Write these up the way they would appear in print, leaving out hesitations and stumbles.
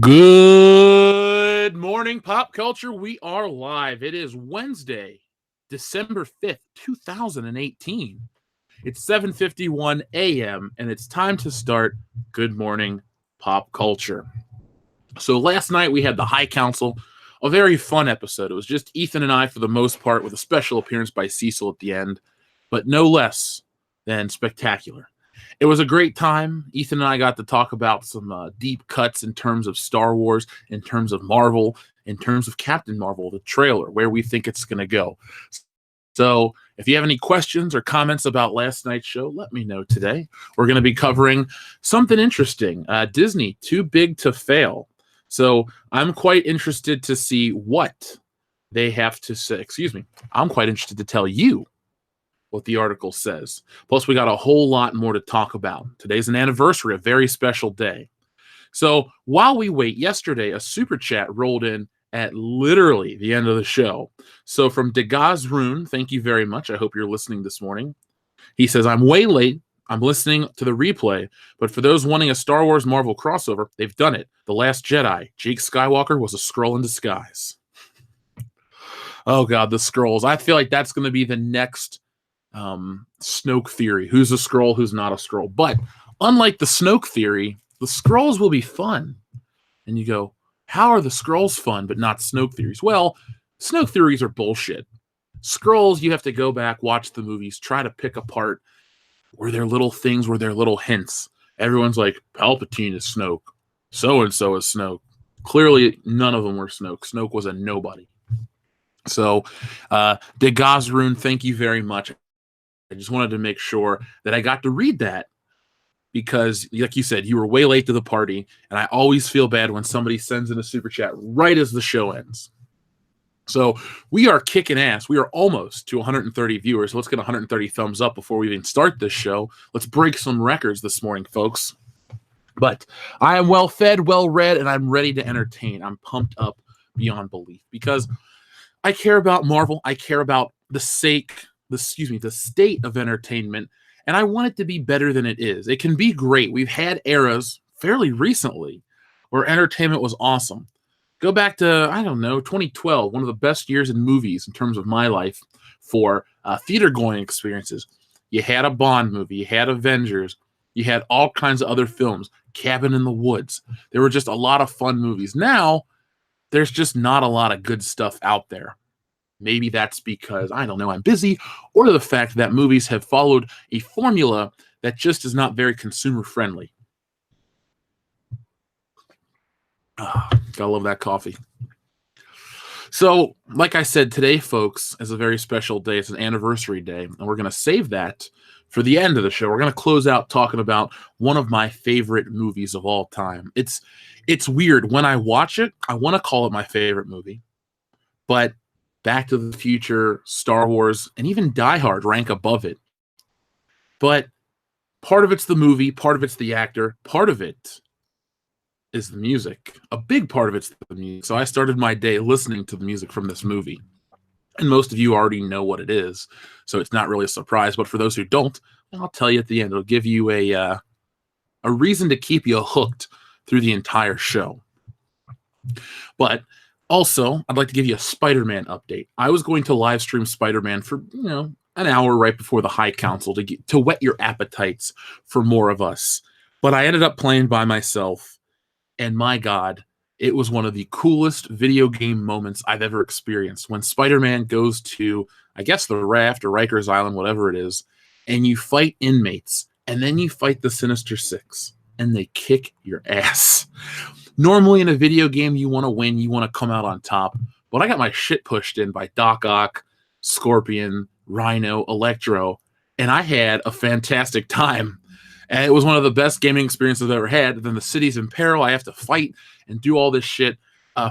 Good morning, pop culture. We are live. It is Wednesday, December 5th, 2018. It's 7:51 a.m. and it's time to start Good Morning Pop Culture. So last night we had the High Council, a very fun episode. It was just Ethan and I for the most part with a special appearance by Cecil at the end, but no less than spectacular. It was a great time. Ethan and I got to talk about some deep cuts in terms of Star Wars, in terms of Marvel, in terms of Captain Marvel, the trailer, where we think it's going to go. So if you have any questions or comments about last night's show, let me know today. We're going to be covering something interesting. Disney, too big to fail. So I'm quite interested to see what they have to say. Excuse me. I'm quite interested to tell you what the article says. Plus, we got a whole lot more to talk about. Today's an anniversary, a very special day. So while we wait, yesterday a super chat rolled in at literally the end of the show. So from Degas Rune, thank you very much. I hope you're listening this morning. He says, I'm way late. I'm listening to the replay, but for those wanting a Star Wars Marvel crossover, they've done it. The Last Jedi. Jake Skywalker was a Skrull in disguise. Oh, God, the Skrulls. I feel like that's going to be the next Snoke theory. Who's a Skrull, who's not a Skrull. But unlike the Snoke theory, the Skrulls will be fun. And you go, how are the Skrulls fun, but not Snoke theories? Well, Snoke theories are bullshit. Skrulls, you have to go back, watch the movies, try to pick apart were there little things, were there little hints. Everyone's like, Palpatine is Snoke. So-and-so is Snoke. Clearly, none of them were Snoke. Snoke was a nobody. So, Degazrune, thank you very much. I just wanted to make sure that I got to read that because, like you said, you were way late to the party, and I always feel bad when somebody sends in a super chat right as the show ends. So we are kicking ass. We are almost to 130 viewers. Let's get 130 thumbs up before we even start this show. Let's break some records this morning, folks. But I am well fed, well read, and I'm ready to entertain. I'm pumped up beyond belief because I care about Marvel. I care about the state of entertainment, and I want it to be better than it is. It can be great. We've had eras fairly recently where entertainment was awesome. Go back to, 2012, one of the best years in movies in terms of my life for theater-going experiences. You had a Bond movie, you had Avengers, you had all kinds of other films, Cabin in the Woods. There were just a lot of fun movies. Now, there's just not a lot of good stuff out there. Maybe that's because, I'm busy, or the fact that movies have followed a formula that just is not very consumer-friendly. Gotta love that coffee. So, like I said, today, folks, is a very special day. It's an anniversary day, and we're going to save that for the end of the show. We're going to close out talking about one of my favorite movies of all time. It's weird. When I watch it, I want to call it my favorite movie, but Back to the Future, Star Wars, and even Die Hard rank above it. But part of it's the movie, part of it's the actor, part of it is the music. A big part of it's the music. So I started my day listening to the music from this movie. And most of you already know what it is, so it's not really a surprise. But for those who don't, I'll tell you at the end. It'll give you a reason to keep you hooked through the entire show. But also, I'd like to give you a Spider-Man update. I was going to live stream Spider-Man for, an hour right before the High Council to whet your appetites for more of us. But I ended up playing by myself. And my God, it was one of the coolest video game moments I've ever experienced. When Spider-Man goes to, I guess, the Raft or Rikers Island, whatever it is, and you fight inmates, and then you fight the Sinister Six, and they kick your ass. Normally in a video game, you want to win, you want to come out on top, but I got my shit pushed in by Doc Ock, Scorpion, Rhino, Electro, and I had a fantastic time. And it was one of the best gaming experiences I've ever had. Then the city's in peril. I have to fight and do all this shit.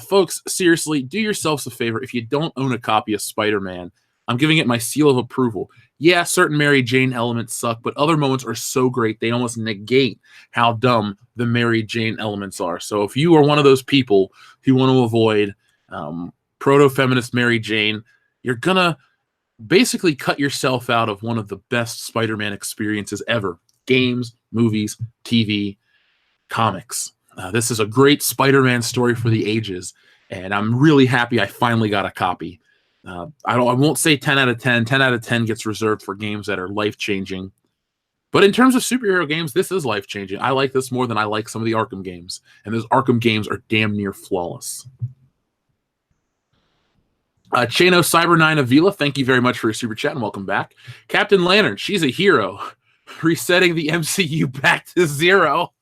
Folks, seriously, do yourselves a favor. If you don't own a copy of Spider-Man, I'm giving it my seal of approval. Yeah, certain Mary Jane elements suck, but other moments are so great they almost negate how dumb the Mary Jane elements are. So if you are one of those people who want to avoid proto-feminist Mary Jane, you're going to basically cut yourself out of one of the best Spider-Man experiences ever. Games, movies, TV, comics. This is a great Spider-Man story for the ages, and I'm really happy I finally got a copy. I won't say 10 out of 10. 10 out of 10 gets reserved for games that are life-changing. But in terms of superhero games, this is life-changing. I like this more than I like some of the Arkham games, and those Arkham games are damn near flawless. Chano Cyber9 Avila, thank you very much for your super chat and welcome back. Captain Lantern, she's a hero. Resetting the MCU back to zero.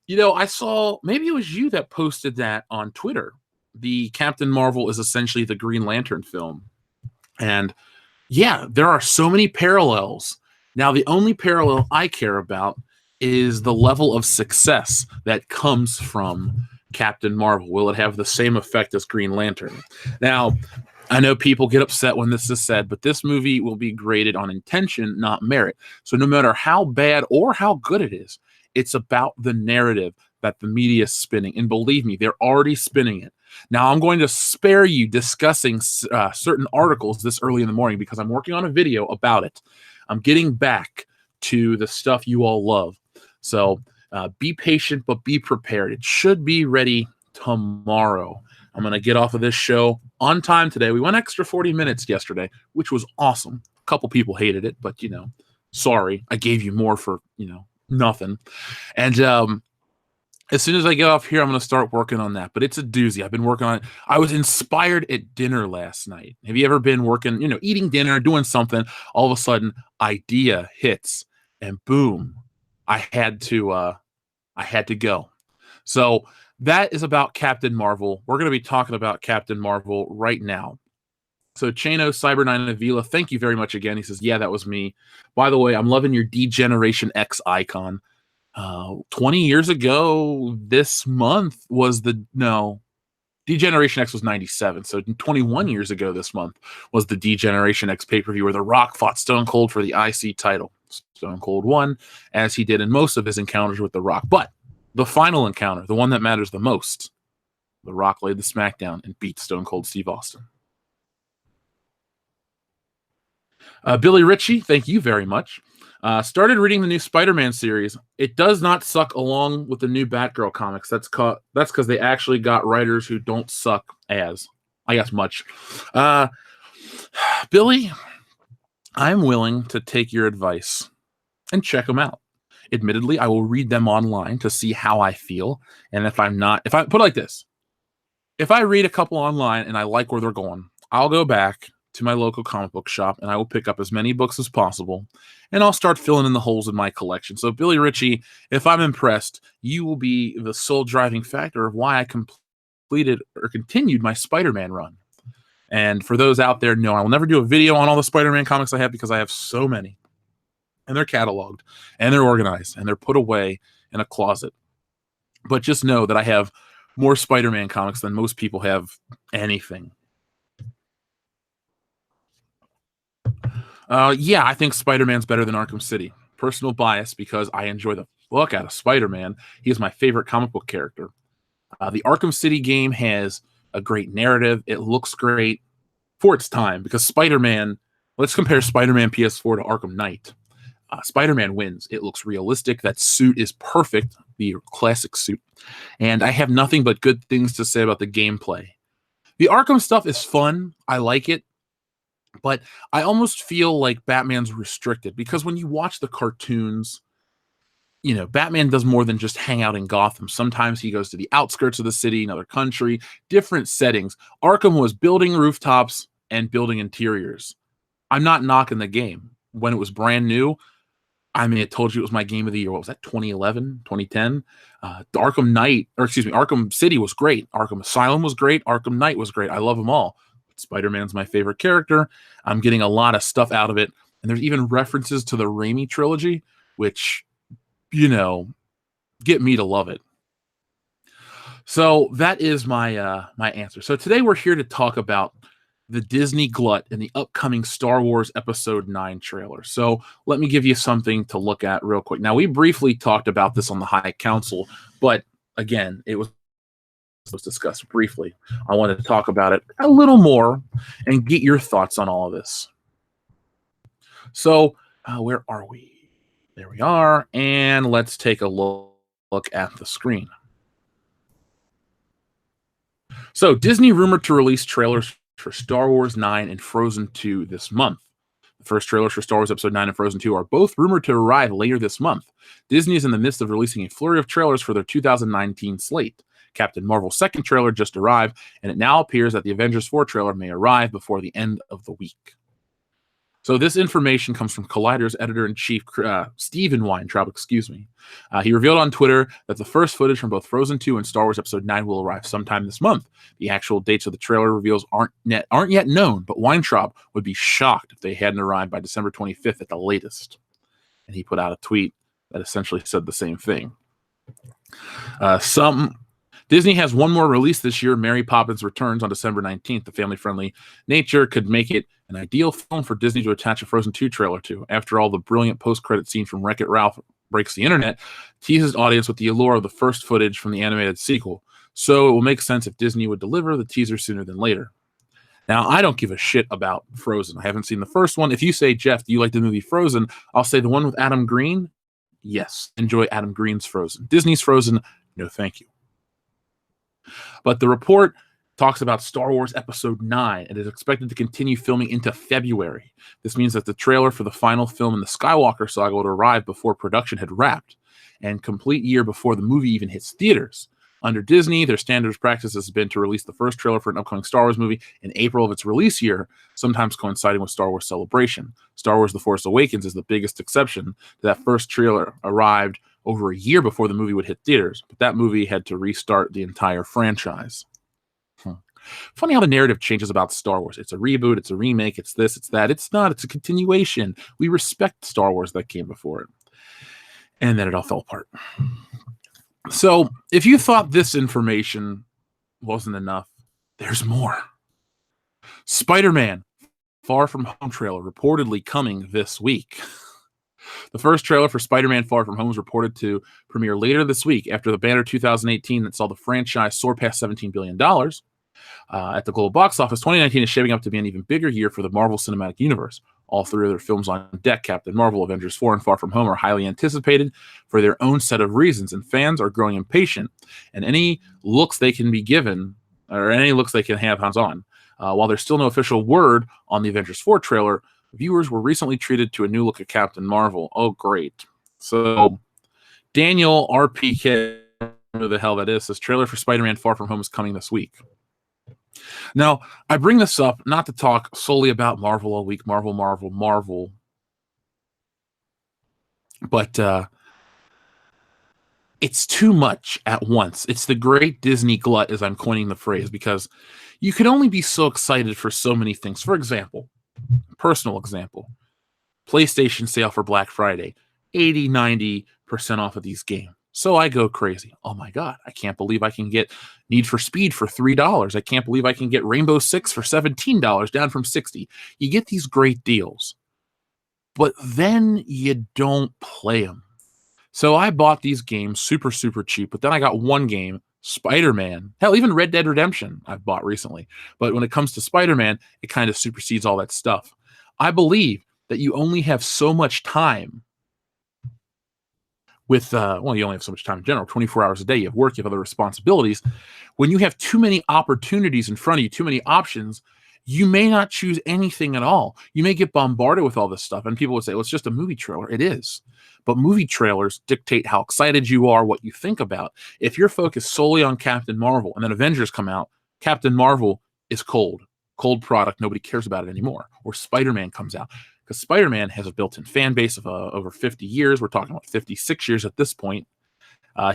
I saw, maybe it was you that posted that on Twitter. The Captain Marvel is essentially the Green Lantern film. And yeah, there are so many parallels. Now, the only parallel I care about is the level of success that comes from Captain Marvel. Will it have the same effect as Green Lantern? Now, I know people get upset when this is said, but this movie will be graded on intention, not merit. So no matter how bad or how good it is, it's about the narrative that the media is spinning. And believe me, they're already spinning it. Now, I'm going to spare you discussing certain articles this early in the morning because I'm working on a video about it. I'm getting back to the stuff you all love. So be patient, but be prepared. It should be ready tomorrow. I'm going to get off of this show on time today. We went extra 40 minutes yesterday, which was awesome. A couple people hated it, but, sorry. I gave you more for, nothing. And as soon as I get off here, I'm going to start working on that. But it's a doozy. I've been working on it. I was inspired at dinner last night. Have you ever been working, eating dinner, doing something, all of a sudden idea hits and boom, I had to go. So that is about Captain Marvel. We're going to be talking about Captain Marvel right now. So Chano Cyber9 Avila, thank you very much again. He says, yeah, that was me. By the way, I'm loving your D-Generation X icon. 20 years ago this month was D-Generation X was 97. So 21 years ago this month was the D-Generation X pay-per-view where The Rock fought Stone Cold for the IC title. Stone Cold won, as he did in most of his encounters with The Rock. But the final encounter, the one that matters the most, The Rock laid the smackdown and beat Stone Cold Steve Austin. Billy Ritchie, thank you very much. Started reading the new Spider-Man series. It does not suck along with the new Batgirl comics. That's because they actually got writers who don't suck as, I guess, much. Billy, I'm willing to take your advice and check them out. Admittedly, I will read them online to see how I feel. And if I put it like this, if I read a couple online and I like where they're going, I'll go back to my local comic book shop and I will pick up as many books as possible and I'll start filling in the holes in my collection. So Billy Ritchie, if I'm impressed, you will be the sole driving factor of why I completed or continued my Spider-Man run. And for those out there, no, I will never do a video on all the Spider-Man comics I have because I have so many. And they're cataloged and they're organized and they're put away in a closet. But just know that I have more Spider-Man comics than most people have anything. Yeah, I think Spider-Man's better than Arkham City. Personal bias because I enjoy the fuck out of Spider-Man. He is my favorite comic book character. The Arkham City game has a great narrative. It looks great for its time because Spider-Man, let's compare Spider-Man PS4 to Arkham Knight. Spider-Man wins. It looks realistic. That suit is perfect, the classic suit. And I have nothing but good things to say about the gameplay. The Arkham stuff is fun. I like it. But I almost feel like Batman's restricted because when you watch the cartoons, Batman does more than just hang out in Gotham. Sometimes he goes to the outskirts of the city, another country, different settings. Arkham was building rooftops and building interiors. I'm not knocking the game. When it was brand new, I told you it was my game of the year. What was that, 2011, 2010? Arkham City was great. Arkham Asylum was great. Arkham Knight was great. I love them all. Spider-Man's my favorite character. I'm getting a lot of stuff out of it. And there's even references to the Raimi trilogy, which, get me to love it. So that is my my answer. So today we're here to talk about the Disney Glut and the upcoming Star Wars Episode 9 trailer. So let me give you something to look at real quick. Now, we briefly talked about this on the High Council, but again, it was discussed briefly. I wanted to talk about it a little more and get your thoughts on all of this. So where are we? There we are. And let's take a look look at the screen. So Disney rumored to release trailers for Star Wars 9 and Frozen 2 this month. The first trailers for Star Wars Episode 9 and Frozen 2 are both rumored to arrive later this month. Disney is in the midst of releasing a flurry of trailers for their 2019 slate. Captain Marvel's second trailer just arrived, and it now appears that the Avengers 4 trailer may arrive before the end of the week. So this information comes from Collider's editor-in-chief, Steven Weintraub, he revealed on Twitter that the first footage from both Frozen 2 and Star Wars Episode 9 will arrive sometime this month. The actual dates of the trailer reveals aren't yet known, but Weintraub would be shocked if they hadn't arrived by December 25th at the latest. And he put out a tweet that essentially said the same thing. Disney has one more release this year. Mary Poppins Returns on December 19th. The family-friendly nature could make it an ideal film for Disney to attach a Frozen 2 trailer to. After all, the brilliant post-credit scene from Wreck-It Ralph Breaks the Internet teases audience with the allure of the first footage from the animated sequel. So it will make sense if Disney would deliver the teaser sooner than later. Now, I don't give a shit about Frozen. I haven't seen the first one. If you say, Jeff, do you like the movie Frozen? I'll say the one with Adam Green. Yes, enjoy Adam Green's Frozen. Disney's Frozen, no thank you. But the report talks about Star Wars Episode 9 and is expected to continue filming into February. This means that the trailer for the final film in the Skywalker saga would arrive before production had wrapped and complete year before the movie even hits theaters. Under Disney, their standard practice has been to release the first trailer for an upcoming Star Wars movie in April of its release year, sometimes coinciding with Star Wars Celebration. Star Wars The Force Awakens is the biggest exception to that. First trailer arrived over a year before the movie would hit theaters, but that movie had to restart the entire franchise. Funny how the narrative changes about Star Wars. It's a reboot, it's a remake, it's this, it's that. It's not, it's a continuation. We respect Star Wars that came before it. And then it all fell apart. So if you thought this information wasn't enough, there's more. Spider-Man Far From Home trailer reportedly coming this week. The first trailer for Spider-Man Far From Home is reported to premiere later this week after the banner 2018 that saw the franchise soar past $17 billion. At the global box office, 2019 is shaping up to be an even bigger year for the Marvel Cinematic Universe. All three of their films on deck, Captain Marvel, Avengers 4, and Far From Home, are highly anticipated for their own set of reasons, and fans are growing impatient. And any looks they can be given, or any looks they can have hands-on. While there's still no official word on the Avengers 4 trailer, viewers were recently treated to a new look at Captain Marvel. Oh, great. So, Daniel RPK, who the hell that is, says trailer for Spider-Man Far From Home is coming this week. Now, I bring this up not to talk solely about Marvel all week, Marvel, but it's too much at once. It's the great Disney glut, as I'm coining the phrase, because you can only be so excited for so many things. For example, personal example, PlayStation sale for Black Friday, 80-90% off of these games. So I go crazy. Oh my God, I can't believe I can get Need for Speed for $3. I can't believe I can get Rainbow Six for $17, down from $60. You get these great deals, but then you don't play them. So I bought these games super, super cheap, but then I got one game, Spider-Man. Hell, even Red Dead Redemption I've bought recently. But when it comes to Spider-Man, it kind of supersedes all that stuff. I believe that you only have so much time with, you only have so much time in general, 24 hours a day. You have work, you have other responsibilities. When you have too many opportunities in front of you, too many options, you may not choose anything at all. You may get bombarded with all this stuff, and people would say, well, it's just a movie trailer. It is. But movie trailers dictate how excited you are, what you think about. If you're focused solely on Captain Marvel and then Avengers come out, Captain Marvel is cold product. Nobody cares about it anymore. Or Spider-Man comes out. Because Spider-Man has a built-in fan base of over 50 years. We're talking about 56 years at this point.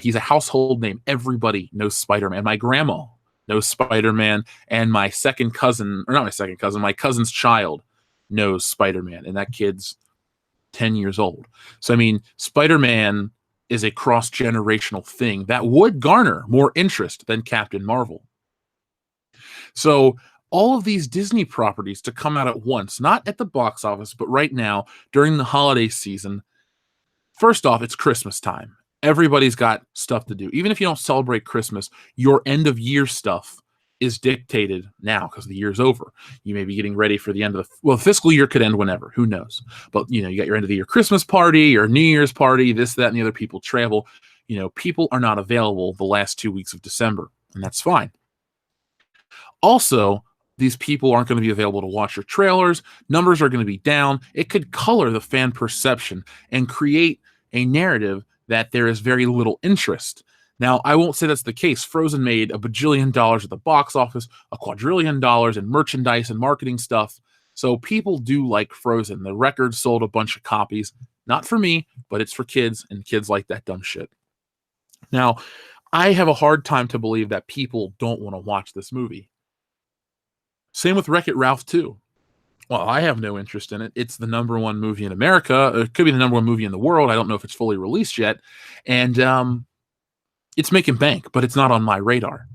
He's a household name. Everybody knows Spider-Man. My grandma knows Spider-Man, and my cousin's child knows Spider-Man, and that kid's 10 years old. So, I mean, Spider-Man is a cross-generational thing that would garner more interest than Captain Marvel. So, all of these Disney properties to come out at once, not at the box office, but right now during the holiday season. First off, it's Christmas time. Everybody's got stuff to do. Even if you don't celebrate Christmas, your end of year stuff is dictated now because the year's over. You may be getting ready for the end of the fiscal year could end whenever, who knows? But you got your end of the year Christmas party or New Year's party, this, that, and the other. People travel. people are not available the last 2 weeks of December, and that's fine. Also, these people aren't going to be available to watch your trailers. Numbers are going to be down. It could color the fan perception and create a narrative that there is very little interest. Now, I won't say that's the case. Frozen made $1 bajillion at the box office, $1 quadrillion in merchandise and marketing stuff. So people do like Frozen. The record sold a bunch of copies. Not for me, but it's for kids, and kids like that dumb shit. Now, I have a hard time to believe that people don't want to watch this movie. Same with Wreck-It Ralph 2. Well, I have no interest in it. It's the #1 movie in America. It could be the #1 movie in the world. I don't know if it's fully released yet. And it's making bank, but it's not on my radar.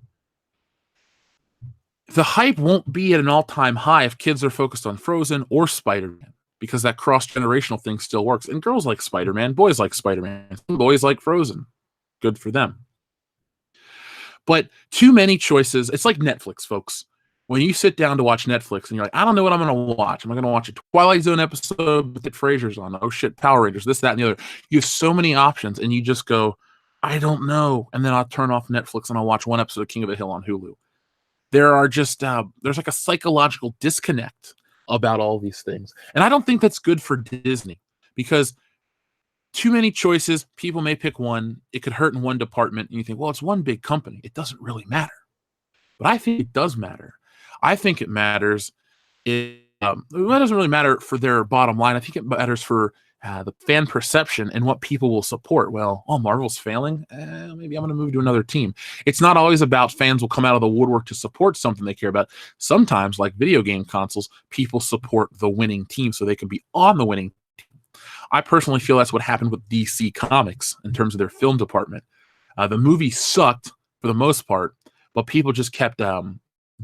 The hype won't be at an all-time high if kids are focused on Frozen or Spider-Man, because that cross-generational thing still works. And girls like Spider-Man, boys like Spider-Man, boys like Frozen. Good for them. But too many choices. It's like Netflix, folks. When you sit down to watch Netflix and you're like, I don't know what I'm going to watch. Am I going to watch a Twilight Zone episode with Frasier's on? Oh shit, Power Rangers, this, that, and the other. You have so many options, and you just go, I don't know. And then I'll turn off Netflix and I'll watch one episode of King of the Hill on Hulu. There are just, there's like a psychological disconnect about all these things. And I don't think that's good for Disney, because too many choices, people may pick one, it could hurt in one department, and you think, well, it's one big company. It doesn't really matter. But I think it does matter. I think it matters. It doesn't really matter for their bottom line. I think it matters for the fan perception and what people will support. Well, Marvel's failing. Maybe I'm going to move to another team. It's not always about fans will come out of the woodwork to support something they care about. Sometimes, like video game consoles, people support the winning team so they can be on the winning team. I personally feel that's what happened with DC Comics in terms of their film department. The movie sucked for the most part, but people just kept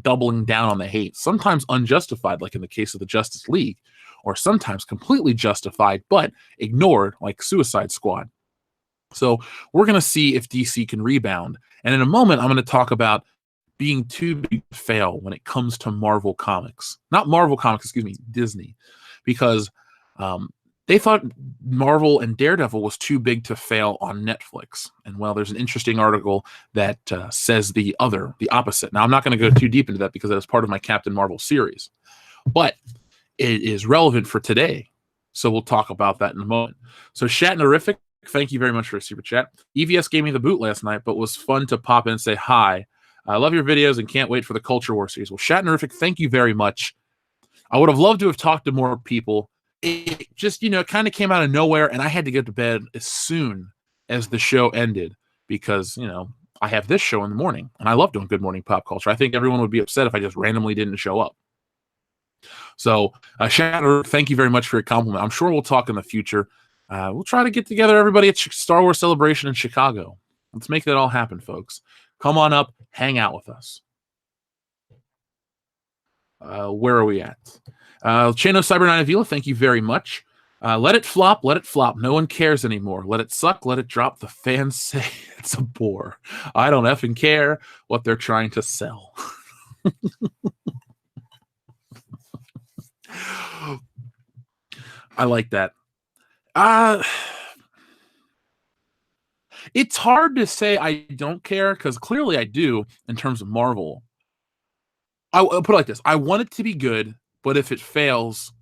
doubling down on the hate, sometimes unjustified, like in the case of the Justice League, or sometimes completely justified but ignored, like Suicide Squad. So we're going to see if DC can rebound. And in a moment, I'm going to talk about being too big to fail when it comes to Marvel Comics. Not Marvel Comics, excuse me, Disney. Because they thought Marvel and Daredevil was too big to fail on Netflix. And well, there's an interesting article that says the opposite. Now, I'm not going to go too deep into that because that is part of my Captain Marvel series. But it is relevant for today. So we'll talk about that in a moment. So Shatnerific, thank you very much for a super chat. EVS gave me the boot last night, but was fun to pop in and say hi. I love your videos and can't wait for the Culture War series. Well, Shatnerific, thank you very much. I would have loved to have talked to more people. It just, kind of came out of nowhere, and I had to get to bed as soon as the show ended because, I have this show in the morning, and I love doing Good Morning Pop Culture. I think everyone would be upset if I just randomly didn't show up. So, Shatter, thank you very much for your compliment. I'm sure we'll talk in the future. We'll try to get together, everybody, at Star Wars Celebration in Chicago. Let's make that all happen, folks. Come on up, hang out with us. Where are we at? Chano Cyber 9 Avila, thank you very much. Let it flop, let it flop. No one cares anymore. Let it suck, let it drop. The fans say it's a bore. I don't effing care what they're trying to sell. I like that. It's hard to say I don't care because clearly I do in terms of Marvel. I'll put it like this. I want it to be good, but if it fails,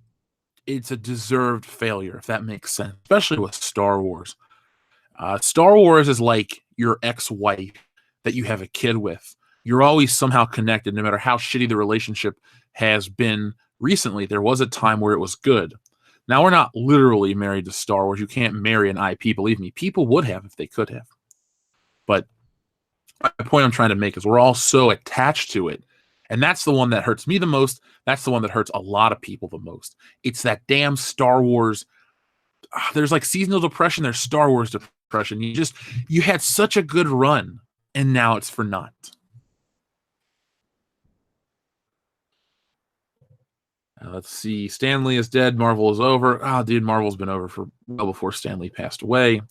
it's a deserved failure, if that makes sense, especially with Star Wars. Star Wars is like your ex-wife that you have a kid with. You're always somehow connected, no matter how shitty the relationship has been recently. There was a time where it was good. Now, we're not literally married to Star Wars. You can't marry an IP, believe me. People would have if they could have. But the point I'm trying to make is we're all so attached to it. And that's the one that hurts me the most. That's the one that hurts a lot of people the most. It's that damn Star Wars. There's like seasonal depression. There's Star Wars depression. You had such a good run, and now it's for naught. Let's see. Stan Lee is dead. Marvel is over. Dude, Marvel's been over for well before Stan Lee passed away.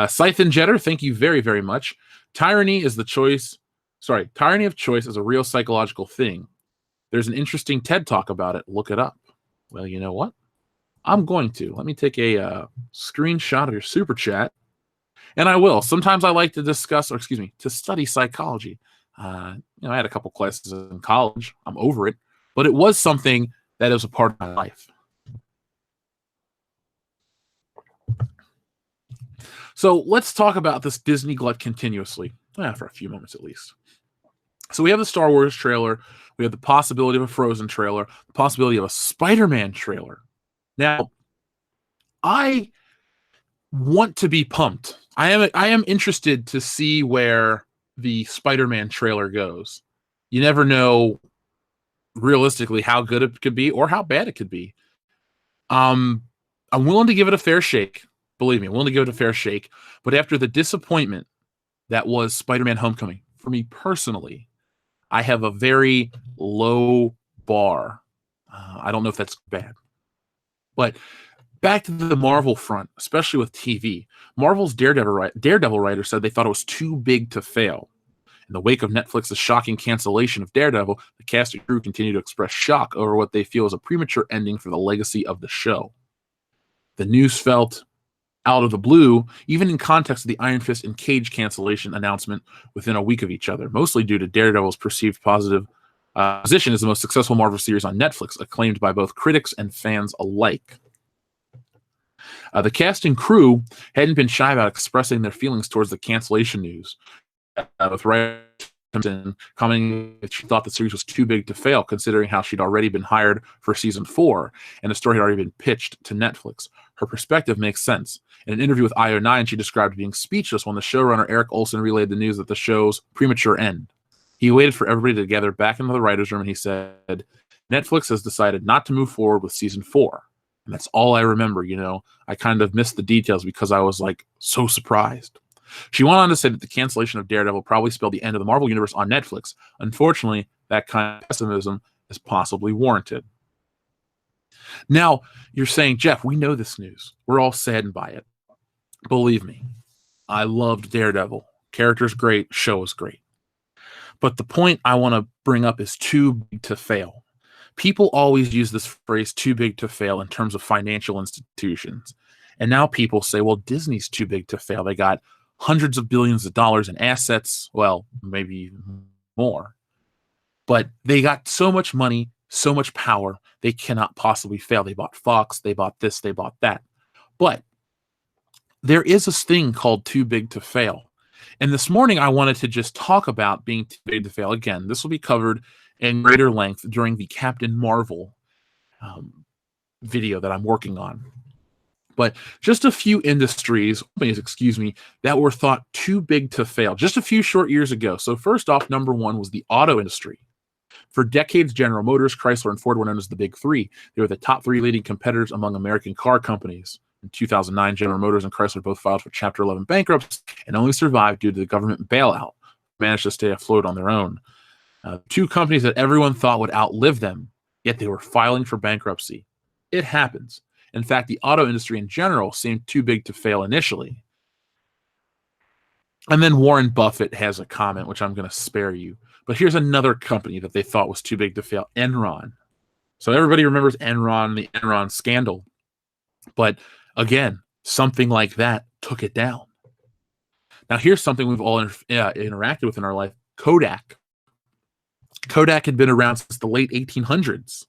Scythen Jetter, thank you very, very much. Tyranny of choice is a real psychological thing. There's an interesting TED Talk about it. Look it up. Well, you know what? I'm going to. Let me take a screenshot of your super chat, And I will. Sometimes I like to discuss, or excuse me, to study psychology. I had a couple classes in college. I'm over it, but it was something that was a part of my life. So let's talk about this Disney glut continuously, for a few moments at least. So we have the Star Wars trailer. We have the possibility of a Frozen trailer, the possibility of a Spider-Man trailer. Now, I want to be pumped. I am interested to see where the Spider-Man trailer goes. You never know realistically how good it could be or how bad it could be. I'm willing to give it a fair shake. Believe me, I'm willing to give it a fair shake. But after the disappointment that was Spider-Man Homecoming, for me personally, I have a very low bar. I don't know if that's bad. But back to the Marvel front, especially with TV. Marvel's Daredevil writer said they thought it was too big to fail. In the wake of Netflix's shocking cancellation of Daredevil, the cast and crew continue to express shock over what they feel is a premature ending for the legacy of the show. The news felt out of the blue, even in context of the Iron Fist and Cage cancellation announcement within a week of each other, mostly due to Daredevil's perceived positive position as the most successful Marvel series on Netflix, acclaimed by both critics and fans alike. The cast and crew hadn't been shy about expressing their feelings towards the cancellation news, with writer commenting that she thought the series was too big to fail, considering how she'd already been hired for season 4 and the story had already been pitched to Netflix. Her perspective makes sense. In an interview with IO9, she described being speechless when the showrunner Eric Olson relayed the news that the show's premature end. He waited for everybody to gather back into the writer's room and he said, Netflix has decided not to move forward with season 4. And that's all I remember, I kind of missed the details because I was so surprised. She went on to say that the cancellation of Daredevil probably spelled the end of the Marvel Universe on Netflix. Unfortunately, that kind of pessimism is possibly warranted. Now, you're saying, Jeff, we know this news. We're all saddened by it. Believe me, I loved Daredevil. Character's great, show is great. But the point I want to bring up is too big to fail. People always use this phrase, too big to fail, in terms of financial institutions. And now people say, well, Disney's too big to fail. They got hundreds of billions of dollars in assets, well, maybe more. But they got so much money, so much power, they cannot possibly fail. They bought Fox, they bought this, they bought that. But there is a thing called too big to fail. And this morning, I wanted to just talk about being too big to fail. Again, this will be covered in greater length during the Captain Marvel video that I'm working on. But just a few companies, that were thought too big to fail just a few short years ago. So first off, number one was the auto industry. For decades, General Motors, Chrysler, and Ford were known as the Big Three. They were the top 3 leading competitors among American car companies. In 2009, General Motors and Chrysler both filed for Chapter 11 bankruptcy and only survived due to the government bailout. Managed to stay afloat on their own. 2 companies that everyone thought would outlive them, yet they were filing for bankruptcy. It happens. In fact, the auto industry in general seemed too big to fail initially. And then Warren Buffett has a comment, which I'm going to spare you. But here's another company that they thought was too big to fail, Enron. So everybody remembers Enron, the Enron scandal. But again, something like that took it down. Now, here's something we've all interacted with in our life, Kodak. Kodak had been around since the late 1800s.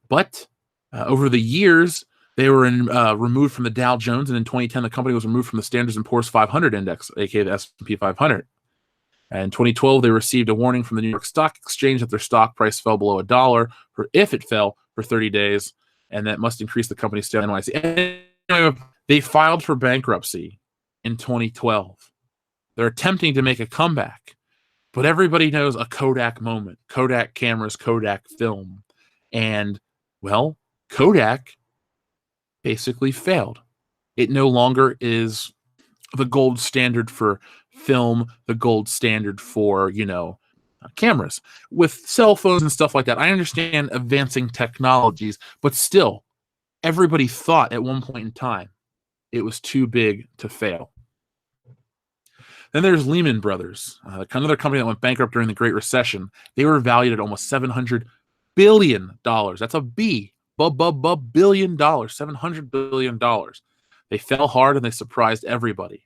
But over the years, they were removed from the Dow Jones, and in 2010, the company was removed from the Standard & Poor's 500 index, aka the S&P 500. And in 2012, they received a warning from the New York Stock Exchange that their stock price fell below $1 if it fell for 30 days, and that must increase the company's sale in NYC. Anyway, they filed for bankruptcy in 2012. They're attempting to make a comeback, but everybody knows a Kodak moment, Kodak cameras, Kodak film, and well, Kodak basically failed. It no longer is the gold standard for film, the gold standard for, cameras. With cell phones and stuff like that, I understand advancing technologies, but still, everybody thought at one point in time it was too big to fail. Then there's Lehman Brothers, another company that went bankrupt during the Great Recession. They were valued at almost $700 billion. That's a B. Billion dollars, $700 billion. They fell hard and they surprised everybody.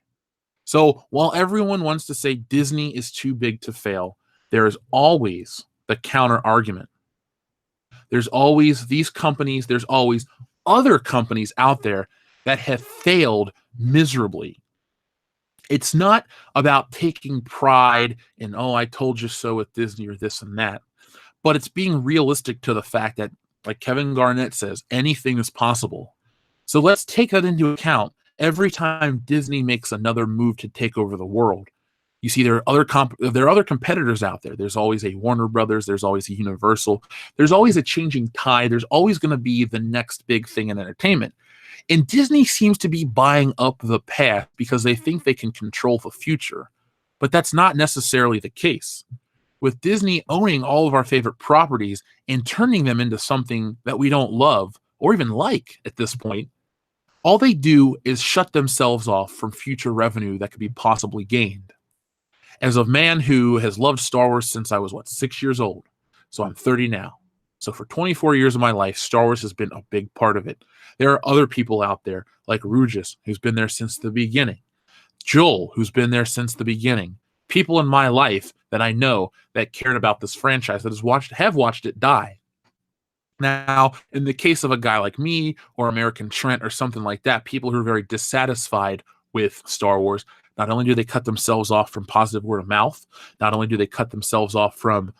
So while everyone wants to say Disney is too big to fail, there is always the counter argument. There's always these companies, there's always other companies out there that have failed miserably. It's not about taking pride in, oh, I told you so with Disney or this and that, but it's being realistic to the fact that, like Kevin Garnett says, anything is possible. So let's take that into account every time Disney makes another move to take over the world. You see, there are other competitors out there. There's always a Warner Brothers. There's always a Universal. There's always a changing tide. There's always going to be the next big thing in entertainment. And Disney seems to be buying up the past because they think they can control the future. But that's not necessarily the case. With Disney owning all of our favorite properties and turning them into something that we don't love or even like at this point, all they do is shut themselves off from future revenue that could be possibly gained. As a man who has loved Star Wars since I was, 6 years old, so I'm 30 now. So for 24 years of my life, Star Wars has been a big part of it. There are other people out there like Rugis, who's been there since the beginning. Joel, who's been there since the beginning. People in my life that I know that cared about this franchise, that have watched it die. Now, in the case of a guy like me or American Trent or something like that, people who are very dissatisfied with Star Wars, not only do they cut themselves off from positive word of mouth, not only do they cut themselves off from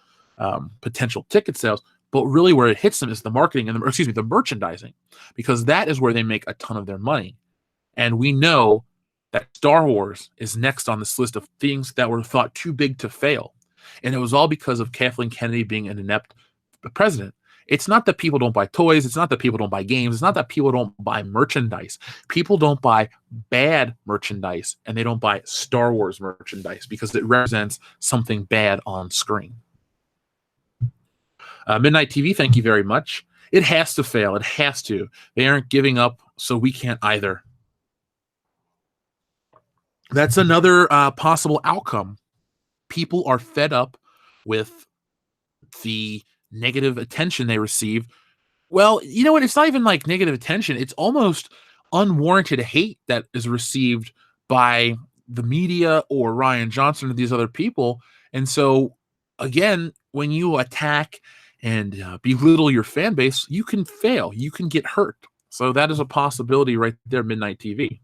potential ticket sales, but really where it hits them is the marketing and the merchandising, because that is where they make a ton of their money. And we know that Star Wars is next on this list of things that were thought too big to fail. And it was all because of Kathleen Kennedy being an inept president. It's not that people don't buy toys. It's not that people don't buy games. It's not that people don't buy merchandise. People don't buy bad merchandise, and they don't buy Star Wars merchandise because it represents something bad on screen. Midnight TV, thank you very much. It has to fail. It has to. They aren't giving up, so we can't either. That's another possible outcome. People are fed up with the negative attention they receive. Well, you know what? It's not even like negative attention. It's almost unwarranted hate that is received by the media or Rian Johnson or these other people. And so, again, when you attack and belittle your fan base, you can fail. You can get hurt. So that is a possibility right there, Midnight TV.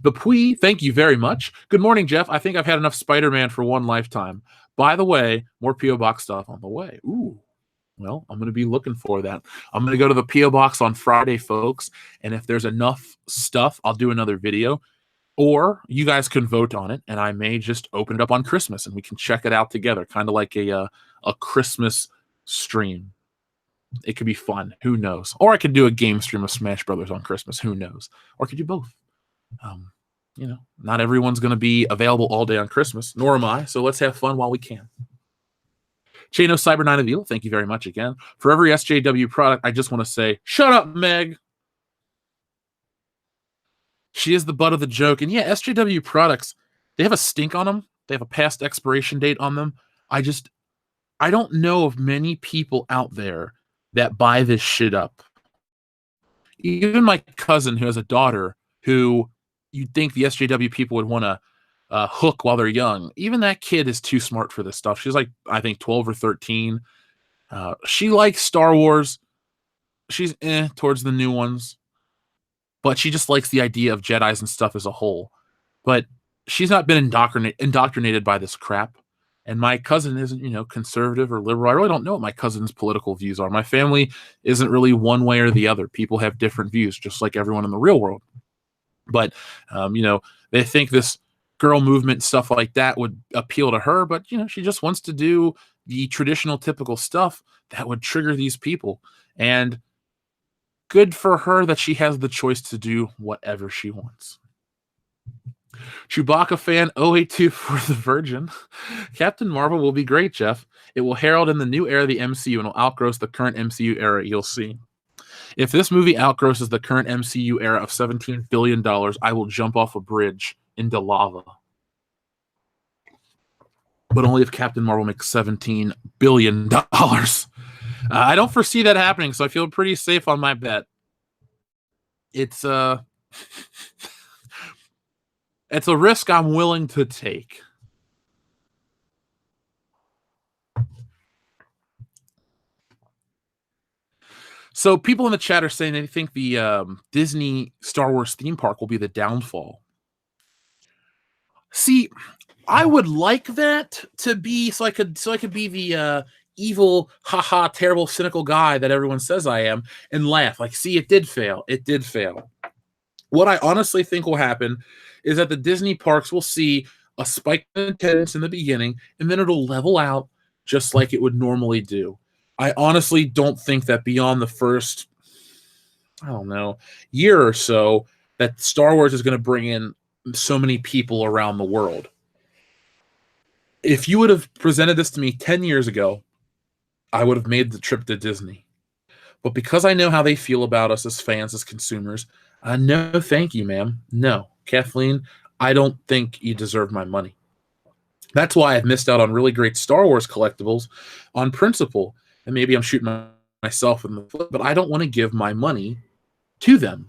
The Pui, thank you very much. Good morning, Jeff. I think I've had enough Spider-Man for one lifetime. By the way, more P.O. Box stuff on the way. Ooh. Well, I'm going to be looking for that. I'm going to go to the P.O. Box on Friday, folks. And if there's enough stuff, I'll do another video. Or you guys can vote on it, and I may just open it up on Christmas, and we can check it out together, kind of like a Christmas stream. It could be fun. Who knows? Or I could do a game stream of Smash Brothers on Christmas. Who knows? Or I could do both. Not everyone's going to be available all day on Christmas, nor am I. So let's have fun while we can. Chano Cyber 9 Avila, thank you very much again. For every SJW product, I just want to say, shut up, Meg. She is the butt of the joke. And yeah, SJW products, they have a stink on them. They have a past expiration date on them. I don't know of many people out there that buy this shit up. Even my cousin, who has a daughter, who you'd think the SJW people would want to hook while they're young. Even that kid is too smart for this stuff. She's like, I think 12 or 13. She likes Star Wars. She's towards the new ones. But she just likes the idea of Jedis and stuff as a whole. But she's not been indoctrinated by this crap. And my cousin isn't, conservative or liberal. I really don't know what my cousin's political views are. My family isn't really one way or the other. People have different views, just like everyone in the real world. But, they think this girl movement, stuff like that would appeal to her. But, she just wants to do the traditional, typical stuff that would trigger these people. And good for her that she has the choice to do whatever she wants. Chewbacca fan 082 for the Virgin. Captain Marvel will be great, Jeff. It will herald in the new era of the MCU and will outgross the current MCU era. You'll see. If this movie outgrosses the current MCU era of $17 billion, I will jump off a bridge into lava. But only if Captain Marvel makes $17 billion. I don't foresee that happening, so I feel pretty safe on my bet. It's It's a risk I'm willing to take. So people in the chat are saying they think the Disney Star Wars theme park will be the downfall. See, I would like that to be so I could be the evil, haha, terrible, cynical guy that everyone says I am and laugh. Like, see, it did fail. It did fail. What I honestly think will happen is that the Disney parks will see a spike in attendance in the beginning, and then it'll level out just like it would normally do. I honestly don't think that beyond the first, I don't know, year or so, that Star Wars is going to bring in so many people around the world. If you would have presented this to me 10 years ago, I would have made the trip to Disney. But because I know how they feel about us as fans, as consumers, no, thank you, ma'am. No, Kathleen, I don't think you deserve my money. That's why I've missed out on really great Star Wars collectibles on principle. And maybe I'm shooting myself in the foot, but I don't want to give my money to them.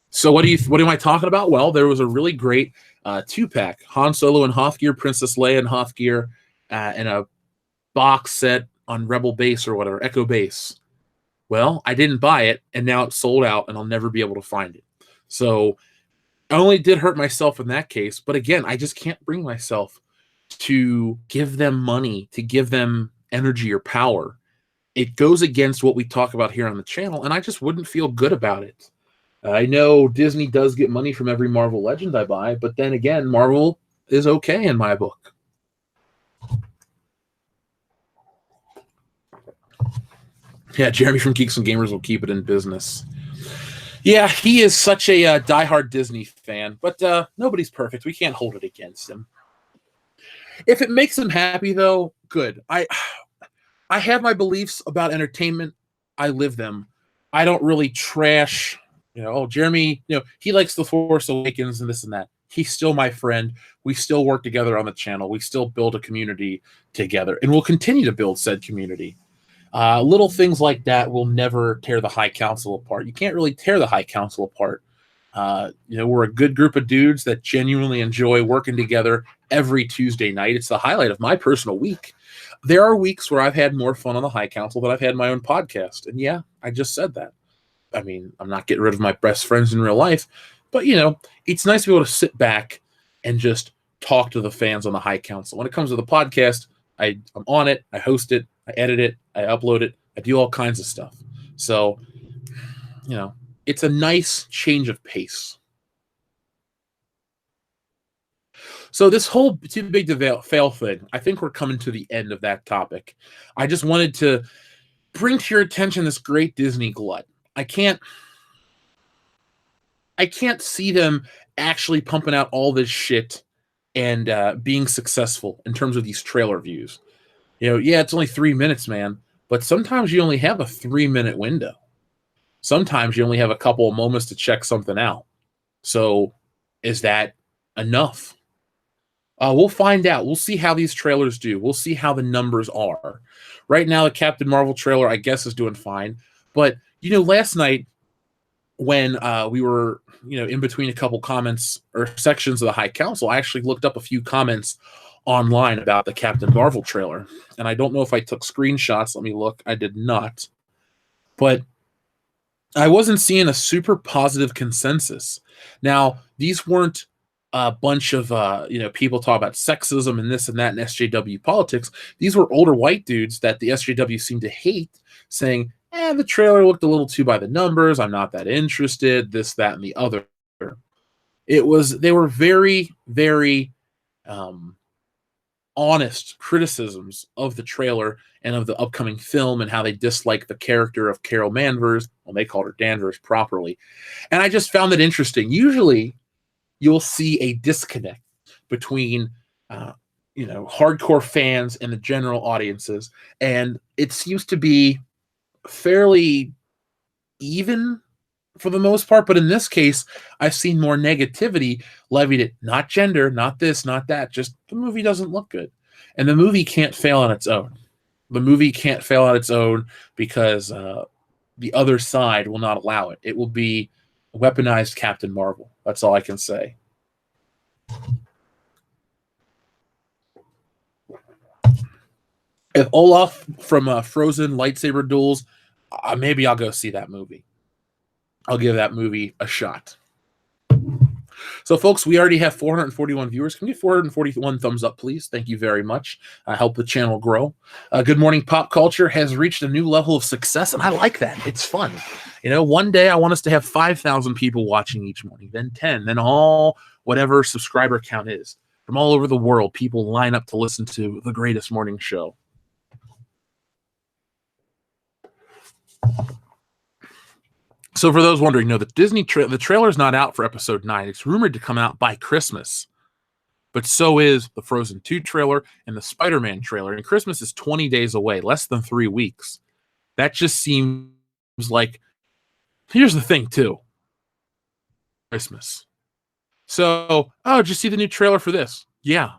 So what am I talking about? Well, there was a really great 2-pack, Han Solo and Hoth Gear, Princess Leia and Hoth Gear, and a box set on Rebel Base or whatever, Echo Base. Well, I didn't buy it, and now it's sold out, and I'll never be able to find it. So I only did hurt myself in that case, but again, I just can't bring myself to give them money, to give them energy or power. It goes against what we talk about here on the channel, and I just wouldn't feel good about it. I know Disney does get money from every Marvel Legend I buy, but then again, Marvel is okay in my book. Yeah, Jeremy from Geeks and Gamers will keep it in business. Yeah, he is such a diehard Disney fan, but nobody's perfect. We can't hold it against him. If it makes him happy, though, good. I have my beliefs about entertainment. I live them. I don't really trash, Jeremy, he likes The Force Awakens and this and that. He's still my friend. We still work together on the channel. We still build a community together, and we'll continue to build said community. Little things like that will never tear the High Council apart. You can't really tear the High Council apart. We're a good group of dudes that genuinely enjoy working together every Tuesday night. It's the highlight of my personal week. There are weeks where I've had more fun on the High Council than I've had my own podcast. And yeah, I just said that. I mean, I'm not getting rid of my best friends in real life, but it's nice to be able to sit back and just talk to the fans on the High Council. When it comes to the podcast, I'm on it, I host it, I edit it, I upload it, I do all kinds of stuff. So, it's a nice change of pace. So this whole too big to fail thing, I think we're coming to the end of that topic. I just wanted to bring to your attention this great Disney glut. I can't see them actually pumping out all this shit and being successful in terms of these trailer views. Yeah, it's only 3 minutes, man, but sometimes you only have a 3-minute window. Sometimes you only have a couple of moments to check something out. So is that enough? We'll find out. We'll see how these trailers do. We'll see how the numbers are. Right now, the Captain Marvel trailer, I guess, is doing fine. But, last night when we were, in between a couple comments or sections of the High Council, I actually looked up a few comments online about the Captain Marvel trailer. And I don't know if I took screenshots. Let me look. I did not. But I wasn't seeing a super positive consensus. Now, these weren't a bunch of people talk about sexism and this and that and SJW politics. These were older white dudes that the SJW seemed to hate, saying, the trailer looked a little too by the numbers. I'm not that interested, this, that, and the other. They were very, very honest criticisms of the trailer and of the upcoming film and how they dislike the character of Carol Danvers. Well, they called her Danvers properly. And I just found it interesting. Usually you'll see a disconnect between hardcore fans and the general audiences, and it seems to be fairly even for the most part. But in this case, I've seen more negativity levied at not gender, not this, not that, just the movie doesn't look good. And the movie can't fail on its own. The movie can't fail on its own because the other side will not allow it. It will be weaponized Captain Marvel. That's all I can say. If Olaf from Frozen lightsaber duels, maybe I'll go see that movie. I'll give that movie a shot. So, folks, we already have 441 viewers. Can we get 441 thumbs up, please? Thank you very much. Help the channel grow. Good Morning Pop Culture has reached a new level of success, and I like that. It's fun. You know, one day I want us to have 5,000 people watching each morning, then 10, then all whatever subscriber count is. From all over the world, people line up to listen to the greatest morning show. So for those wondering, no, the Disney the trailer is not out for episode 9. It's rumored to come out by Christmas. But so is the Frozen 2 trailer and the Spider-Man trailer. And Christmas is 20 days away, less than 3 weeks. That just seems like, here's the thing, too. Christmas. So, did you see the new trailer for this? Yeah.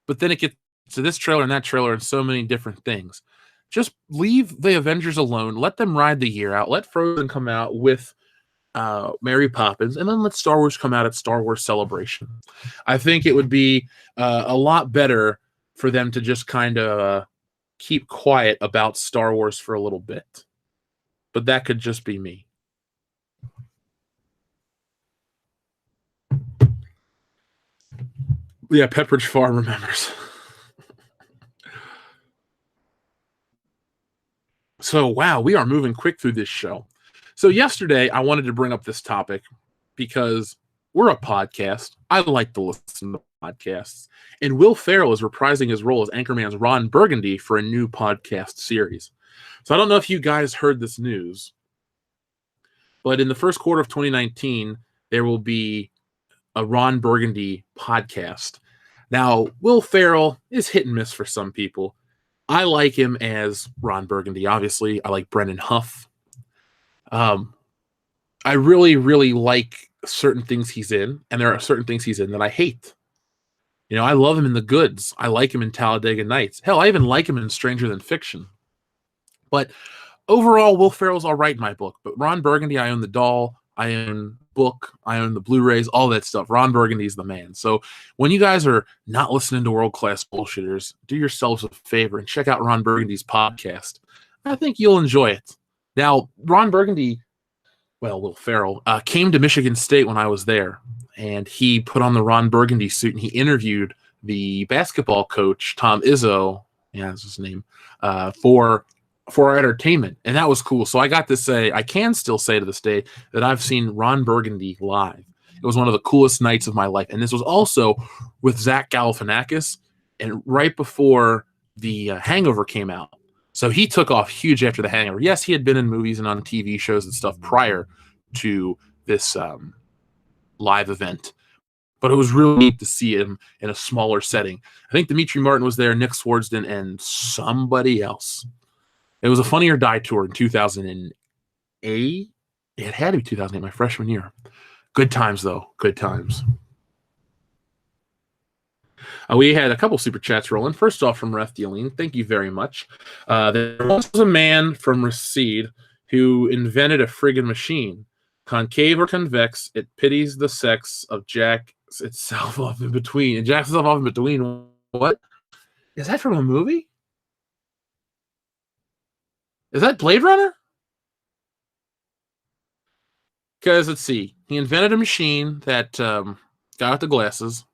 But then it gets to this trailer and that trailer and so many different things. Just leave the Avengers alone. Let them ride the year out. Let Frozen come out with Mary Poppins, and then let Star Wars come out at Star Wars Celebration. I think it would be a lot better for them to just kind of keep quiet about Star Wars for a little bit. But that could just be me. Yeah, Pepperidge Farm remembers. So, wow, we are moving quick through this show. So yesterday, I wanted to bring up this topic because we're a podcast. I like to listen to podcasts. And Will Ferrell is reprising his role as Anchorman's Ron Burgundy for a new podcast series. So I don't know if you guys heard this news, but in the first quarter of 2019, there will be a Ron Burgundy podcast. Now, Will Ferrell is hit and miss for some people. I like him as Ron Burgundy, obviously. I like Brendan Huff. I really, really like certain things he's in, and there are certain things he's in that I hate. You know, I love him in The Goods. I like him in Talladega Nights. Hell, I even like him in Stranger Than Fiction. But overall, Will Ferrell's all right in my book. But Ron Burgundy, I own the doll. I own the book. I own the Blu-rays, all that stuff. Ron Burgundy's the man. So when you guys are not listening to world-class bullshitters, do yourselves a favor and check out Ron Burgundy's podcast. I think you'll enjoy it. Now, Ron Burgundy, Will Ferrell, came to Michigan State when I was there, and he put on the Ron Burgundy suit, and he interviewed the basketball coach, Tom Izzo, that's his name, for our entertainment, and that was cool. So I got to say, I can still say to this day that I've seen Ron Burgundy live. It was one of the coolest nights of my life, and this was also with Zach Galifianakis, and right before the Hangover came out. So he took off huge after the Hangover. Yes, he had been in movies and on TV shows and stuff prior to this live event, but it was really neat to see him in a smaller setting. I think Dimitri Martin was there, Nick Swardsden, and somebody else. It was a Funny or Die tour in 2008. It had to be 2008, my freshman year. Good times, though. Good times. We had a couple super chats rolling. First off, from Ref Dealing, thank you very much. There once was a man from Racine who invented a friggin' machine. Concave or convex, it pities the sex of jacks itself off in between. And jacks itself off in between. What? Is that from a movie? Is that Blade Runner? Because, let's see. He invented a machine that got out the glasses.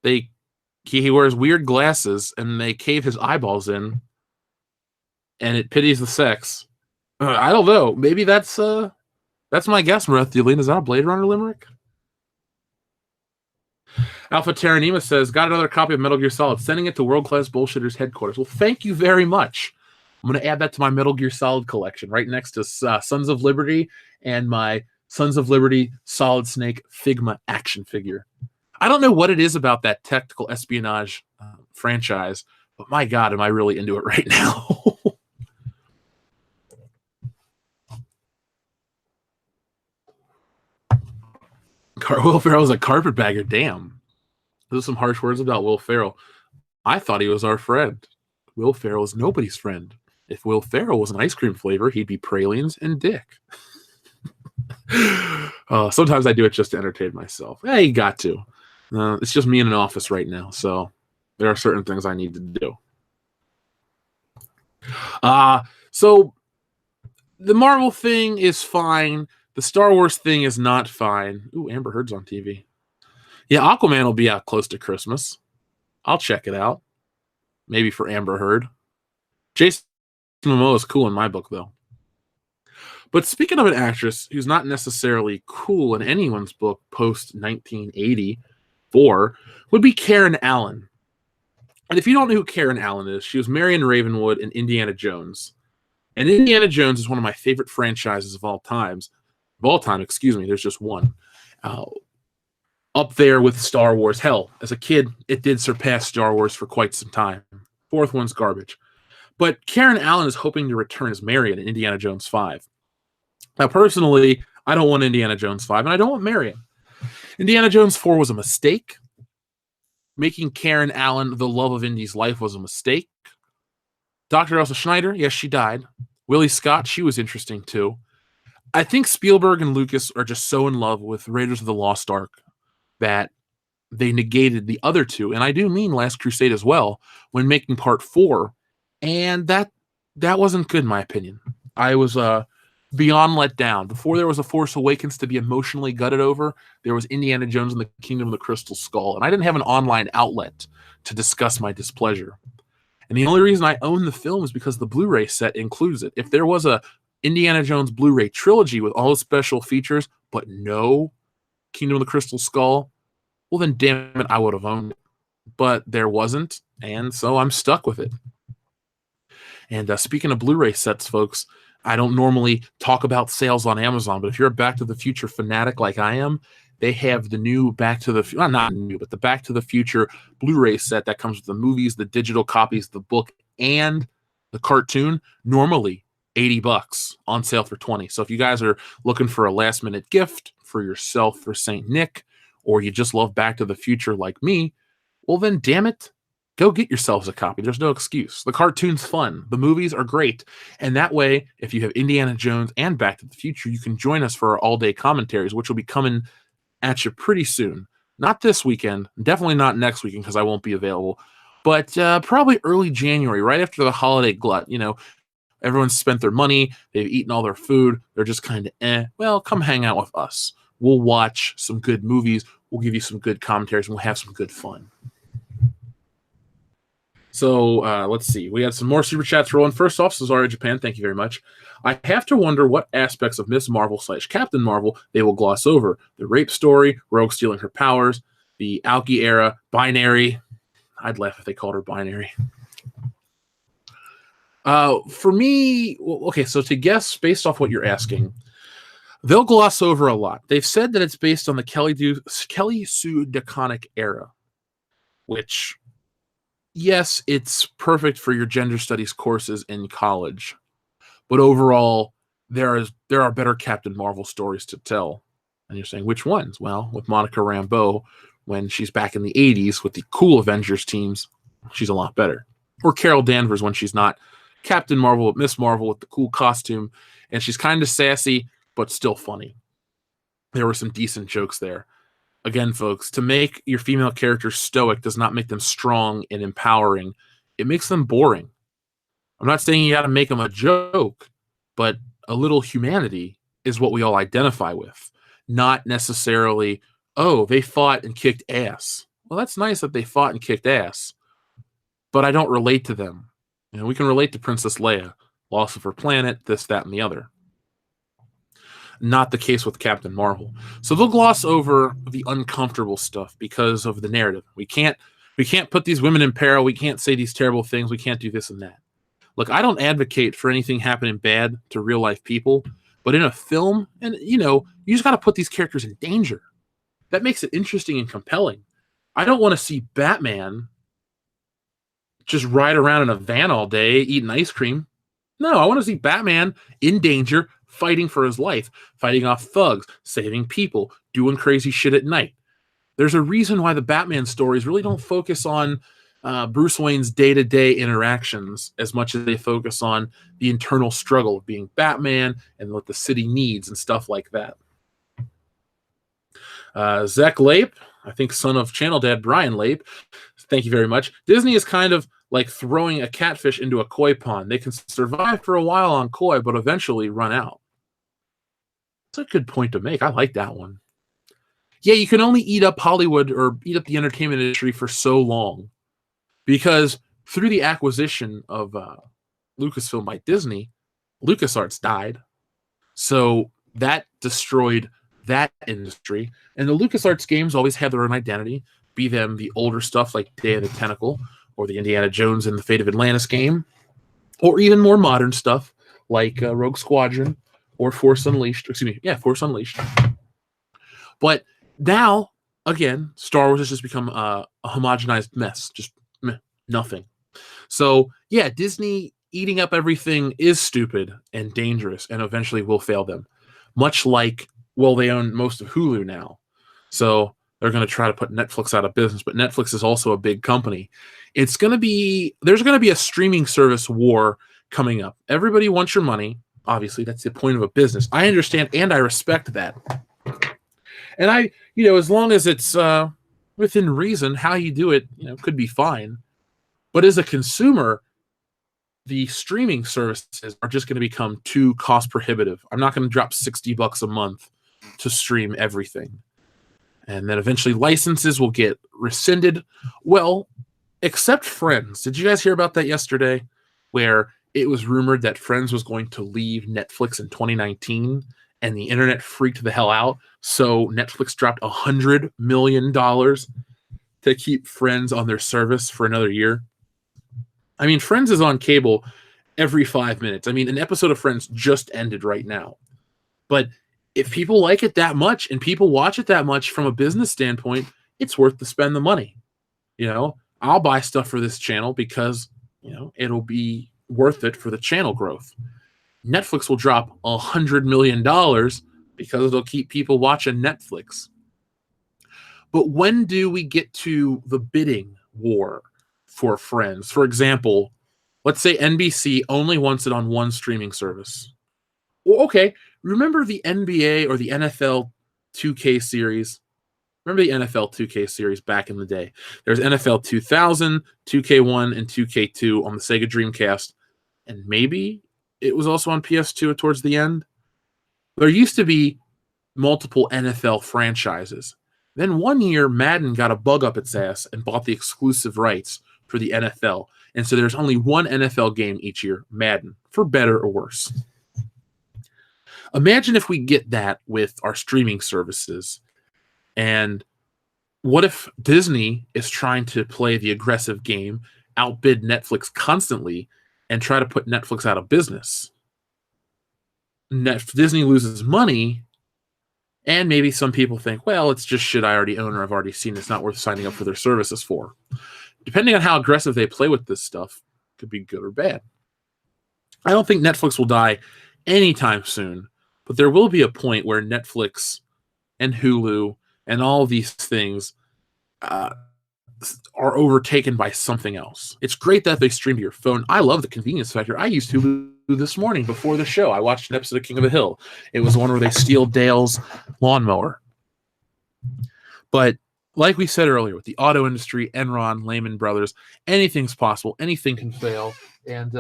He wears weird glasses, and they cave his eyeballs in, and it pities the sex. I don't know. Maybe that's my guess, Marathulene. Is that a Blade Runner limerick? Alpha Terranima says, got another copy of Metal Gear Solid. Sending it to World Class Bullshitters headquarters. Well, thank you very much. I'm going to add that to my Metal Gear Solid collection, right next to Sons of Liberty and my Sons of Liberty Solid Snake Figma action figure. I don't know what it is about that tactical espionage franchise, but my God, am I really into it right now. Will Ferrell's a carpetbagger. Damn. Those are some harsh words about Will Ferrell. I thought he was our friend. Will Ferrell is nobody's friend. If Will Ferrell was an ice cream flavor, he'd be pralines and dick. Sometimes I do it just to entertain myself. Yeah, you got to. It's just me in an office right now, so there are certain things I need to do. So the Marvel thing is fine. The Star Wars thing is not fine. Ooh, Amber Heard's on TV. Yeah, Aquaman will be out close to Christmas. I'll check it out. Maybe for Amber Heard. Jason Momoa is cool in my book, though. But speaking of an actress who's not necessarily cool in anyone's book post 1984, would be Karen Allen. And if you don't know who Karen Allen is, she was Marion Ravenwood in Indiana Jones. And Indiana Jones is one of my favorite franchises of all time. There's just one. Up there with Star Wars. Hell, as a kid, it did surpass Star Wars for quite some time. Fourth one's garbage. But Karen Allen is hoping to return as Marion in Indiana Jones 5. Now, personally, I don't want Indiana Jones 5, and I don't want Marion. Indiana Jones 4 was a mistake. Making Karen Allen the love of Indy's life was a mistake. Dr. Elsa Schneider, yes, she died. Willie Scott, she was interesting too. I think Spielberg and Lucas are just so in love with Raiders of the Lost Ark that they negated the other two, and I do mean Last Crusade as well, when making part 4, and that wasn't good in my opinion. I was beyond let down. Before there was a Force Awakens to be emotionally gutted over, there was Indiana Jones and the Kingdom of the Crystal Skull, and I didn't have an online outlet to discuss my displeasure. And the only reason I own the film is because the Blu-ray set includes it. If there was a Indiana Jones Blu-ray trilogy with all the special features, but no Kingdom of the Crystal Skull, well then damn it, I would have owned it. But there wasn't, and so I'm stuck with it. And speaking of Blu-ray sets, folks, I don't normally talk about sales on Amazon, but if you're a Back to the Future fanatic like I am, they have the new Back to the not new, but the Back to the Future Blu-ray set that comes with the movies, the digital copies, the book, and the cartoon. Normally $80 on sale for $20. So if you guys are looking for a last-minute gift for yourself for St. Nick, or you just love Back to the Future like me, well then damn it, go get yourselves a copy. There's no excuse. The cartoon's fun. The movies are great. And that way, if you have Indiana Jones and Back to the Future, you can join us for our all-day commentaries, which will be coming at you pretty soon. Not this weekend. Definitely not next weekend because I won't be available. But probably early January, right after the holiday glut. You know, everyone's spent their money. They've eaten all their food. They're just kind of Well, come hang out with us. We'll watch some good movies. We'll give you some good commentaries, and we'll have some good fun. So let's see. We had some more super chats rolling. First off, Cesare Japan, thank you very much. I have to wonder what aspects of Miss Marvel / Captain Marvel they will gloss over. The rape story, Rogue stealing her powers, the Alki era, Binary. I'd laugh if they called her Binary. For me, okay, so to guess based off what you're asking, they'll gloss over a lot. They've said that it's based on the Kelly Sue DeConnick era, which, yes, it's perfect for your gender studies courses in college. But overall, there are better Captain Marvel stories to tell. And you're saying, which ones? Well, with Monica Rambeau, when she's back in the 80s with the cool Avengers teams, she's a lot better. Or Carol Danvers when she's not Captain Marvel, but Miss Marvel with the cool costume. And she's kind of sassy, but still funny. There were some decent jokes there. Again, folks, to make your female characters stoic does not make them strong and empowering. It makes them boring. I'm not saying you got to make them a joke, but a little humanity is what we all identify with. Not necessarily, oh, they fought and kicked ass. Well, that's nice that they fought and kicked ass, but I don't relate to them. You know, we can relate to Princess Leia, loss of her planet, this, that, and the other. Not the case with Captain Marvel. So they'll gloss over the uncomfortable stuff because of the narrative. We can't put these women in peril. We can't say these terrible things. We can't do this and that. Look, I don't advocate for anything happening bad to real life people, but in a film, and you just got to put these characters in danger. That makes it interesting and compelling. I don't want to see Batman just ride around in a van all day eating ice cream. No, I want to see Batman in danger, fighting for his life, fighting off thugs, saving people, doing crazy shit at night. There's a reason why the Batman stories really don't focus on Bruce Wayne's day-to-day interactions as much as they focus on the internal struggle of being Batman and what the city needs and stuff like that. Zach Lape, I think son of channel dad Brian Lape, thank you very much. Disney is kind of like throwing a catfish into a koi pond. They can survive for a while on koi, but eventually run out. That's a good point to make. I like that one. Yeah, you can only eat up Hollywood or eat up the entertainment industry for so long, because through the acquisition of Lucasfilm by Disney, LucasArts died. So that destroyed that industry. And the LucasArts games always have their own identity, be them the older stuff like Day of the Tentacle or the Indiana Jones and the Fate of Atlantis game, or even more modern stuff like Rogue Squadron or Force Unleashed. Force Unleashed. But now, again, Star Wars has just become a homogenized mess, just nothing. So, yeah, Disney eating up everything is stupid and dangerous and eventually will fail them. Much like, well, they own most of Hulu now. So they're going to try to put Netflix out of business, but Netflix is also a big company. There's going to be a streaming service war coming up. Everybody wants your money. Obviously, that's the point of a business. I understand and I respect that. And as long as it's within reason, how you do it, could be fine. But as a consumer, the streaming services are just going to become too cost prohibitive. I'm not going to drop $60 a month to stream everything. And then eventually licenses will get rescinded. Well, except Friends. Did you guys hear about that yesterday? Where it was rumored that Friends was going to leave Netflix in 2019 and the internet freaked the hell out. So Netflix dropped $100 million to keep Friends on their service for another year. I mean, Friends is on cable every 5 minutes. I mean, an episode of Friends just ended right now. But if people like it that much and people watch it that much from a business standpoint, it's worth to spend the money. I'll buy stuff for this channel because, it'll be worth it for the channel growth. Netflix will drop $100 million because it'll keep people watching Netflix. But when do we get to the bidding war for Friends? For example, let's say NBC only wants it on one streaming service. Well, okay, remember the NBA or the NFL 2K series? Remember the NFL 2K series back in the day? There's NFL 2000, 2K1, and 2K2 on the Sega Dreamcast. And maybe it was also on PS2 towards the end. There used to be multiple NFL franchises. Then one year, Madden got a bug up its ass and bought the exclusive rights for the NFL. And so there's only one NFL game each year, Madden, for better or worse. Imagine if we get that with our streaming services. And what if Disney is trying to play the aggressive game, outbid Netflix constantly, and try to put Netflix out of business? Disney loses money, and maybe some people think, well, it's just shit I already own or I've already seen. It's not worth signing up for their services for. Depending on how aggressive they play with this stuff, it could be good or bad. I don't think Netflix will die anytime soon, but there will be a point where Netflix and Hulu and all these things are overtaken by something else. It's great that they stream to your phone. I love the convenience factor. I used Hulu this morning before the show. I watched an episode of King of the Hill. It was one where they steal Dale's lawnmower. But like we said earlier, with the auto industry, Enron, Lehman Brothers, anything's possible. Anything can fail. And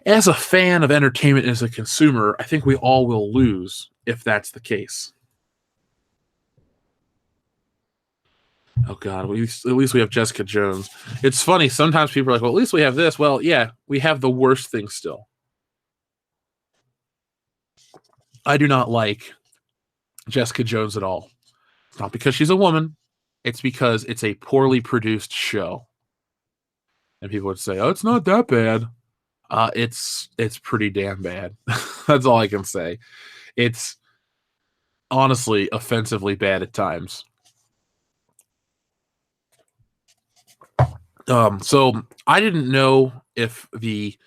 as a fan of entertainment and as a consumer, I think we all will lose if that's the case. Oh, God, at least we have Jessica Jones. It's funny. Sometimes people are like, well, at least we have this. Well, yeah, we have the worst thing still. I do not like Jessica Jones at all. It's not because she's a woman. It's because it's a poorly produced show. And people would say, oh, it's not that bad. It's pretty damn bad. That's all I can say. It's honestly offensively bad at times. So I didn't know if the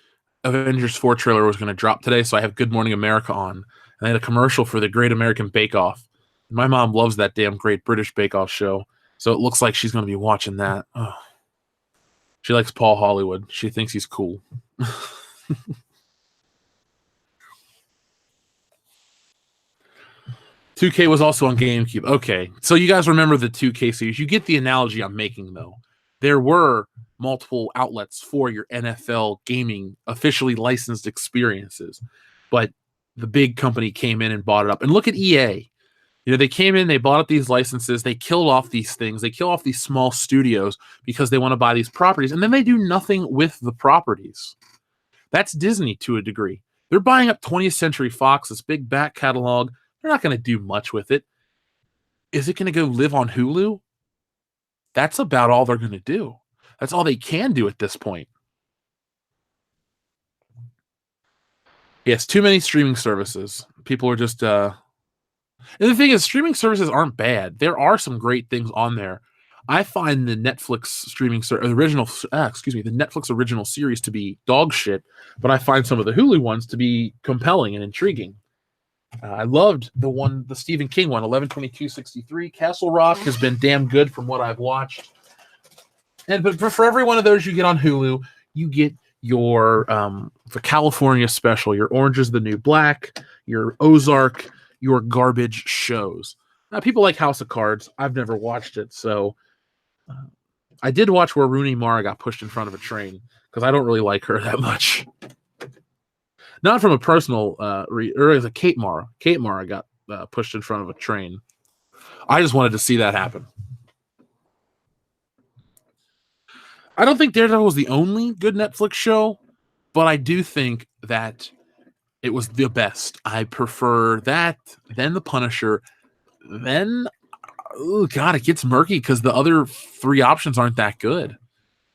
Avengers 4 trailer was going to drop today, so I have Good Morning America on. And they had a commercial for the Great American Bake Off. My mom loves that damn Great British Bake Off show, so it looks like she's going to be watching that. Oh. She likes Paul Hollywood. She thinks he's cool. 2K was also on GameCube. Okay, so you guys remember the 2K series. You get the analogy I'm making, though. There were multiple outlets for your NFL gaming officially licensed experiences, but the big company came in and bought it up. And look at EA. They came in, they bought up these licenses, they killed off these things, they kill off these small studios because they want to buy these properties, and then they do nothing with the properties. That's Disney to a degree. They're buying up 20th Century Fox, this big back catalog. They're not going to do much with it. Is it going to go live on Hulu? That's about all they're going to do. That's all they can do at this point. Yes, too many streaming services. People are just... And the thing is, streaming services aren't bad. There are some great things on there. I find the Netflix streaming the Netflix original series to be dog shit, but I find some of the Hulu ones to be compelling and intriguing. I loved the Stephen King one, 11/22/63. Castle Rock has been damn good from what I've watched. But for every one of those you get on Hulu, you get your the California special, your Orange is the New Black, your Ozark, your garbage shows. Now, people like House of Cards. I've never watched it, so I did watch where Rooney Mara got pushed in front of a train because I don't really like her that much. Not from a personal, or as a Kate Mara. Kate Mara got pushed in front of a train. I just wanted to see that happen. I don't think Daredevil was the only good Netflix show, but I do think that it was the best. I prefer that, then The Punisher, then, oh God, it gets murky because the other three options aren't that good.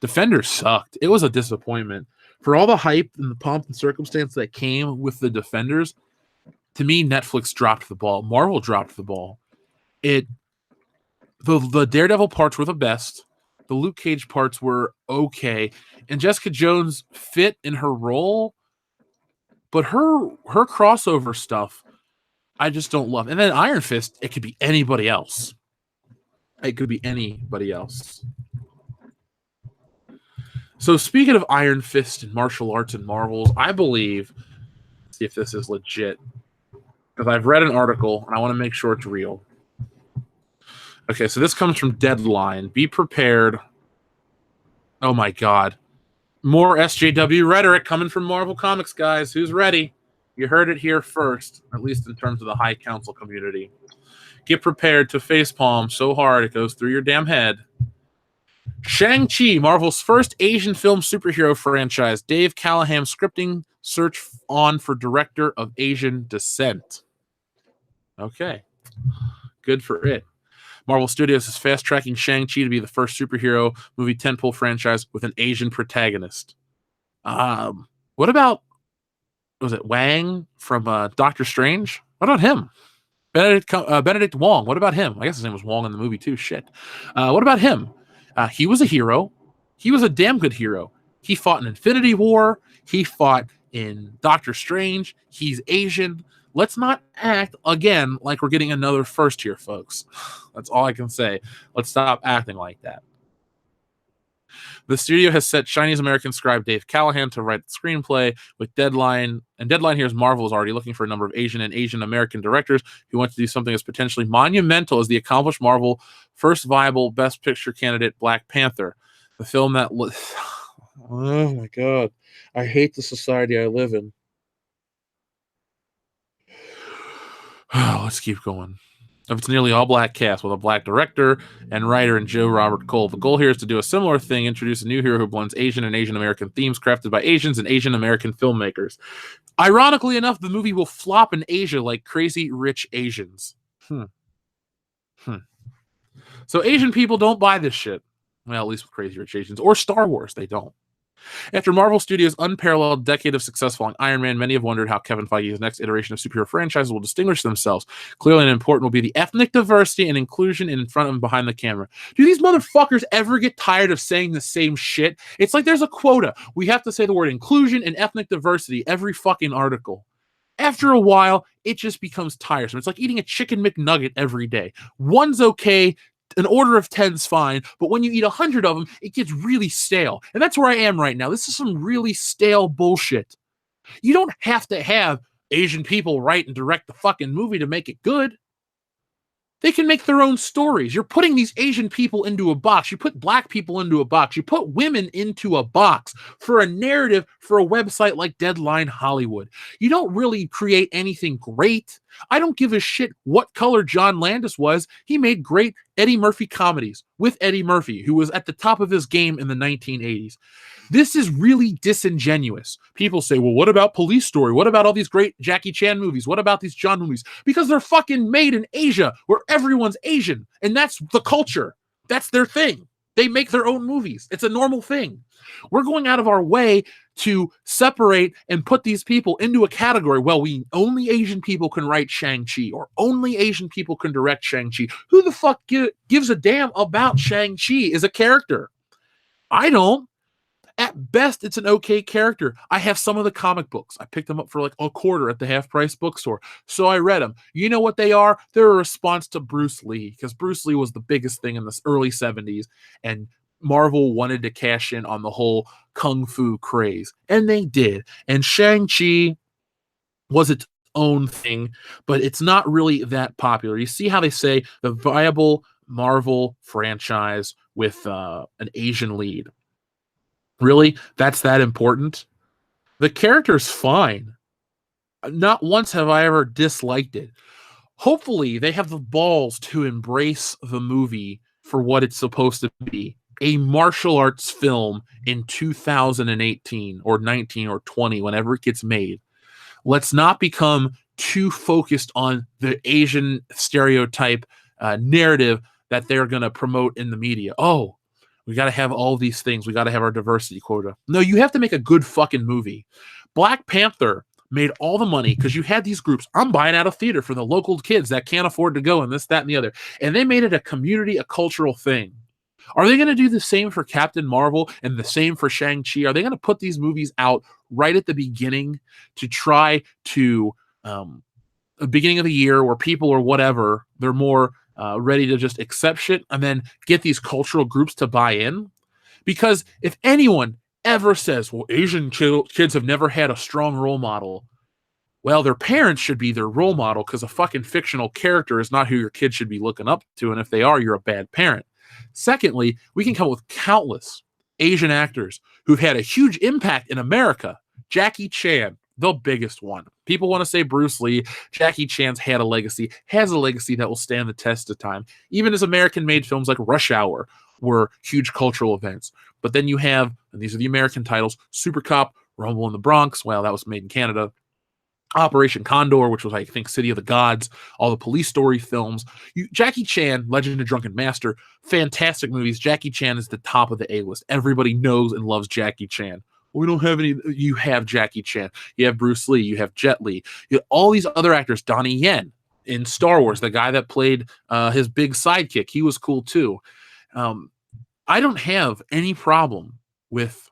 Defenders sucked. It was a disappointment. For all the hype and the pomp and circumstance that came with the Defenders, to me, Netflix dropped the ball. Marvel dropped the ball. The Daredevil parts were the best. The Luke Cage parts were okay. And Jessica Jones fit in her role, but her crossover stuff, I just don't love. And then Iron Fist, it could be anybody else. It could be anybody else. So speaking of Iron Fist and martial arts and Marvels, I believe, let's see if this is legit, because I've read an article and I want to make sure it's real. Okay, so this comes from Deadline. Be prepared. Oh my God. More SJW rhetoric coming from Marvel Comics, guys. Who's ready? You heard it here first, at least in terms of the High Council community. Get prepared to facepalm so hard it goes through your damn head. Shang-Chi, Marvel's first Asian film superhero franchise. Dave Callahan scripting search on for director of Asian descent. Okay. Good for it. Marvel Studios is fast-tracking Shang-Chi to be the first superhero movie tentpole franchise with an Asian protagonist. What about, was it Wang from Doctor Strange? What about him? Benedict Wong. What about him? I guess his name was Wong in the movie too. Shit. What about him? He was a hero. He was a damn good hero. He fought in Infinity War. He fought in Doctor Strange. He's Asian. Let's not act, again, like we're getting another first here, folks. That's all I can say. Let's stop acting like that. The studio has set Chinese-American scribe Dave Callahan to write the screenplay with Deadline. And Deadline here's Marvel is already looking for a number of Asian and Asian-American directors who want to do something as potentially monumental as the accomplished Marvel first viable Best Picture candidate, Black Panther. The film that... Oh, my God. I hate the society I live in. Let's keep going. If it's nearly all black cast with a black director and writer and Joe Robert Cole. The goal here is to do a similar thing, introduce a new hero who blends Asian and Asian American themes crafted by Asians and Asian American filmmakers. Ironically enough, the movie will flop in Asia like Crazy Rich Asians. So Asian people don't buy this shit. Well, at least with Crazy Rich Asians or Star Wars, they don't. After Marvel Studios' unparalleled decade of success following Iron Man, many have wondered how Kevin Feige's next iteration of superhero franchises will distinguish themselves. Clearly and important will be the ethnic diversity and inclusion in front and behind the camera. Do these motherfuckers ever get tired of saying the same shit? It's like there's a quota. We have to say the word inclusion and ethnic diversity every fucking article. After a while, it just becomes tiresome. It's like eating a chicken McNugget every day. One's okay. An order of 10's fine, but when you eat 100 of them, it gets really stale. And that's where I am right now. This is some really stale bullshit. You don't have to have Asian people write and direct the fucking movie to make it good. They can make their own stories. You're putting these Asian people into a box. You put black people into a box. You put women into a box for a narrative for a website like Deadline Hollywood. You don't really create anything great. I don't give a shit what color John Landis was. He made great Eddie Murphy comedies with Eddie Murphy, who was at the top of his game in the 1980s. This is really disingenuous. People say, well, what about Police Story? What about all these great Jackie Chan movies? What about these John movies? Because they're fucking made in Asia, where everyone's Asian, and that's the culture. That's their thing. They make their own movies. It's a normal thing. We're going out of our way to separate and put these people into a category. Well, only Asian people can write Shang-Chi, or only Asian people can direct Shang-Chi. Who the fuck gives a damn about Shang-Chi as a character? I don't. At best, it's an okay character. I have some of the comic books. I picked them up for like a quarter at the half-price bookstore. So I read them. You know what they are? They're a response to Bruce Lee, because Bruce Lee was the biggest thing in the early 70s, and Marvel wanted to cash in on the whole kung fu craze. And they did. And Shang-Chi was its own thing, but it's not really that popular. You see how they say the viable Marvel franchise with an Asian lead. Really? That's that important? The character's fine. Not once have I ever disliked it. Hopefully, they have the balls to embrace the movie for what it's supposed to be. A martial arts film in 2018 or 19 or 20, whenever it gets made. Let's not become too focused on the Asian stereotype narrative that they're going to promote in the media. Oh, we got to have all these things. We got to have our diversity quota. No, you have to make a good fucking movie. Black Panther made all the money because you had these groups. I'm buying out a theater for the local kids that can't afford to go, and this, that, and the other. And they made it a community, a cultural thing. Are they going to do the same for Captain Marvel and the same for Shang-Chi? Are they going to put these movies out right at the beginning to try to, the beginning of the year where people or whatever, they're more ready to just accept shit and then get these cultural groups to buy in? Because if anyone ever says, well, Asian kids have never had a strong role model, well, their parents should be their role model, because a fucking fictional character is not who your kid should be looking up to, and if they are, you're a bad parent. Secondly, we can come up with countless Asian actors who've had a huge impact in America. Jackie Chan, the biggest one. People want to say Bruce Lee. Jackie Chan's had a legacy, has a legacy that will stand the test of time. Even as American-made films like Rush Hour were huge cultural events. But then you have, and these are the American titles, Super Cop, Rumble in the Bronx, well, that was made in Canada, Operation Condor, which was, I think, City of the Gods, all the Police Story films. Jackie Chan, Legend of Drunken Master, fantastic movies. Jackie Chan is the top of the A-list. Everybody knows and loves Jackie Chan. We don't have any. You have Jackie Chan. You have Bruce Lee. You have Jet Li. You have all these other actors. Donnie Yen in Star Wars, the guy that played his big sidekick. He was cool too. I don't have any problem with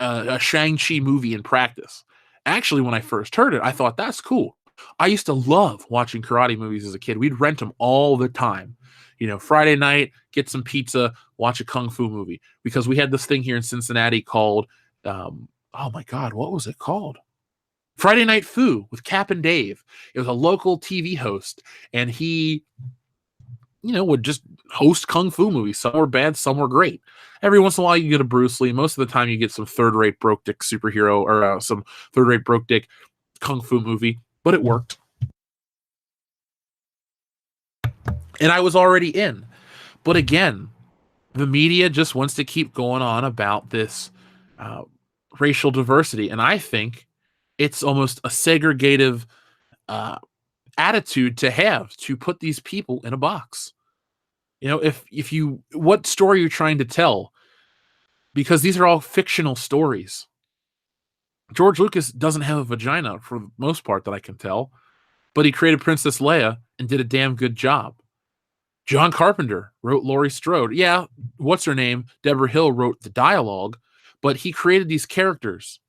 a Shang-Chi movie in practice. Actually, when I first heard it, I thought that's cool. I used to love watching karate movies as a kid. We'd rent them all the time. You know, Friday night, get some pizza, watch a kung fu movie. Because we had this thing here in Cincinnati called, oh my God, what was it called? Friday Night Fu with Cap and Dave. It was a local TV host, and he, would just host kung fu movies. Some were bad, some were great. Every once in a while, you get a Bruce Lee. Most of the time, you get some third-rate broke dick superhero or some third-rate broke dick kung fu movie, but it worked. And I was already in. But again, the media just wants to keep going on about this racial diversity, and I think it's almost a segregative attitude to have, to put these people in a box. What story are you trying to tell? Because these are all fictional stories. George Lucas doesn't have a vagina for the most part that I can tell, but he created Princess Leia and did a damn good job. John Carpenter wrote Laurie Strode. Yeah, what's her name? Deborah Hill wrote the dialogue, but he created these characters.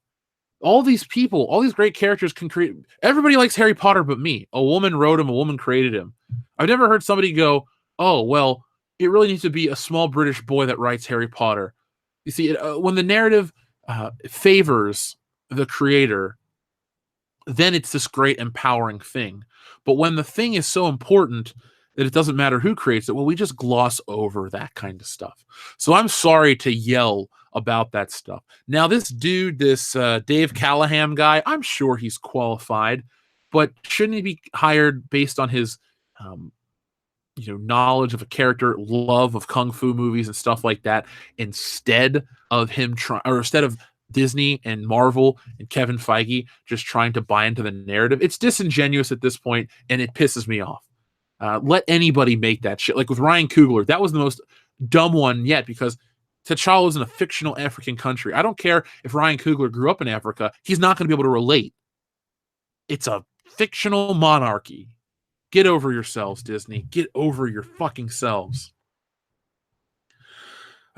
All these people, all these great characters can create. Everybody likes Harry Potter but me. A woman wrote him, a woman created him. I've never heard somebody go, oh, well, it really needs to be a small British boy that writes Harry Potter. You see, when the narrative favors the creator, then it's this great empowering thing. But when the thing is so important that it doesn't matter who creates it. Well, we just gloss over that kind of stuff. So I'm sorry to yell about that stuff. Now, this dude, this Dave Callahan guy, I'm sure he's qualified, but shouldn't he be hired based on his knowledge of a character, love of kung fu movies and stuff like that, instead of instead of Disney and Marvel and Kevin Feige just trying to buy into the narrative? It's disingenuous at this point, and it pisses me off. Let anybody make that shit. Like with Ryan Coogler, that was the most dumb one yet, because T'Challa is in a fictional African country. I don't care if Ryan Coogler grew up in Africa. He's not going to be able to relate. It's a fictional monarchy. Get over yourselves, Disney. Get over your fucking selves.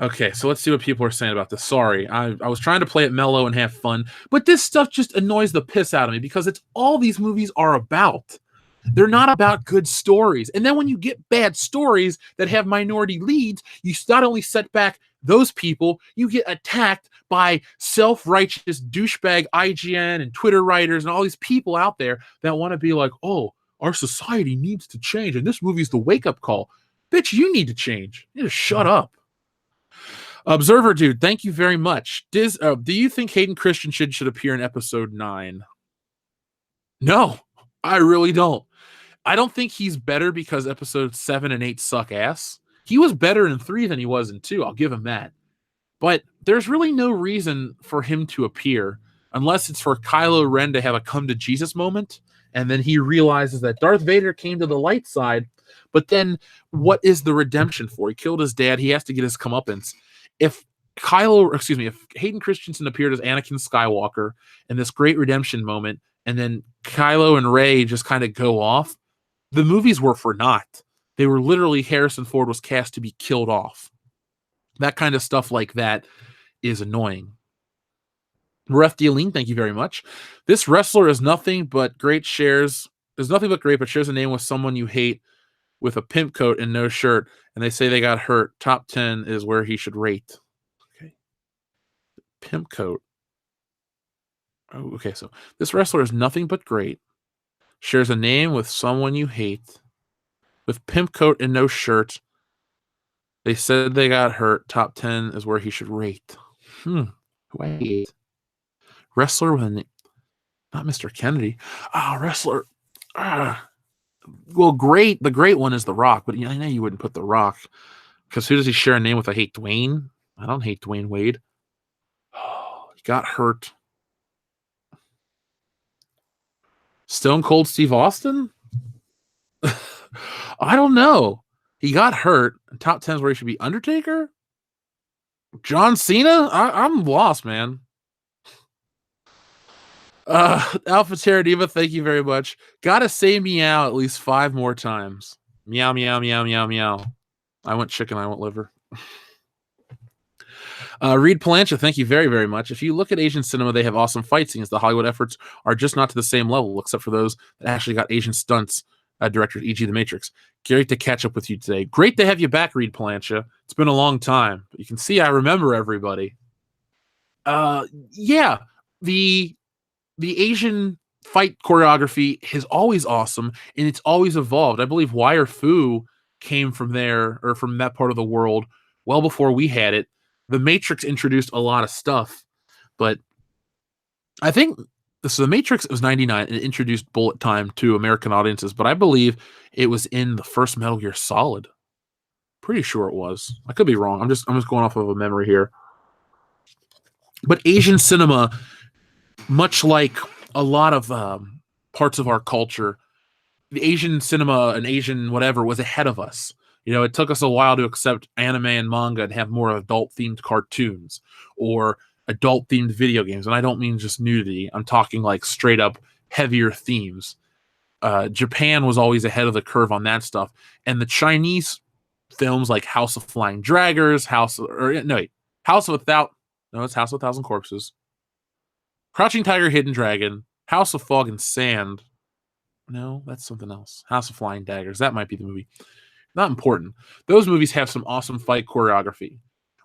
Okay, so let's see what people are saying about this. Sorry, I was trying to play it mellow and have fun, but this stuff just annoys the piss out of me because it's all these movies are about. They're not about good stories. And then when you get bad stories that have minority leads, you not only set back those people, you get attacked by self-righteous douchebag IGN and Twitter writers and all these people out there that want to be like, oh, our society needs to change, and this movie's the wake-up call. Bitch, you need to change. You need to shut up. Observer Dude, thank you very much. Do you think Hayden Christensen should appear in episode 9? No, I really don't. I don't think he's better because episodes 7 and 8 suck ass. He was better in 3 than he was in 2. I'll give him that. But there's really no reason for him to appear unless it's for Kylo Ren to have a come to Jesus moment. And then he realizes that Darth Vader came to the light side. But then what is the redemption for? He killed his dad. He has to get his comeuppance. If Hayden Christensen appeared as Anakin Skywalker in this great redemption moment, and then Kylo and Rey just kind of go off, the movies were for naught. They were literally Harrison Ford was cast to be killed off. That kind of stuff like that is annoying. Ref Dealing, thank you very much. This wrestler is nothing but great, but shares a name with someone you hate with a pimp coat and no shirt, and they say they got hurt. Top 10 is where he should rate. Okay. Pimp coat. Oh, okay, so this wrestler is nothing but great. Shares a name with someone you hate with pimp coat and no shirt. They said they got hurt. Top 10 is where he should rate. Who I hate. Wrestler with a name. Not Mr. Kennedy. Wrestler. Well, great. The great one is The Rock, but I know you wouldn't put The Rock because who does he share a name with? I hate Dwayne. I don't hate Dwayne Wade. Oh, he got hurt. Stone Cold Steve Austin? I don't know. He got hurt. Top 10 is where he should be. Undertaker? John Cena? I'm lost, man. Alpha Terra Diva, thank you very much. Gotta say meow at least 5 more times. Meow, meow, meow, meow, meow. I want chicken, I want liver. Reed Palancha, thank you very, very much. If you look at Asian cinema, they have awesome fight scenes. The Hollywood efforts are just not to the same level, except for those that actually got Asian stunts directors, e.g. The Matrix. Great to catch up with you today. Great to have you back, Reed Palancha. It's been a long time. But you can see I remember everybody. Yeah, the Asian fight choreography is always awesome, and it's always evolved. I believe Wire Fu came from there, or from that part of the world, well before we had it. The Matrix introduced a lot of stuff, but I think The Matrix was 99 and it introduced bullet time to American audiences, but I believe it was in the first Metal Gear Solid. Pretty sure it was. I could be wrong. I'm just going off of a memory here. But Asian cinema, much like a lot of parts of our culture, the Asian cinema and Asian whatever was ahead of us. It took us a while to accept anime and manga and have more adult-themed cartoons or adult-themed video games. And I don't mean just nudity. I'm talking like straight-up heavier themes. Japan was always ahead of the curve on that stuff. And the Chinese films like House of Flying Draggers, House of a Thousand Corpses, Crouching Tiger, Hidden Dragon, House of Fog and Sand. No, that's something else. House of Flying Daggers. That might be the movie. Not important. Those movies have some awesome fight choreography.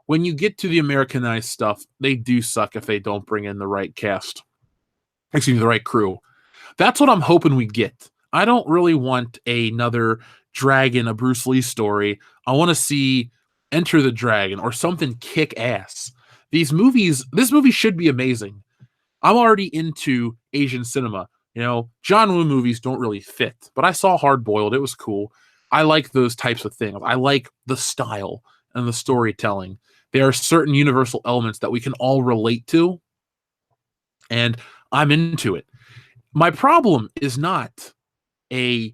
When you get to the Americanized stuff, they do suck if they don't bring in the right cast. The right crew. That's what I'm hoping we get. I don't really want another Dragon, a Bruce Lee story. I want to see Enter the Dragon or something kick ass. This movie should be amazing. I'm already into Asian cinema. John Woo movies don't really fit, but I saw Hard Boiled. It was cool. I like those types of things. I like the style and the storytelling. There are certain universal elements that we can all relate to, and I'm into it. My problem is not a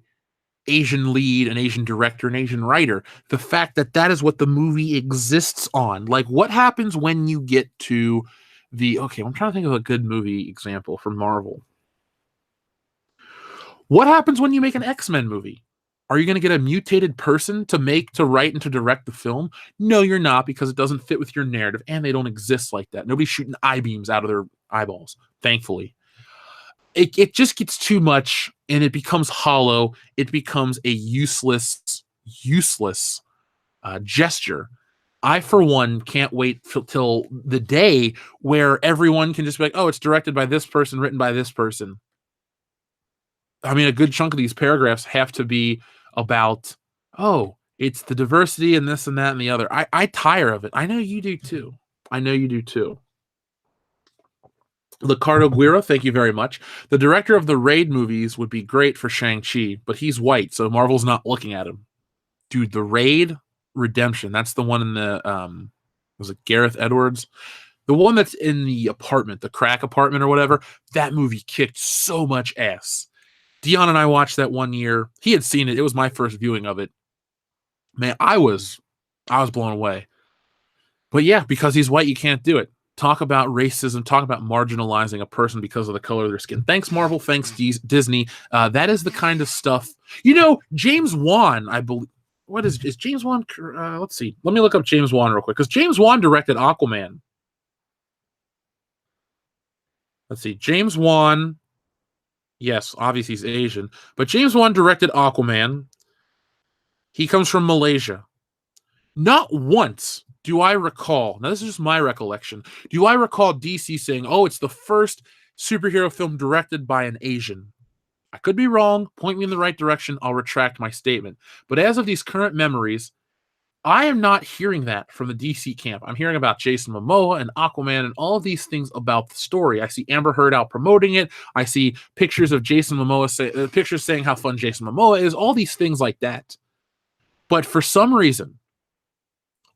Asian lead, an Asian director, an Asian writer. The fact that that is what the movie exists on. Like, what happens when you get to okay, I'm trying to think of a good movie example from Marvel. What happens when you make an X-Men movie? Are you going to get a mutated person to write, and to direct the film? No, you're not, because it doesn't fit with your narrative, and they don't exist like that. Nobody's shooting eye-beams out of their eyeballs, thankfully. It just gets too much, and it becomes hollow. It becomes a useless gesture. I, for one, can't wait till the day where everyone can just be like, oh, it's directed by this person, written by this person. I mean, a good chunk of these paragraphs have to be about, oh, it's the diversity and this and that and the other. I tire of it. I know you do too. Ricardo Guerra, thank you very much. The director of the Raid movies would be great for Shang-Chi, but he's white, so Marvel's not looking at him. Dude, the Raid Redemption, that's the one in the, was it Gareth Edwards? The one that's in the apartment, the crack apartment or whatever, that movie kicked so much ass. Dion and I watched that one year. He had seen it. It was my first viewing of it. Man, I was blown away. But yeah, because he's white, you can't do it. Talk about racism, talk about marginalizing a person because of the color of their skin. Thanks, Marvel. Thanks, Disney. That is the kind of stuff. James Wan, I believe. What is James Wan? Let's see. Let me look up James Wan real quick, because James Wan directed Aquaman. Let's see. James Wan. Yes, obviously he's Asian. But James Wan directed Aquaman. He comes from Malaysia. Not once do I recall, now this is just my recollection, do I recall DC saying, oh, it's the first superhero film directed by an Asian. I could be wrong. Point me in the right direction. I'll retract my statement. But as of these current memories, I am not hearing that from the DC camp. I'm hearing about Jason Momoa and Aquaman and all of these things about the story. I see Amber Heard out promoting it. I see pictures of Jason Momoa, pictures saying how fun Jason Momoa is, all these things like that. But for some reason,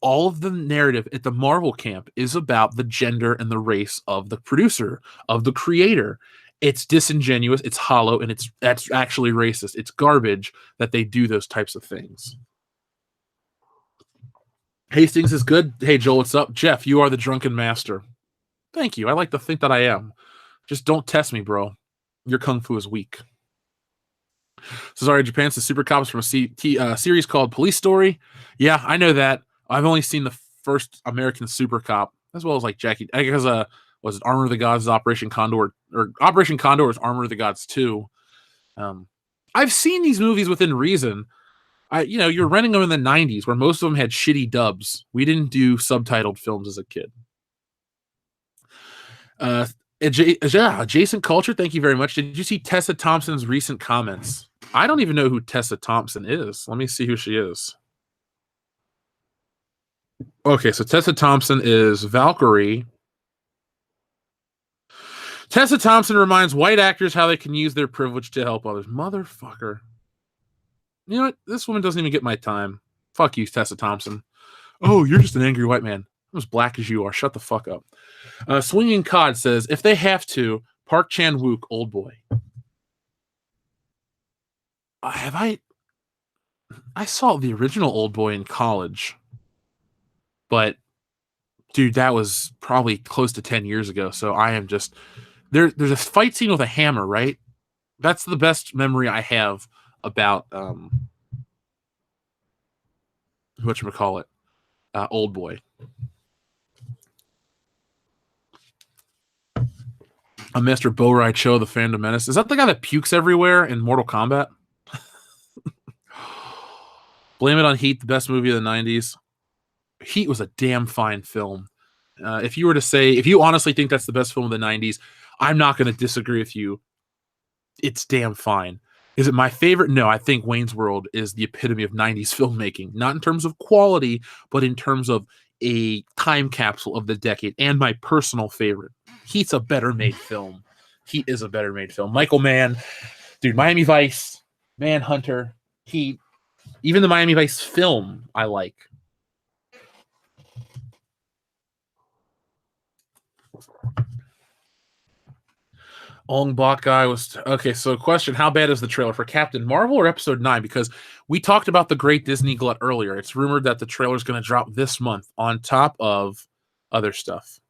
all of the narrative at the Marvel camp is about the gender and the race of the producer, of the creator. It's disingenuous, it's hollow, and that's actually racist. It's garbage that they do those types of things. Hastings is good. Hey, Joel, what's up? Jeff, you are the drunken master. Thank you. I like to think that I am. Just don't test me, bro. Your kung fu is weak. Cesare Japan says Super Cops from a series called Police Story. Yeah, I know that. I've only seen the first American Super Cop, as well as like Jackie. I guess was it Armor of the Gods, Operation Condor, or Operation Condor is Armor of the Gods 2. I've seen these movies within reason. You're renting them in the 90s, where most of them had shitty dubs. We didn't do subtitled films as a kid. Jason Culture, thank you very much. Did you see Tessa Thompson's recent comments? I don't even know who Tessa Thompson is. Let me see who she is. Okay, so Tessa Thompson is Valkyrie. Tessa Thompson reminds white actors how they can use their privilege to help others. Motherfucker. You know what? This woman doesn't even get my time. Fuck you, Tessa Thompson. Oh, you're just an angry white man. I'm as black as you are. Shut the fuck up. Swinging Cod says, if they have to, Park Chan-wook, Old Boy. I saw the original Old Boy in college. But, dude, that was probably close to 10 years ago. So I am just... There's a fight scene with a hammer, right? That's the best memory I have about whatchamacallit, Old Boy. A Master Bo-Rai Cho, the Phantom Menace. Is that the guy that pukes everywhere in Mortal Kombat? Blame It on Heat, the best movie of the 90s. Heat was a damn fine film. If you honestly think that's the best film of the 90s, I'm not going to disagree with you. It's damn fine. Is it my favorite? No, I think Wayne's World is the epitome of 90s filmmaking, not in terms of quality, but in terms of a time capsule of the decade, and my personal favorite. He's a better made film. He is a better made film. Michael Mann, dude, Miami Vice, Manhunter, even the Miami Vice film, I like. Ong Bak guy was okay. So, question: how bad is the trailer for Captain Marvel or Episode 9? Because we talked about the Great Disney Glut earlier. It's rumored that the trailer is going to drop this month, on top of other stuff.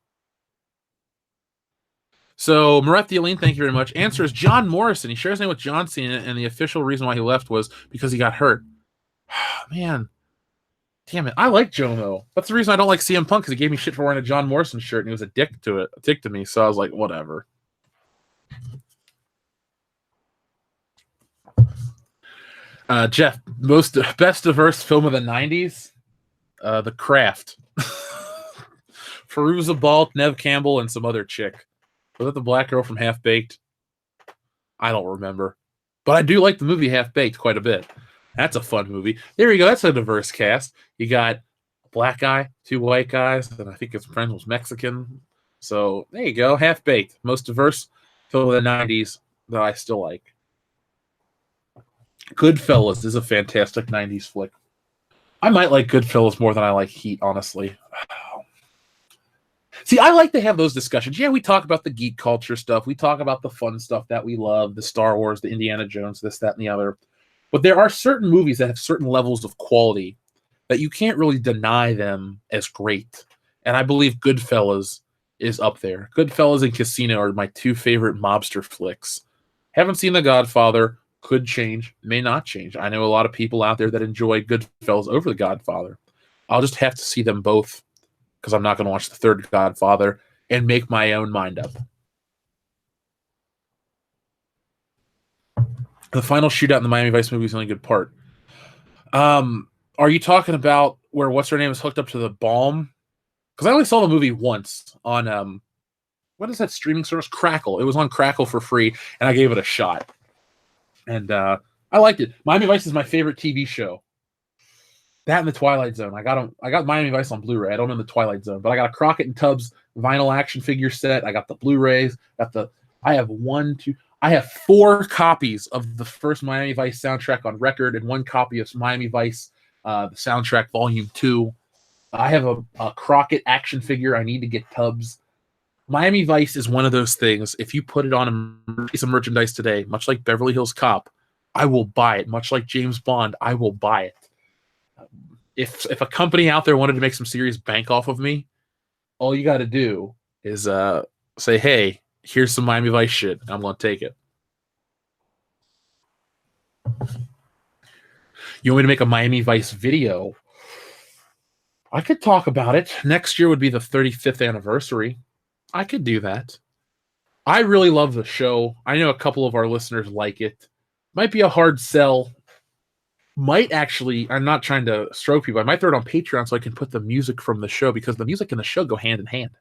So, Moretti Aline, thank you very much. Answer is John Morrison. He shares his name with John Cena, and the official reason why he left was because he got hurt. Man, damn it! I like Jomo. That's the reason I don't like CM Punk, because he gave me shit for wearing a John Morrison shirt, and he was a dick to me. So I was like, whatever. Jeff, best diverse film of the 90s? The Craft. Fairuza Balk, Nev Campbell, and some other chick. Was that the black girl from Half Baked? I don't remember. But I do like the movie Half Baked quite a bit. That's a fun movie. There you go. That's a diverse cast. You got a black guy, 2 white guys, and I think his friend was Mexican. So there you go. Half Baked. Most diverse film of the 90s that I still like. Goodfellas is a fantastic 90s flick. I might like Goodfellas more than I like Heat, honestly. See, I like to have those discussions. Yeah, we talk about the geek culture stuff. We talk about the fun stuff that we love, the Star Wars, the Indiana Jones, this, that, and the other. But there are certain movies that have certain levels of quality that you can't really deny them as great. And I believe Goodfellas is up there. Goodfellas and Casino are my 2 favorite mobster flicks. Haven't seen The Godfather. Could change, may not change. I know a lot of people out there that enjoy Goodfellas over The Godfather. I'll just have to see them both, because I'm not going to watch the 3rd Godfather and make my own mind up. The final shootout in the Miami Vice movie is the only good part. Are you talking about where what's her name is hooked up to the bomb? Because I only saw the movie once on what is that streaming service? Crackle. It was on Crackle for free, and I gave it a shot. And I liked it. Miami Vice is my favorite TV show. That and the Twilight Zone. I got Miami Vice on Blu-ray. I don't own the Twilight Zone, but I got a Crockett and Tubbs vinyl action figure set. I got the Blu-rays. I have 4 copies of the first Miami Vice soundtrack on record, and 1 copy of Miami Vice, the soundtrack Volume 2. I have a Crockett action figure. I need to get Tubbs. Miami Vice is one of those things. If you put it on a piece of merchandise today, much like Beverly Hills Cop, I will buy it. Much like James Bond, I will buy it. If a company out there wanted to make some serious bank off of me, all you got to do is say, hey, here's some Miami Vice shit. I'm going to take it. You want me to make a Miami Vice video? I could talk about it. Next year would be the 35th anniversary. I could do that. I really love the show. I know a couple of our listeners like it. Might be a hard sell. Might actually, I'm not trying to stroke people. I might throw it on Patreon so I can put the music from the show, because the music and the show go hand in hand.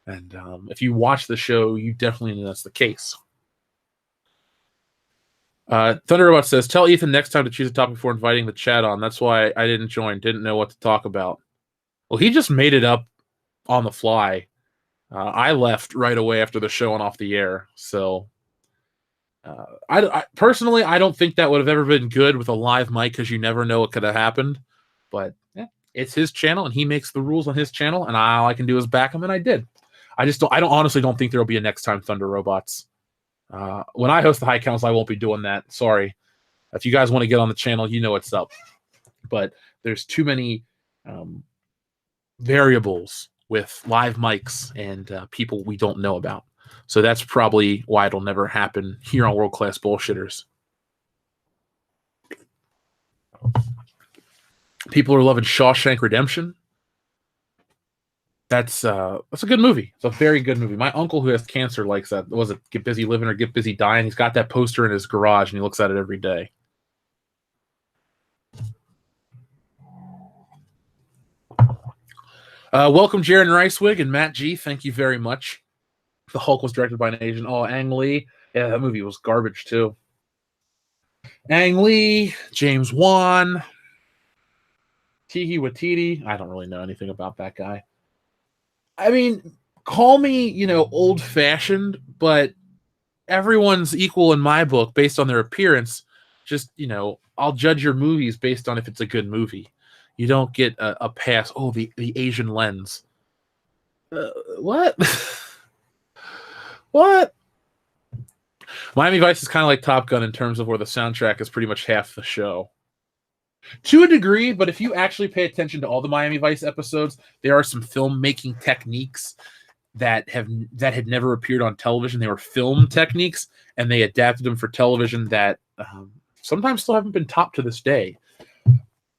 And if you watch the show, you definitely know that's the case. Thunder Robot says, tell Ethan next time to choose a topic before inviting the chat on. That's why I didn't join. Didn't know what to talk about. Well, he just made it up on the fly. I left right away after the show went off the air. So I personally, I don't think that would have ever been good with a live mic, because you never know what could have happened. But yeah, it's his channel, and he makes the rules on his channel, and all I can do is back him, and I did. I honestly don't think there will be a next time Thunder Robots. When I host the High Council, I won't be doing that. Sorry. If you guys want to get on the channel, you know what's up. But there's too many variables with live mics and people we don't know about. So that's probably why it'll never happen here on World Class Bullshitters. People are loving Shawshank Redemption. That's a good movie. It's a very good movie. My uncle, who has cancer, likes that. Was it Get Busy Living or Get Busy Dying? He's got that poster in his garage, and he looks at it every day. Welcome, Jaron Ricewig and Matt G. Thank you very much. The Hulk was directed by an Asian. Oh, Ang Lee. Yeah, that movie was garbage, too. Ang Lee, James Wan, Tiki Watiti. I don't really know anything about that guy. I mean, call me, old fashioned, but everyone's equal in my book based on their appearance. Just, I'll judge your movies based on if it's a good movie. You don't get a pass. Oh, the Asian lens. What? What? Miami Vice is kind of like Top Gun in terms of where the soundtrack is pretty much half the show. To a degree, but if you actually pay attention to all the Miami Vice episodes, there are some filmmaking techniques that had never appeared on television. They were film techniques, and they adapted them for television that sometimes still haven't been topped to this day.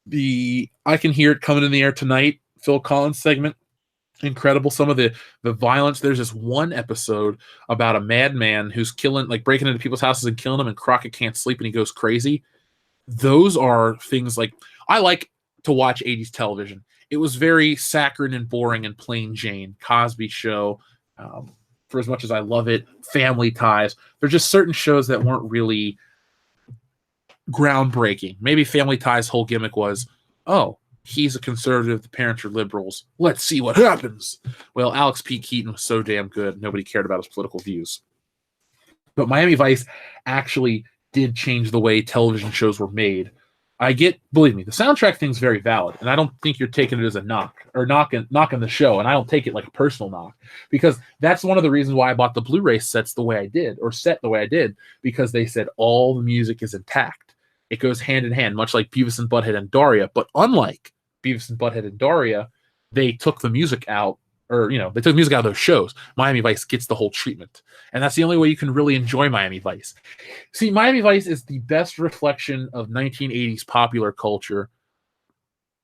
The I Can Hear It Coming in the Air Tonight Phil Collins segment, incredible. Some of the violence. There's this one episode about a madman who's breaking into people's houses and killing them, and Crockett can't sleep and he goes crazy. Those are things like I like to watch 80s television. It was very saccharine and boring and plain Jane. Cosby Show, for as much as I love it, Family Ties. There's just certain shows that weren't really groundbreaking. Maybe Family Ties' whole gimmick was, oh, he's a conservative, the parents are liberals. Let's see what happens. Well, Alex P. Keaton was so damn good, nobody cared about his political views. But Miami Vice actually did change the way television shows were made. Believe me, the soundtrack thing's very valid, and I don't think you're taking it as a knock or knocking the show, and I don't take it like a personal knock, because that's one of the reasons why I bought the Blu-ray set the way I did, because they said all the music is intact. It goes hand in hand, much like Beavis and Butthead and Daria, but unlike Beavis and Butthead and Daria, they took the music out, they took music out of those shows. Miami Vice gets the whole treatment, and that's the only way you can really enjoy Miami Vice. See, Miami Vice is the best reflection of 1980s popular culture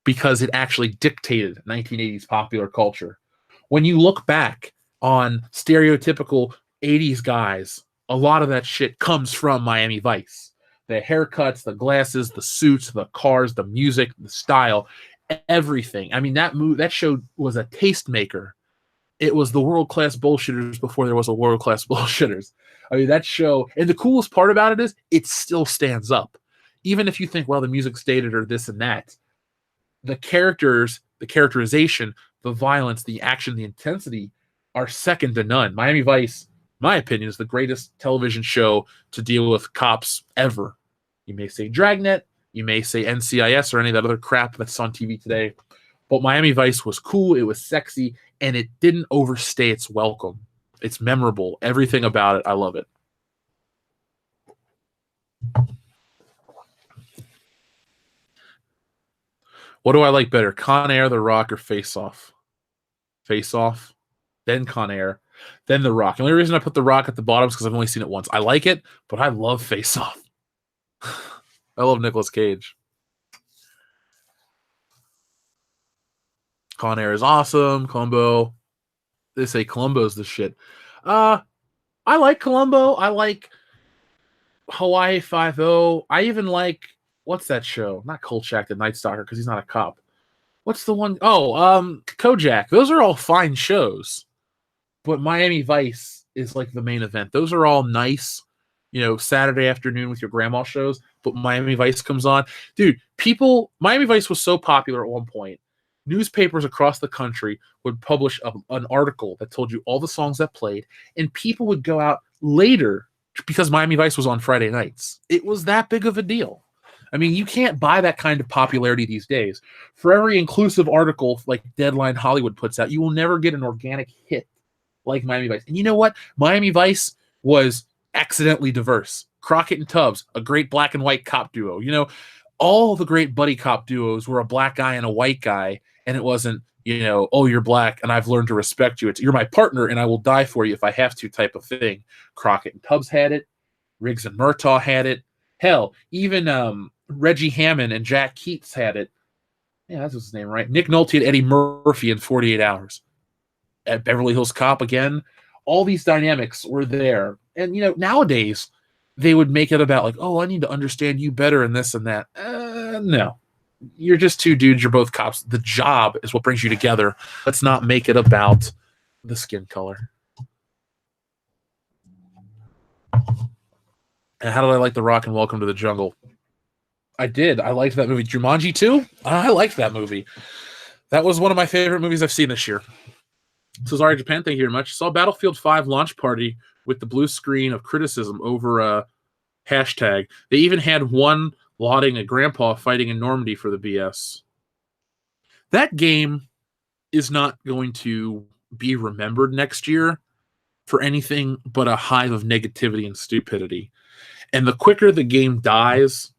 because it actually dictated 1980s popular culture. When you look back on stereotypical 80s guys, a lot of that shit comes from Miami Vice. The haircuts, the glasses, the suits, the cars, the music, the style, everything. I mean, that show was a tastemaker. It was the world-class bullshitters before there was a world-class bullshitters. I mean, that show, and the coolest part about it is it still stands up. Even if you think, well, the music's dated or this and that, the characters, the characterization, the violence, the action, the intensity are second to none. Miami Vice, my opinion, is the greatest television show to deal with cops ever. You may say Dragnet, you may say NCIS or any of that other crap that's on TV today, but Miami Vice was cool, it was sexy, and it didn't overstay its welcome. It's memorable. Everything about it, I love it. What do I like better, Con Air, The Rock, or Face Off? Face Off, then Con Air, then The Rock. The only reason I put The Rock at the bottom is because I've only seen it once. I like it, but I love Face Off. I love Nicolas Cage. Con Air is awesome. Columbo. They say Columbo's the shit. I like Columbo. I like Hawaii Five-0. I even like, what's that show? Not Kolchak the Night Stalker, because he's not a cop. What's the one? Oh, Kojak. Those are all fine shows. But Miami Vice is like the main event. Those are all nice, Saturday afternoon with your grandma shows. But Miami Vice comes on. Dude, Miami Vice was so popular at one point. Newspapers across the country would publish an article that told you all the songs that played, and people would go out later because Miami Vice was on Friday nights. It was that big of a deal. I mean, you can't buy that kind of popularity these days. For every inclusive article like Deadline Hollywood puts out, you will never get an organic hit like Miami Vice. And you know what? Miami Vice was accidentally diverse. Crockett and Tubbs, a great black and white cop duo. All the great buddy cop duos were a black guy and a white guy, and it wasn't, oh, you're black and I've learned to respect you. It's you're my partner and I will die for you if I have to type of thing. Crockett and Tubbs had it. Riggs and Murtaugh had it. Hell, even Reggie Hammond and Jack Keats had it. Yeah, that's his name, right? Nick Nolte and Eddie Murphy in 48 Hours. At Beverly Hills Cop again. All these dynamics were there. And, nowadays, they would make it about like, oh, I need to understand you better and this and that. No. You're just two dudes. You're both cops. The job is what brings you together. Let's not make it about the skin color. And how did I like The Rock and Welcome to the Jungle? I did. I liked that movie. Jumanji 2? I liked that movie. That was one of my favorite movies I've seen this year. Cesare Japan, thank you very much. Saw Battlefield 5 launch party with the blue screen of criticism over a hashtag. They even had one lauding a grandpa fighting in Normandy for the BS. That game is not going to be remembered next year for anything but a hive of negativity and stupidity. And the quicker the game dies,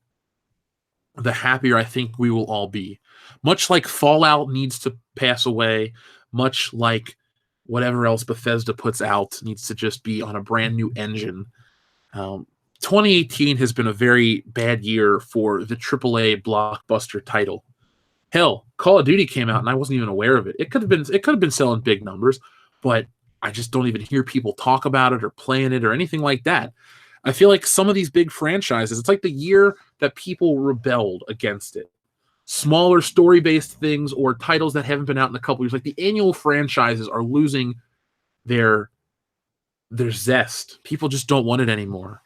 the happier I think we will all be. Much like Fallout needs to pass away, much like whatever else Bethesda puts out needs to just be on a brand new engine. 2018 has been a very bad year for the AAA blockbuster title. Hell, Call of Duty came out and I wasn't even aware of it. It could have been selling big numbers, but I just don't even hear people talk about it or playing it or anything like that. I feel like some of these big franchises, it's like the year that people rebelled against it. Smaller story-based things or titles that haven't been out in a couple years, like the annual franchises are losing their zest. People just don't want it anymore.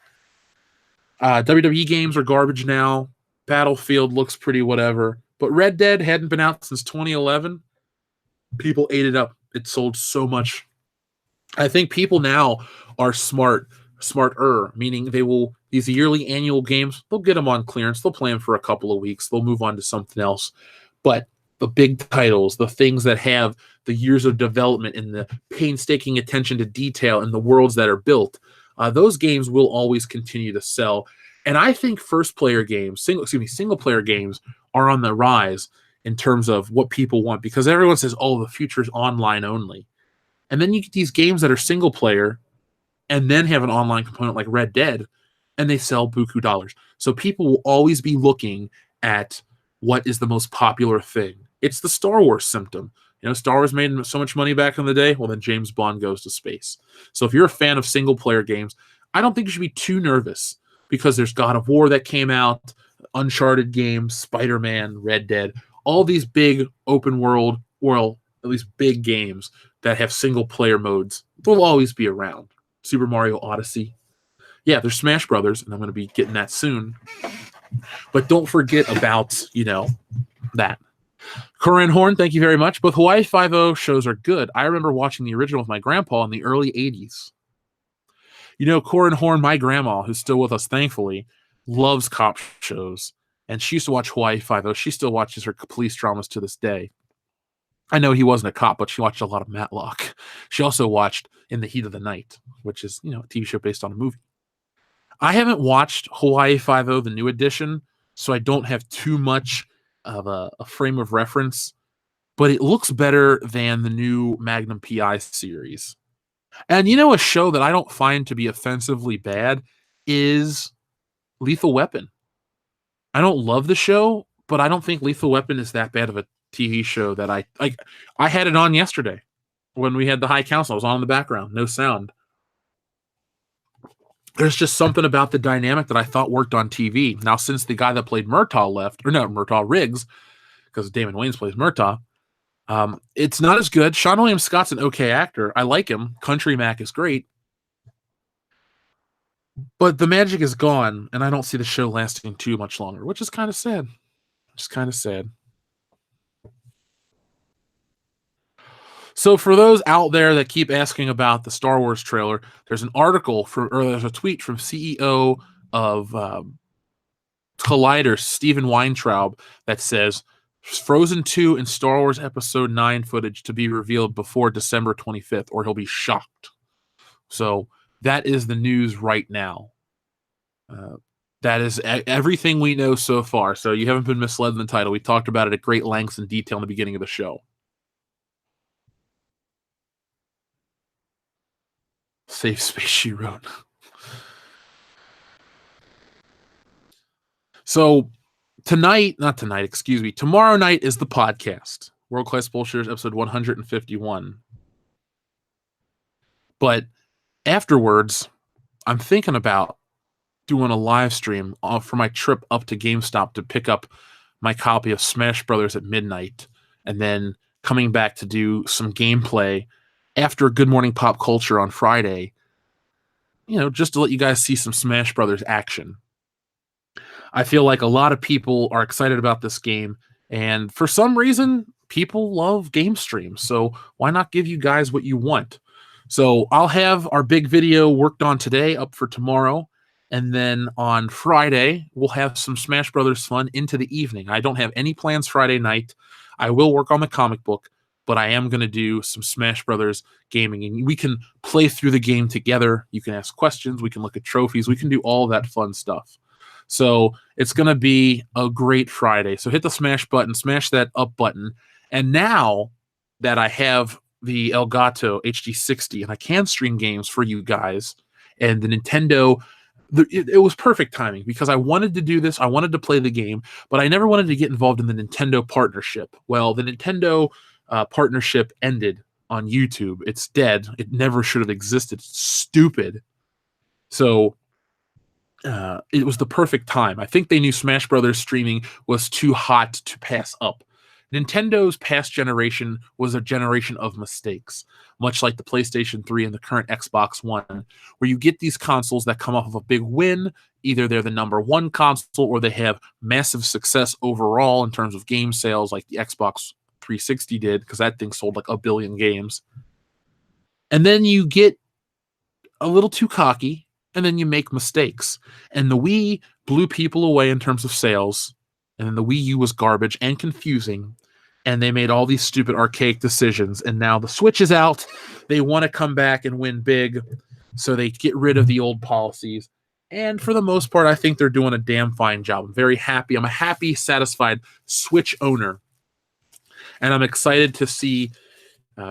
WWE games are garbage now. Battlefield looks pretty whatever. But Red Dead hadn't been out since 2011. People ate it up. It sold so much. I think people now are smarter, meaning these yearly annual games, they'll get them on clearance. They'll play them for a couple of weeks. They'll move on to something else. But the big titles, the things that have the years of development and the painstaking attention to detail and the worlds that are built, those games will always continue to sell. And I think single-player games are on the rise in terms of what people want, because everyone says, oh, the future is online only. And then you get these games that are single player and then have an online component like Red Dead, and they sell buku dollars. So people will always be looking at what is the most popular thing. It's the Star Wars symptom. You know, Star Wars made so much money back in the day. Well, then James Bond goes to space. So if you're a fan of single player games, I don't think you should be too nervous, because there's God of War that came out, Uncharted games, Spider-Man, Red Dead, all these big open world, or at least big games that have single player modes, they'll always be around. Super Mario Odyssey. Yeah, there's Smash Brothers, and I'm going to be getting that soon. But don't forget about, that. Corinne Horn, thank you very much. Both Hawaii Five-0 shows are good. I remember watching the original with my grandpa in the early 80s. Corinne Horn, my grandma, who's still with us, thankfully, loves cop shows. And she used to watch Hawaii Five-0. She still watches her police dramas to this day. I know he wasn't a cop, but she watched a lot of Matlock. She also watched In the Heat of the Night, which is, a TV show based on a movie. I haven't watched Hawaii Five-0, the new edition, so I don't have too much of a frame of reference, but it looks better than the new Magnum PI series. And a show that I don't find to be offensively bad is Lethal Weapon. I don't love the show, but I don't think Lethal Weapon is that bad of a TV show that I like. I had it on yesterday when we had the High Council. I was on in the background, no sound. There's just something about the dynamic that I thought worked on TV. Now, since the guy that played Murtaugh left, or no, Murtaugh Riggs, because Damon Wayans plays Murtaugh, it's not as good. Sean William Scott's an okay actor. I like him. Country Mac is great. But the magic is gone, and I don't see the show lasting too much longer, which is kind of sad. So for those out there that keep asking about the Star Wars trailer, there's there's a tweet from CEO of Collider, Steven Weintraub, that says Frozen 2 and Star Wars Episode 9 footage to be revealed before December 25th, or he'll be shocked. So that is the news right now. That is everything we know so far. So you haven't been misled in the title. We talked about it at great lengths and detail in the beginning of the show. Safe space, she wrote. So tomorrow night is the podcast. World Class Bullshitters, episode 151. But afterwards, I'm thinking about doing a live stream for my trip up to GameStop to pick up my copy of Smash Brothers at midnight, and then coming back to do some gameplay after Good Morning Pop Culture on Friday. just to let you guys see some Smash Brothers action. I feel like a lot of people are excited about this game, and for some reason, people love game streams. So why not give you guys what you want? So I'll have our big video worked on today up for tomorrow, and then on Friday we'll have some Smash Brothers fun into the evening. I don't have any plans Friday night. I will work on the comic book, but I am going to do some Smash Brothers gaming, and we can play through the game together. You can ask questions, we can look at trophies, we can do all that fun stuff. So it's going to be a great Friday. So hit the smash button, smash that up button. And now that I have the Elgato HD60 and I can stream games for you guys, and the Nintendo, it was perfect timing because I wanted to do this. I wanted to play the game, but I never wanted to get involved in the Nintendo partnership. Well, the Nintendo partnership ended on YouTube. It's dead. It never should have existed. It's stupid. So it was the perfect time. I think they knew Smash Brothers streaming was too hot to pass up. Nintendo's past generation was a generation of mistakes, much like the PlayStation 3 and the current Xbox One, where you get these consoles that come off of a big win. Either they're the number one console or they have massive success overall in terms of game sales, like the Xbox 360 did, because that thing sold like 1 billion games. And then you get a little too cocky, and then you make mistakes. And the Wii blew people away in terms of sales, and then the Wii U was garbage and confusing, and they made all these stupid archaic decisions, and now the Switch is out. They want to come back and win big, so they get rid of the old policies. And for the most part, I think they're doing a damn fine job. I'm very happy. I'm a happy, satisfied Switch owner, and I'm excited to see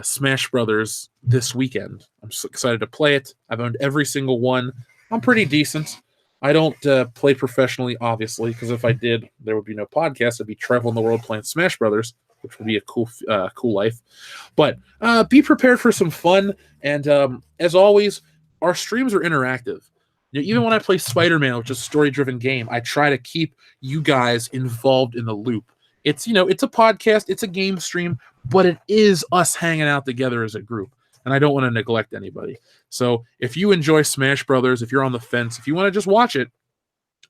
Smash Brothers this weekend. I'm so excited to play it. I've owned every single one. I'm pretty decent. I don't play professionally, obviously, because if I did, there would be no podcast. I'd be traveling the world playing Smash Brothers, which would be a cool life. But be prepared for some fun. And as always, our streams are interactive. Even when I play Spider-Man, which is a story-driven game, I try to keep you guys involved in the loop. It's it's a podcast, it's a game stream, but it is us hanging out together as a group. And I don't want to neglect anybody. So if you enjoy Smash Brothers, if you're on the fence, if you want to just watch it,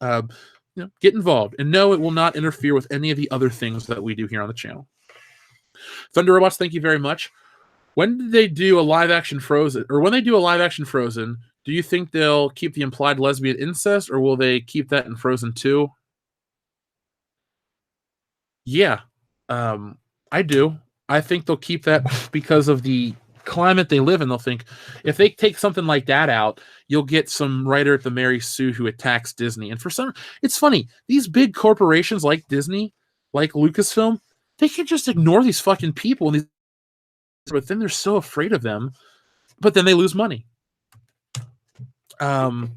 get involved. And no, it will not interfere with any of the other things that we do here on the channel. Thunder Robots, thank you very much. When did they do a live-action Frozen? Or when they do a live-action Frozen, do you think they'll keep the implied lesbian incest, or will they keep that in Frozen 2? Yeah, I do. I think they'll keep that because of the climate they live in. They'll think if they take something like that out, you'll get some writer at the Mary Sue who attacks Disney. And for some, it's funny, these big corporations like Disney, like Lucasfilm, they can just ignore these fucking people, and but then they're so afraid of them, but then they lose money. That's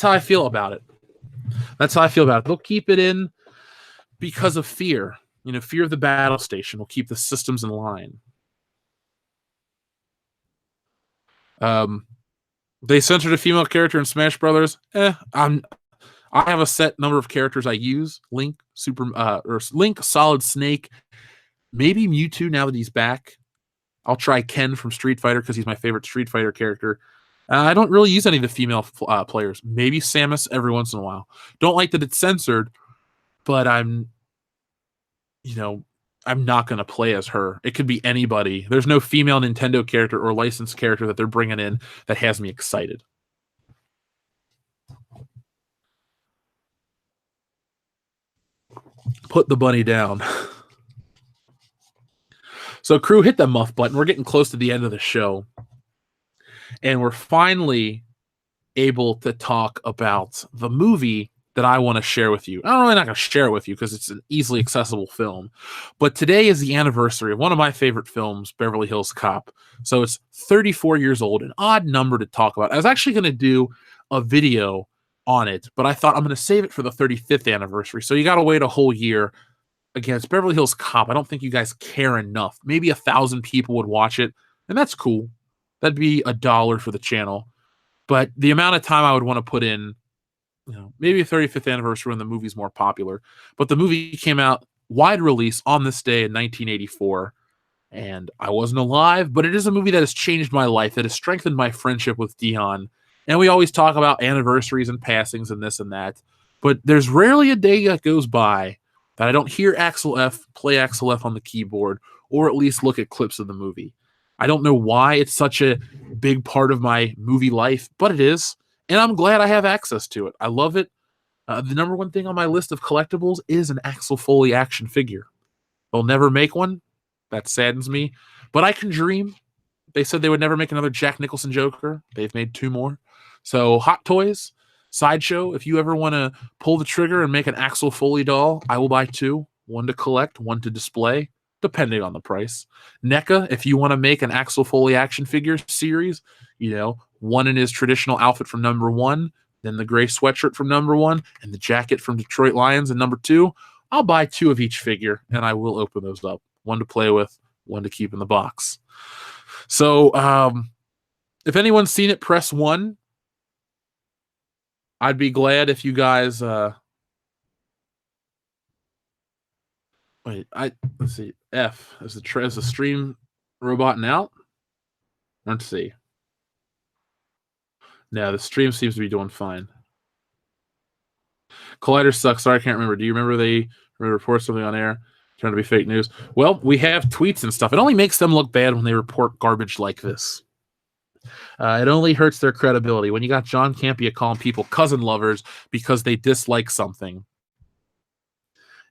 how I feel about it. That's how I feel about it. They'll keep it in because of fear. Fear of the battle station will keep the systems in line. They censored a female character in Smash Brothers. I have a set number of characters I use. Link, Link, Solid Snake, maybe Mewtwo now that he's back. I'll try Ken from Street Fighter because he's my favorite Street Fighter character. I don't really use any of the female players. Maybe Samus every once in a while. Don't like that it's censored, but I'm not going to play as her. It could be anybody. There's no female Nintendo character or licensed character that they're bringing in that has me excited. Put the bunny down. So, crew, hit the muff button. We're getting close to the end of the show. And we're finally able to talk about the movie that I want to share with you. I'm really not going to share it with you because it's an easily accessible film. But today is the anniversary of one of my favorite films, Beverly Hills Cop. So it's 34 years old, an odd number to talk about. I was actually going to do a video on it, but I thought I'm going to save it for the 35th anniversary. So you got to wait a whole year. Again, it's Beverly Hills Cop. I don't think you guys care enough. Maybe 1,000 people would watch it, and that's cool. That'd be $1 for the channel. But the amount of time I would want to put in, maybe a 35th anniversary when the movie's more popular. But the movie came out wide release on this day in 1984. and I wasn't alive, but it is a movie that has changed my life, that has strengthened my friendship with Dion. And we always talk about anniversaries and passings and this and that, but there's rarely a day that goes by that I don't hear Axel F play Axel F on the keyboard, or at least look at clips of the movie. I don't know why it's such a big part of my movie life, but it is, and I'm glad I have access to it. I love it. The number one thing on my list of collectibles is an Axel Foley action figure. They'll never make one. That saddens me, but I can dream. They said they would never make another Jack Nicholson Joker. They've made 2 more. So Hot Toys, Sideshow, if you ever want to pull the trigger and make an Axel Foley doll, I will buy 2. 1 to collect, 1 to display, depending on the price. NECA, if you want to make an Axel Foley action figure series, 1 in his traditional outfit from number 1, then the gray sweatshirt from number 1, and the jacket from Detroit Lions in number 2, I'll buy 2 of each figure, and I will open those up. 1 to play with, 1 to keep in the box. So, if anyone's seen it, press 1. I'd be glad if you guys. Let's see. F is the stream robot out. Let's see. No, the stream seems to be doing fine. Collider sucks. Sorry, I can't remember. Do you remember they report something on air? Trying to be fake news. Well, we have tweets and stuff. It only makes them look bad when they report garbage like this. It only hurts their credibility. When you got John Campea calling people cousin lovers because they dislike something,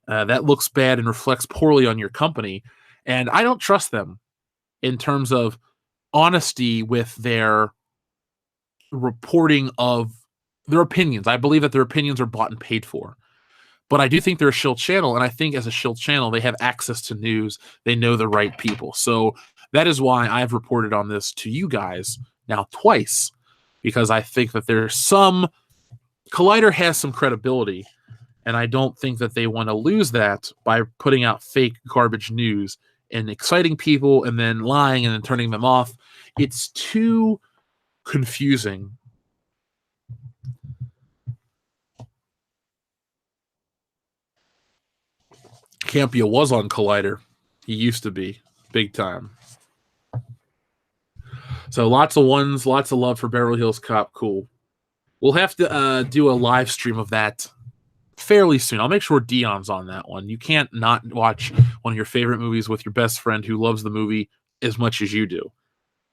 that looks bad and reflects poorly on your company. And I don't trust them in terms of honesty with their reporting of their opinions. I believe that their opinions are bought and paid for. But I do think they're a shill channel, and I think as a shill channel, they have access to news. They know the right people. So that is why I've reported on this to you guys now twice, because I think that there's some Collider has some credibility, and I don't think that they want to lose that by putting out fake garbage news and exciting people and then lying and then turning them off. It's too confusing. Campea was on Collider. He used to be big time. So lots of 1s, lots of love for Beverly Hills Cop. Cool. We'll have to do a live stream of that fairly soon. I'll make sure Dion's on that one. You can't not watch one of your favorite movies with your best friend who loves the movie as much as you do.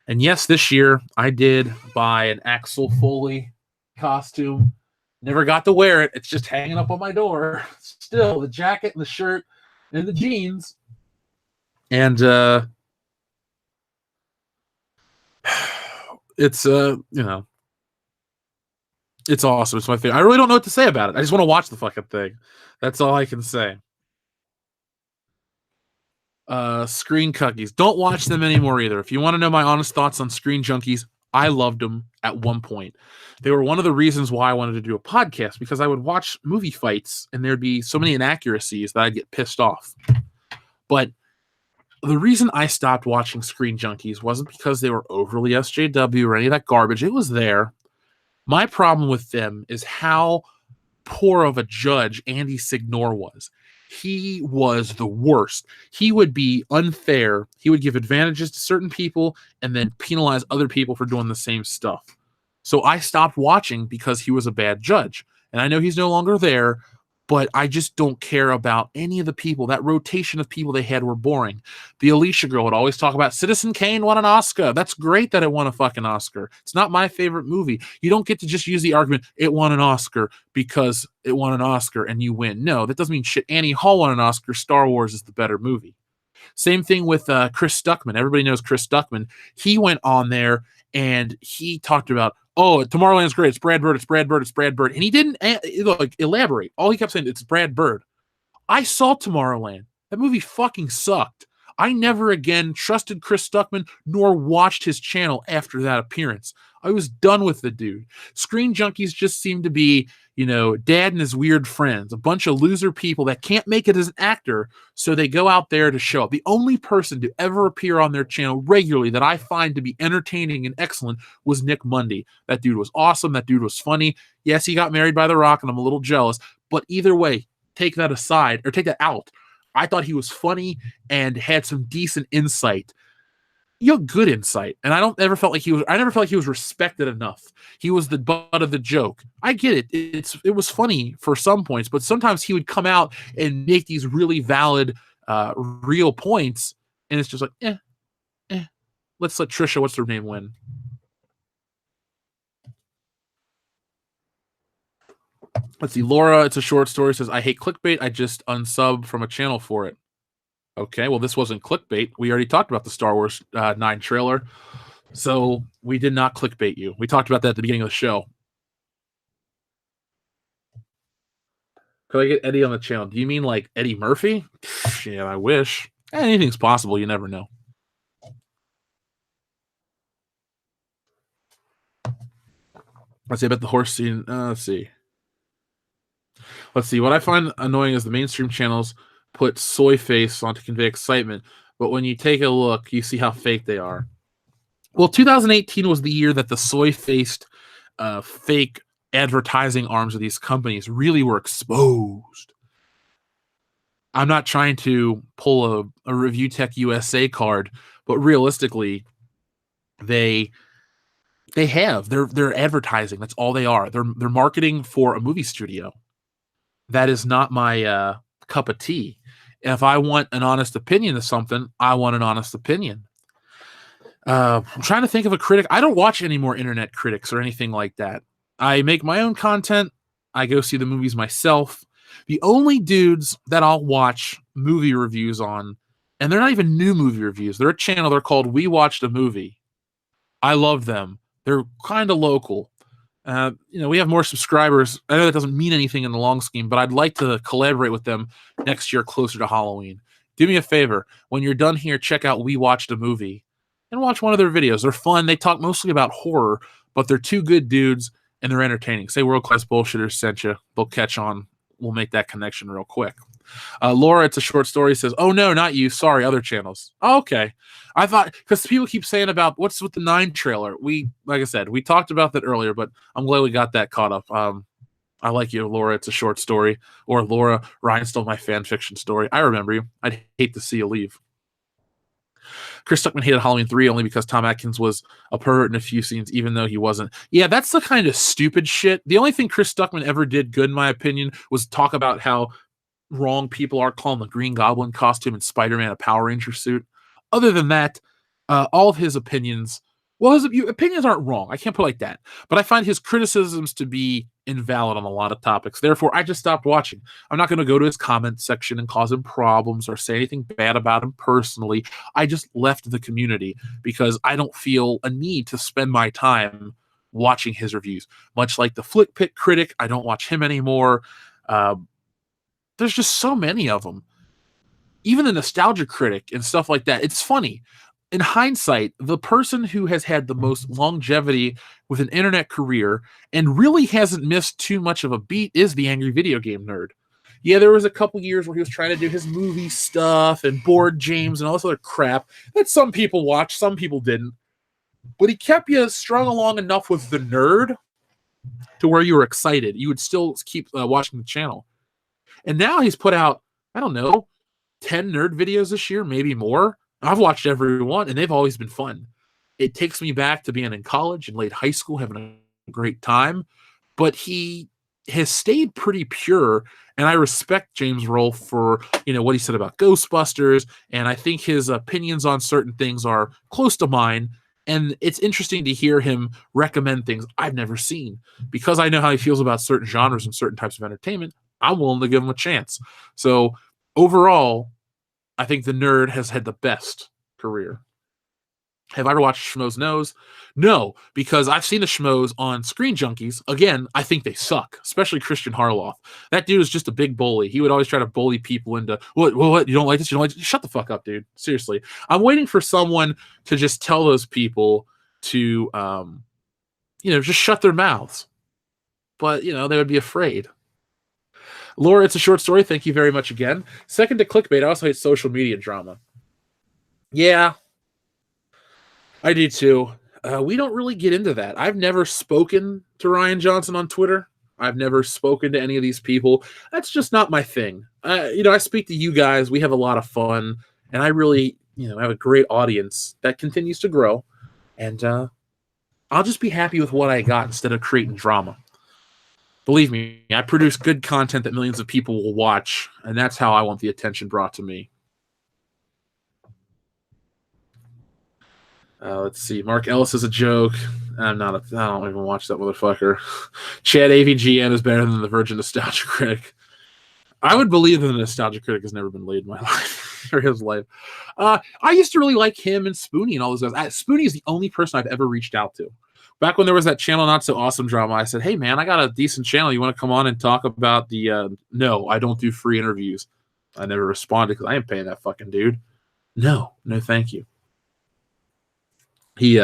And yes, this year I did buy an Axel Foley costume. Never got to wear it. It's just hanging up on my door. Still, the jacket and the shirt and the jeans. And it's it's awesome. It's my favorite. I really don't know what to say about it. I just want to watch the fucking thing. That's all I can say. Screen Cookies. Don't watch them anymore either. If you want to know my honest thoughts on Screen Junkies, I loved them at one point. They were one of the reasons why I wanted to do a podcast, because I would watch movie fights and there'd be so many inaccuracies that I'd get pissed off. But the reason I stopped watching Screen Junkies wasn't because they were overly SJW or any of that garbage. It was there. My problem with them is how poor of a judge Andy Signore was. He was the worst. He would be unfair. He would give advantages to certain people and then penalize other people for doing the same stuff. So I stopped watching because he was a bad judge. And I know he's no longer there, but I just don't care about any of the people. That rotation of people they had were boring. The Alicia girl would always talk about Citizen Kane won an Oscar. That's great that it won a fucking Oscar. It's not my favorite movie. You don't get to just use the argument, it won an Oscar because it won an Oscar and you win. No, that doesn't mean shit. Annie Hall won an Oscar. Star Wars is the better movie. Same thing with Chris Stuckman. Everybody knows Chris Stuckman. He went on there and he talked about, oh, Tomorrowland's great. It's Brad Bird. It's Brad Bird. It's Brad Bird. And he didn't elaborate. All he kept saying, it's Brad Bird. I saw Tomorrowland. That movie fucking sucked. I never again trusted Chris Stuckman nor watched his channel after that appearance. I was done with the dude. Screen Junkies just seem to be, dad and his weird friends, a bunch of loser people that can't make it as an actor, so they go out there to show up. The only person to ever appear on their channel regularly that I find to be entertaining and excellent was Nick Mundy. That dude was awesome. That dude was funny. Yes, he got married by The Rock, and I'm a little jealous, but either way, take that aside, or take that out. I thought he was funny and had some decent insight. You have good insight, and I never felt like he was respected enough. He was the butt of the joke. I get it. It was funny for some points, but sometimes he would come out and make these really valid, real points, and it's just like, eh. Let's let Trisha, what's her name, win. Let's see. Laura, it's a short story, says, I hate clickbait. I just unsub from a channel for it. Okay, well, this wasn't clickbait. We already talked about the Star Wars 9 trailer. So we did not clickbait you. We talked about that at the beginning of the show. Could I get Eddie on the channel? Do you mean like Eddie Murphy? Yeah, I wish. Anything's possible. You never know. Let's see about the horse scene. Let's see. What I find annoying is the mainstream channels put soy face on to convey excitement, but when you take a look, you see how fake they are. Well, 2018 was the year that the soy-faced, fake advertising arms of these companies really were exposed. I'm not trying to pull a Review Tech USA card, but realistically, they're advertising. That's all they are. They're marketing for a movie studio. That is not my cup of tea. If I want an honest opinion of something, I want an honest opinion. I'm trying to think of a critic. I don't watch any more internet critics or anything like that. I make my own content. I go see the movies myself. The only dudes that I'll watch movie reviews on, and they're not even new movie reviews. They're a channel. They're called We Watched a Movie. I love them. They're kind of local. We have more subscribers. I know that doesn't mean anything in the long scheme, but I'd like to collaborate with them next year closer to Halloween. Do me a favor. When you're done here, check out We Watched a Movie and watch one of their videos. They're fun. They talk mostly about horror, but they're two good dudes and they're entertaining. Say World Class Bullshitters sent you. They'll catch on. We'll make that connection real quick. Laura, it's a short story, says, oh, no, not you. Sorry, other channels. Oh, okay. I thought, because people keep saying about what's with the 9 trailer. Like I said, we talked about that earlier, but I'm glad we got that caught up. I like you, Laura. It's a short story. Or Laura, Ryan stole my fan fiction story. I remember you. I'd hate to see you leave. Chris Stuckman hated Halloween 3 only because Tom Atkins was a pervert in a few scenes, even though he wasn't. Yeah, that's the kind of stupid shit. The only thing Chris Stuckman ever did good, in my opinion, was talk about how wrong people are calling the Green Goblin costume and Spider-Man a Power Ranger suit. Other than that, all of his opinions, well, his opinions aren't wrong. I can't put it like that. But I find his criticisms to be invalid on a lot of topics. Therefore, I just stopped watching. I'm not going to go to his comment section and cause him problems or say anything bad about him personally. I just left the community because I don't feel a need to spend my time watching his reviews. Much like the Flick Pit critic, I don't watch him anymore. There's just so many of them. Even the nostalgia critic and stuff like that. It's funny. In hindsight, the person who has had the most longevity with an internet career and really hasn't missed too much of a beat is the Angry Video Game Nerd. Yeah, there was a couple years where he was trying to do his movie stuff and Board James and all this other crap that some people watched, some people didn't. But he kept you strung along enough with the nerd to where you were excited. You would still keep watching the channel. And now he's put out, I don't know, 10 nerd videos this year, maybe more. I've watched every one, and they've always been fun. It takes me back to being in college and late high school, having a great time. But he has stayed pretty pure, and I respect James Rolfe for what he said about Ghostbusters, and I think his opinions on certain things are close to mine. And it's interesting to hear him recommend things I've never seen. Because I know how he feels about certain genres and certain types of entertainment, I'm willing to give him a chance. So overall, I think the nerd has had the best career. Have I ever watched Schmoes Knows? No, because I've seen the Schmoes on Screen Junkies. Again, I think they suck, especially Christian Harloff. That dude is just a big bully. He would always try to bully people into, what? You don't like this? You don't like this? Shut the fuck up, dude. Seriously. I'm waiting for someone to just tell those people to, just shut their mouths. But, they would be afraid. Laura, it's a short story. Thank you very much again. Second to clickbait, I also hate social media drama. Yeah, I do too. We don't really get into that. I've never spoken to Ryan Johnson on Twitter. I've never spoken to any of these people. That's just not my thing. I speak to you guys. We have a lot of fun, and I really, have a great audience that continues to grow. And I'll just be happy with what I got instead of creating drama. Believe me, I produce good content that millions of people will watch, and that's how I want the attention brought to me. Let's see. Mark Ellis is a joke. I don't even watch that motherfucker. Chad AVGN is better than the Virgin Nostalgia Critic. I would believe that the Nostalgia Critic has never been laid in my life or his life. I used to really like him and Spoonie and all those guys. Spoonie is the only person I've ever reached out to. Back when there was that Channel Not So Awesome drama, I said, hey, man, I got a decent channel. You want to come on and talk about the no, I don't do free interviews. I never responded because I ain't paying that fucking dude. No, thank you. He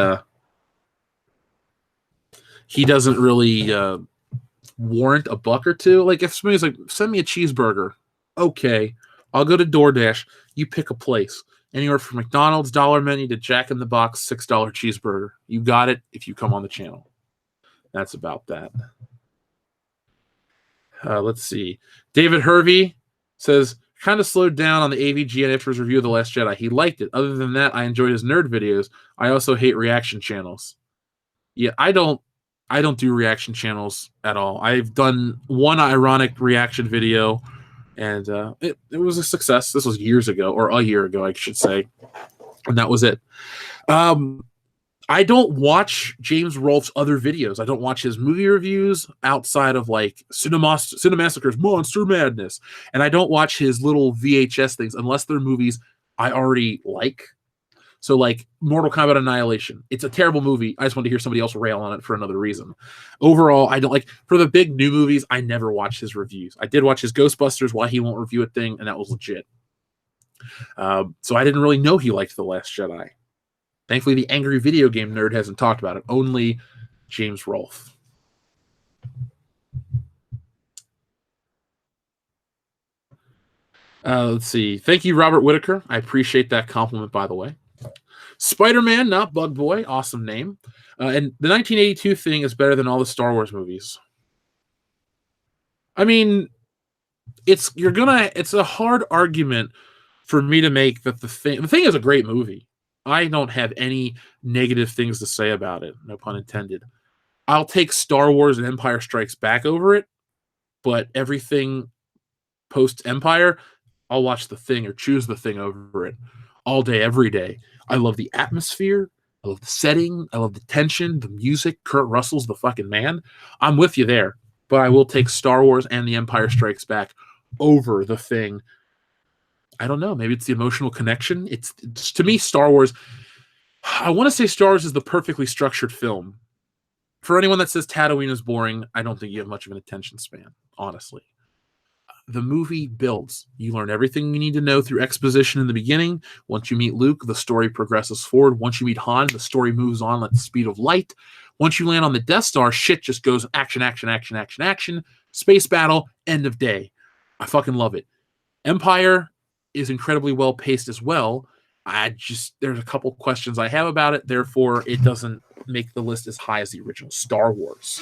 doesn't really warrant a buck or two. Like if somebody's like, send me a cheeseburger, okay, I'll go to DoorDash. You pick a place anywhere from McDonald's dollar menu to Jack in the Box $6 cheeseburger. You got it if you come on the channel. That's about that. Let's see. David Hervey says, kind of slowed down on the AVGN after his review of The Last Jedi. He liked it. Other than that, I enjoyed his nerd videos. I also hate reaction channels. Yeah, I don't do reaction channels at all. I've done one ironic reaction video, and it was a success. This was years ago, or a year ago, I should say, and that was it. I don't watch James Rolfe's other videos. I don't watch his movie reviews outside of like Cinemassacre's Monster Madness. And I don't watch his little VHS things unless they're movies I already like. So like Mortal Kombat Annihilation. It's a terrible movie. I just want to hear somebody else rail on it for another reason. Overall, I don't like, for the big new movies, I never watch his reviews. I did watch his Ghostbusters Why He Won't Review It thing, and that was legit. So I didn't really know he liked The Last Jedi. Thankfully, the angry video game nerd hasn't talked about it. Only James Rolfe. Let's see. Thank you, Robert Whitaker. I appreciate that compliment, by the way. Spider-Man, not Bug Boy. Awesome name. And the 1982 thing is better than all the Star Wars movies. I mean, it's a hard argument for me to make that the thing is a great movie. I don't have any negative things to say about it, no pun intended. I'll take Star Wars and Empire Strikes Back over it, but everything post-Empire, I'll watch The Thing or choose The Thing over it all day, every day. I love the atmosphere. I love the setting. I love the tension, the music. Kurt Russell's the fucking man. I'm with you there, but I will take Star Wars and The Empire Strikes Back over The Thing. I don't know. Maybe it's the emotional connection. It's to me, Star Wars. I want to say Star Wars is the perfectly structured film. For anyone that says Tatooine is boring, I don't think you have much of an attention span, honestly. The movie builds. You learn everything you need to know through exposition in the beginning. Once you meet Luke, the story progresses forward. Once you meet Han, the story moves on at the speed of light. Once you land on the Death Star, shit just goes action, action, action, action, action. Space battle, end of day. I fucking love it. Empire is incredibly well paced as well. There's a couple questions I have about it. Therefore, it doesn't make the list as high as the original Star Wars.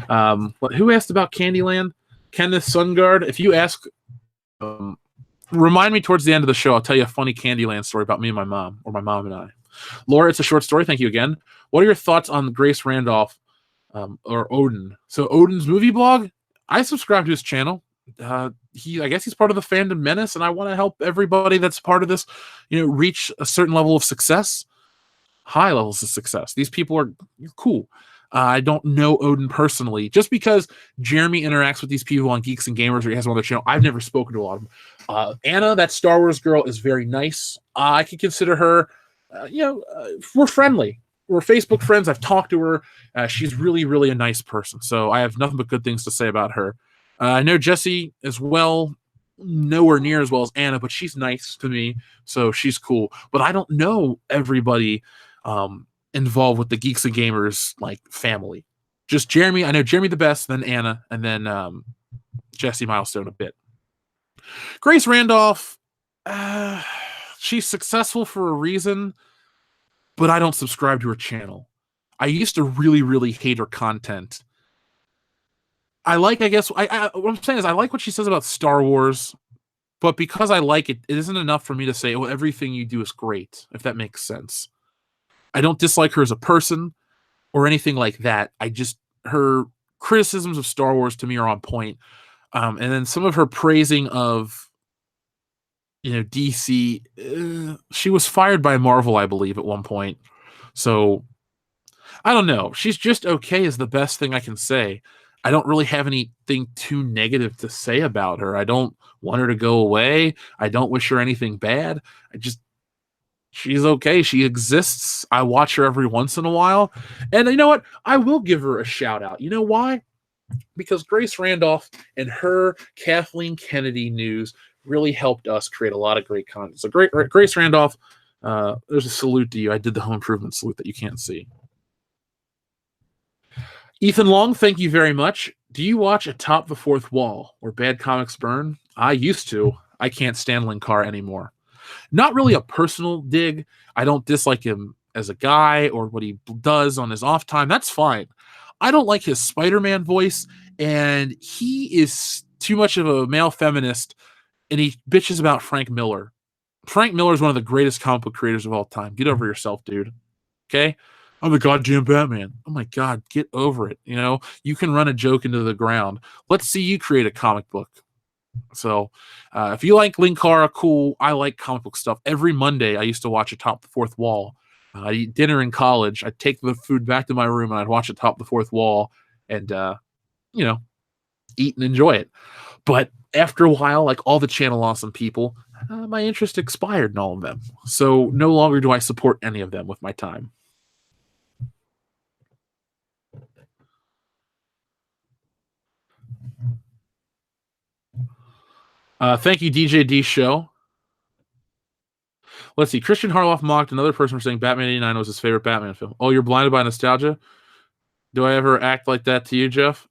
Who asked about Candyland? Kenneth Sungard. If you ask, remind me towards the end of the show. I'll tell you a funny Candyland story about me and my mom, or my mom and I. Laura, it's a short story. Thank you again. What are your thoughts on Grace Randolph or Odin? So Odin's movie blog, I subscribe to his channel. I guess he's part of the fandom menace, and I want to help everybody that's part of this, reach a certain level of success, high levels of success. These people are cool. I don't know Odin personally. Just because Jeremy interacts with these people on Geeks and Gamers, or he has one on their channel, I've never spoken to a lot of them. Anna, that Star Wars girl, is very nice. I could consider her, we're friendly. We're Facebook friends. I've talked to her. She's really, really a nice person. So I have nothing but good things to say about her. I know Jessie as well, nowhere near as well as Anna, but she's nice to me, so she's cool. But I don't know everybody involved with the Geeks and Gamers family. Just Jeremy. I know Jeremy the best, then Anna, and then Jessie Milestone a bit. Grace Randolph, she's successful for a reason, but I don't subscribe to her channel. I used to really, really hate her content. I like, I guess, what I'm saying is I like what she says about Star Wars, but because I like it, it isn't enough for me to say, oh, everything you do is great, if that makes sense. I don't dislike her as a person or anything like that. I just, her criticisms of Star Wars to me are on point. And then some of her praising of, DC, she was fired by Marvel, I believe, at one point. So I don't know. She's just okay is the best thing I can say. I don't really have anything too negative to say about her. I don't want her to go away. I don't wish her anything bad. She's okay. She exists. I watch her every once in a while. And you know what? I will give her a shout out. You know why? Because Grace Randolph and her Kathleen Kennedy news really helped us create a lot of great content. So Grace Randolph, there's a salute to you. I did the home improvement salute that you can't see. Ethan Long, thank you very much. Do you watch Atop the Fourth Wall, where bad comics burn? I used to. I can't stand Linkar anymore. Not really a personal dig. I don't dislike him as a guy or what he does on his off time. That's fine. I don't like his Spider-Man voice, and he is too much of a male feminist, and he bitches about Frank Miller. Frank Miller is one of the greatest comic book creators of all time. Get over yourself, dude. Okay? I'm the goddamn Batman. Oh my God, get over it. You can run a joke into the ground. Let's see you create a comic book. So if you like Linkara, cool. I like comic book stuff. Every Monday, I used to watch Atop the Fourth Wall. I'd eat dinner in college. I'd take the food back to my room and I'd watch Atop the Fourth Wall and, eat and enjoy it. But after a while, like all the Channel Awesome people, my interest expired in all of them. So no longer do I support any of them with my time. Thank you, DJ D Show. Let's see. Christian Harloff mocked another person for saying Batman 89 was his favorite Batman film. Oh, you're blinded by nostalgia? Do I ever act like that to you, Jeff?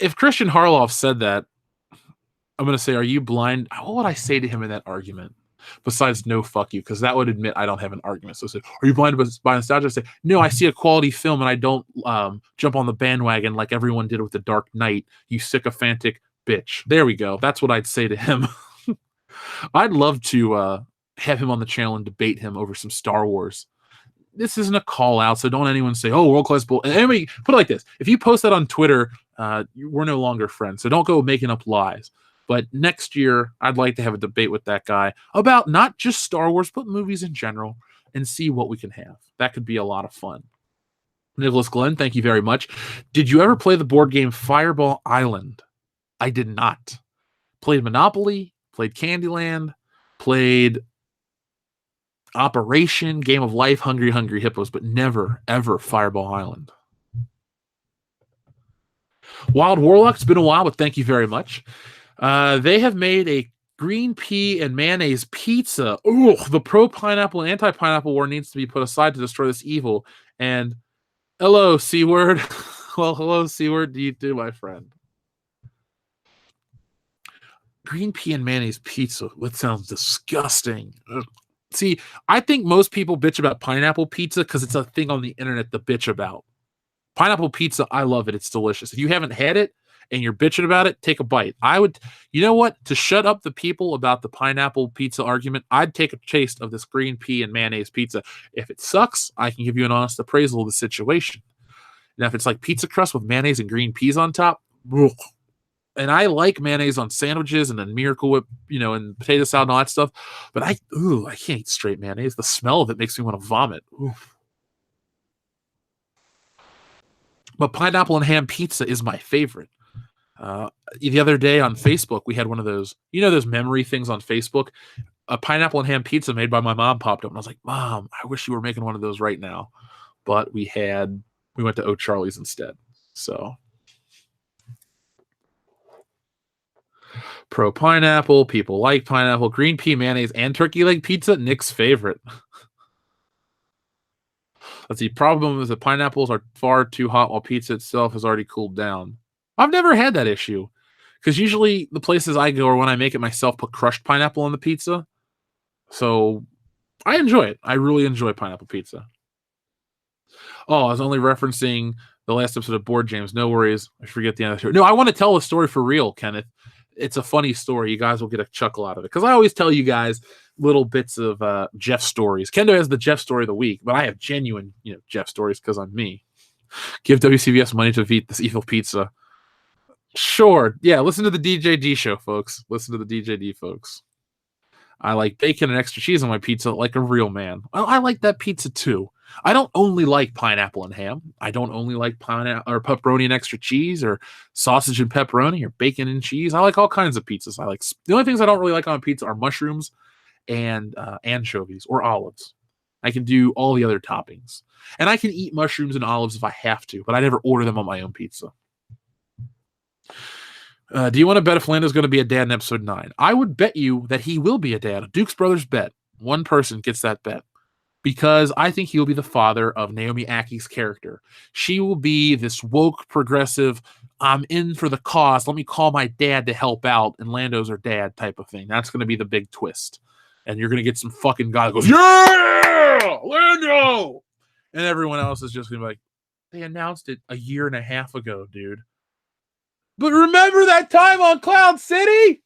If Christian Harloff said that, I'm going to say, are you blind? What would I say to him in that argument? Besides, no, fuck you, because that would admit I don't have an argument. So I say, are you blinded by nostalgia? I say, no, I see a quality film and I don't jump on the bandwagon like everyone did with The Dark Knight, you sycophantic bitch. There we go. That's what I'd say to him. I'd love to have him on the channel and debate him over some Star Wars. This isn't a call out, so don't anyone say, oh, world class bull. And anyway, put it like this. If you post that on Twitter, we're no longer friends. So don't go making up lies. But next year, I'd like to have a debate with that guy about not just Star Wars, but movies in general and see what we can have. That could be a lot of fun. Nicholas Glenn, thank you very much. Did you ever play the board game Fireball Island? I did not. Played Monopoly, played Candyland, played Operation, Game of Life, Hungry Hungry Hippos, but never, ever Fireball Island. Wild Warlock, it's been a while, but thank you very much. They have made a green pea and mayonnaise pizza. Ooh, the pro-pineapple and anti-pineapple war needs to be put aside to destroy this evil. And hello, C-word. Well, hello, C-word. Do you do, my friend? Green pea and mayonnaise pizza. That sounds disgusting. Ugh. See, I think most people bitch about pineapple pizza because it's a thing on the internet to bitch about. Pineapple pizza, I love it. It's delicious. If you haven't had it and you're bitching about it, take a bite. You know what? To shut up the people about the pineapple pizza argument, I'd take a taste of this green pea and mayonnaise pizza. If it sucks, I can give you an honest appraisal of the situation. Now, if it's like pizza crust with mayonnaise and green peas on top, ugh. And I like mayonnaise on sandwiches and then Miracle Whip, and potato salad and all that stuff. But I can't eat straight mayonnaise. The smell of it makes me want to vomit. Oof. But pineapple and ham pizza is my favorite. The other day on Facebook, we had one of those, those memory things on Facebook. A pineapple and ham pizza made by my mom popped up. And I was like, Mom, I wish you were making one of those right now. But we went to O'Charlie's instead. So pro pineapple, people like pineapple, green pea mayonnaise, and turkey leg pizza, Nick's favorite. Let's see. Problem is that pineapples are far too hot while pizza itself has already cooled down. I've never had that issue because usually the places I go or when I make it myself put crushed pineapple on the pizza. So I enjoy it. I really enjoy pineapple pizza. Oh, I was only referencing the last episode of Board James. No worries. I forget the end of the story. No, I want to tell a story for real, Kenneth. It's a funny story. You guys will get a chuckle out of it. Because I always tell you guys little bits of Jeff stories. Kendo has the Jeff story of the week, but I have genuine, Jeff stories because I'm me. Give WCBS money to eat this evil pizza. Sure. Yeah, listen to the DJD show, folks. Listen to the DJD, folks. I like bacon and extra cheese on my pizza like a real man. Well, I like that pizza too. I don't only like pineapple and ham. I don't only like pineapple or pepperoni and extra cheese or sausage and pepperoni or bacon and cheese. I like all kinds of pizzas. The only things I don't really like on pizza are mushrooms and anchovies or olives. I can do all the other toppings. And I can eat mushrooms and olives if I have to, but I never order them on my own pizza. Do you want to bet if Lando's going to be a dad in episode 9? I would bet you that he will be a dad. Duke's Brothers bet. One person gets that bet. Because I think he will be the father of Naomi Aki's character. She will be this woke, progressive, I'm in for the cause, let me call my dad to help out, and Lando's her dad type of thing. That's going to be the big twist. And you're going to get some fucking guy that goes, yeah, Lando! And everyone else is just going to be like, they announced it a year and a half ago, dude. But remember that time on Cloud City?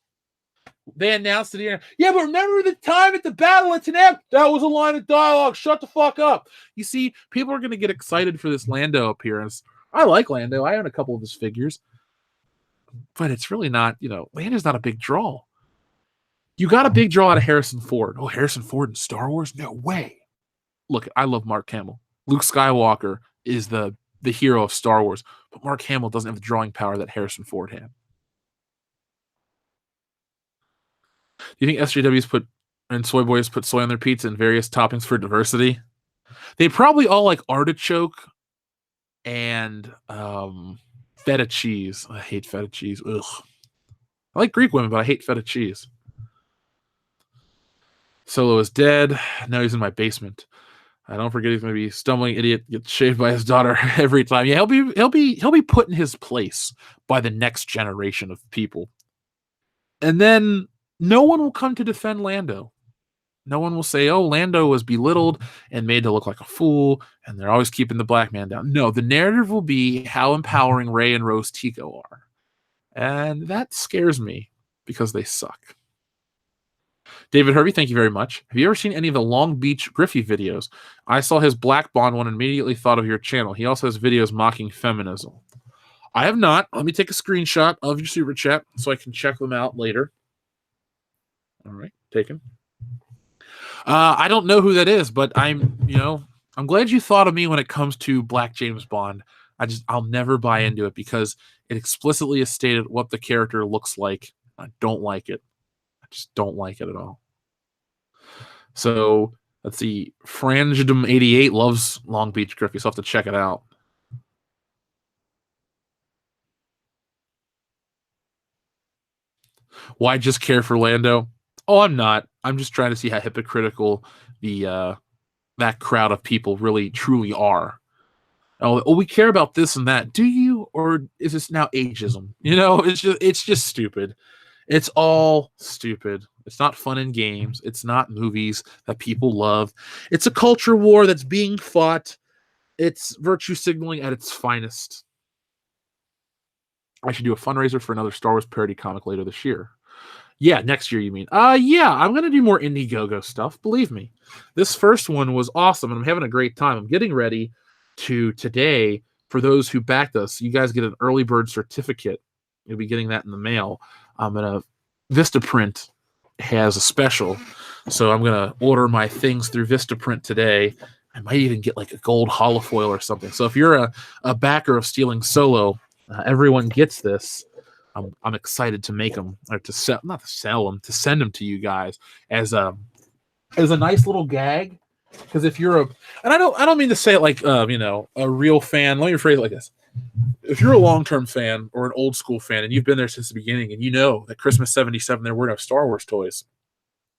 They announced it here. Yeah, but remember the time at the battle at Tanab? That was a line of dialogue. Shut the fuck up. You see, people are going to get excited for this Lando appearance. I like Lando. I own a couple of his figures. But it's really not, Lando's not a big draw. You got a big draw out of Harrison Ford. Oh, Harrison Ford in Star Wars? No way. Look, I love Mark Hamill. Luke Skywalker is the hero of Star Wars. But Mark Hamill doesn't have the drawing power that Harrison Ford had. Do you think SJWs and Soy Boys put soy on their pizza and various toppings for diversity? They probably all like artichoke and feta cheese. I hate feta cheese. Ugh. I like Greek women, but I hate feta cheese. Solo is dead. Now he's in my basement. I don't forget he's going to be stumbling idiot, gets shaved by his daughter every time. Yeah, he'll be put in his place by the next generation of people. And then no one will come to defend Lando. No one will say, oh, Lando was belittled and made to look like a fool, and they're always keeping the black man down. No, the narrative will be how empowering Rey and Rose Tico are. And that scares me because they suck. David Hervey, thank you very much. Have you ever seen any of the Long Beach Griffey videos? I saw his Black Bond one and immediately thought of your channel. He also has videos mocking feminism. I have not. Let me take a screenshot of your super chat so I can check them out later. All right, taken. I don't know who that is, but I'm glad you thought of me when it comes to Black James Bond. I'll never buy into it because it explicitly is stated what the character looks like. I don't like it. I just don't like it at all. So let's see. Frangedom88 loves Long Beach Griffey, so I'll have to check it out. Why just care for Lando? Oh, I'm not. I'm just trying to see how hypocritical that crowd of people really truly are. Oh, we care about this and that. Do you, or is this now ageism? It's just stupid. It's all stupid. It's not fun in games. It's not movies that people love. It's a culture war that's being fought. It's virtue signaling at its finest. I should do a fundraiser for another Star Wars parody comic later this year. Yeah, next year you mean? Yeah, I'm going to do more Indiegogo stuff. Believe me. This first one was awesome, and I'm having a great time. I'm getting ready to today, for those who backed us, you guys get an early bird certificate. You'll be getting that in the mail. Vistaprint has a special, so I'm going to order my things through Vistaprint today. I might even get like a gold holofoil or something. So if you're a backer of Stealing Solo, everyone gets this. I'm excited to make them, or to sell, not to sell them, to send them to you guys as a nice little gag. Because if you're and I don't mean to say it like a real fan. Let me rephrase it like this: if you're a long-term fan or an old school fan, and you've been there since the beginning, and you know that Christmas '77 there were no Star Wars toys,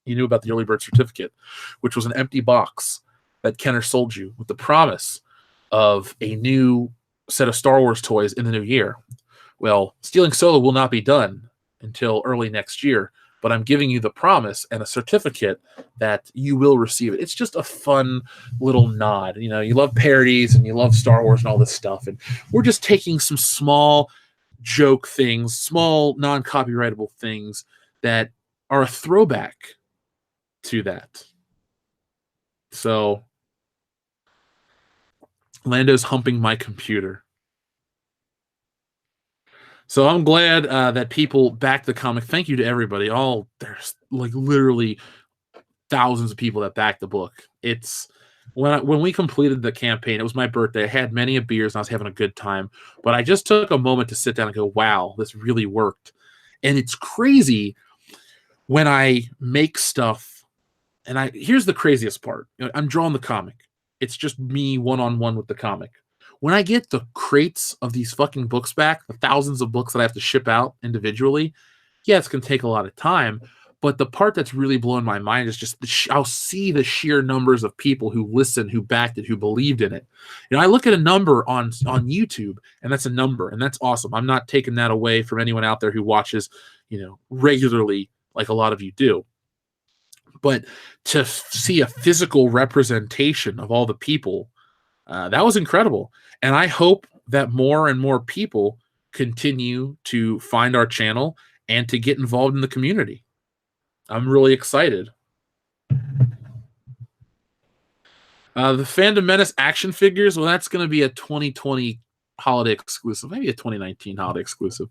you knew about the early bird certificate, which was an empty box that Kenner sold you with the promise of a new set of Star Wars toys in the new year. Well, Stealing Solo will not be done until early next year, but I'm giving you the promise and a certificate that you will receive it. It's just a fun little nod. You know, you love parodies and you love Star Wars and all this stuff, and we're just taking some small joke things, small non-copyrightable things that are a throwback to that. So Lando's humping my computer. So I'm glad that people backed the comic. Thank you to everybody. There's like literally thousands of people that backed the book. It's when we completed the campaign, it was my birthday. I had many a beers and I was having a good time. But I just took a moment to sit down and go, wow, this really worked. And it's crazy when I make stuff. And here's the craziest part. I'm drawing the comic. It's just me one-on-one with the comic. When I get the crates of these fucking books back, the thousands of books that I have to ship out individually, yeah, it's going to take a lot of time. But the part that's really blowing my mind is just I'll see the sheer numbers of people who listened, who backed it, who believed in it. You know, I look at a number on YouTube, and that's a number, and that's awesome. I'm not taking that away from anyone out there who watches, you know, regularly like a lot of you do. But to see a physical representation of all the people, that was incredible. And I hope that more and more people continue to find our channel and to get involved in the community. I'm really excited. The Phantom Menace action figures, well, that's going to be a 2020 holiday exclusive, maybe a 2019 holiday exclusive.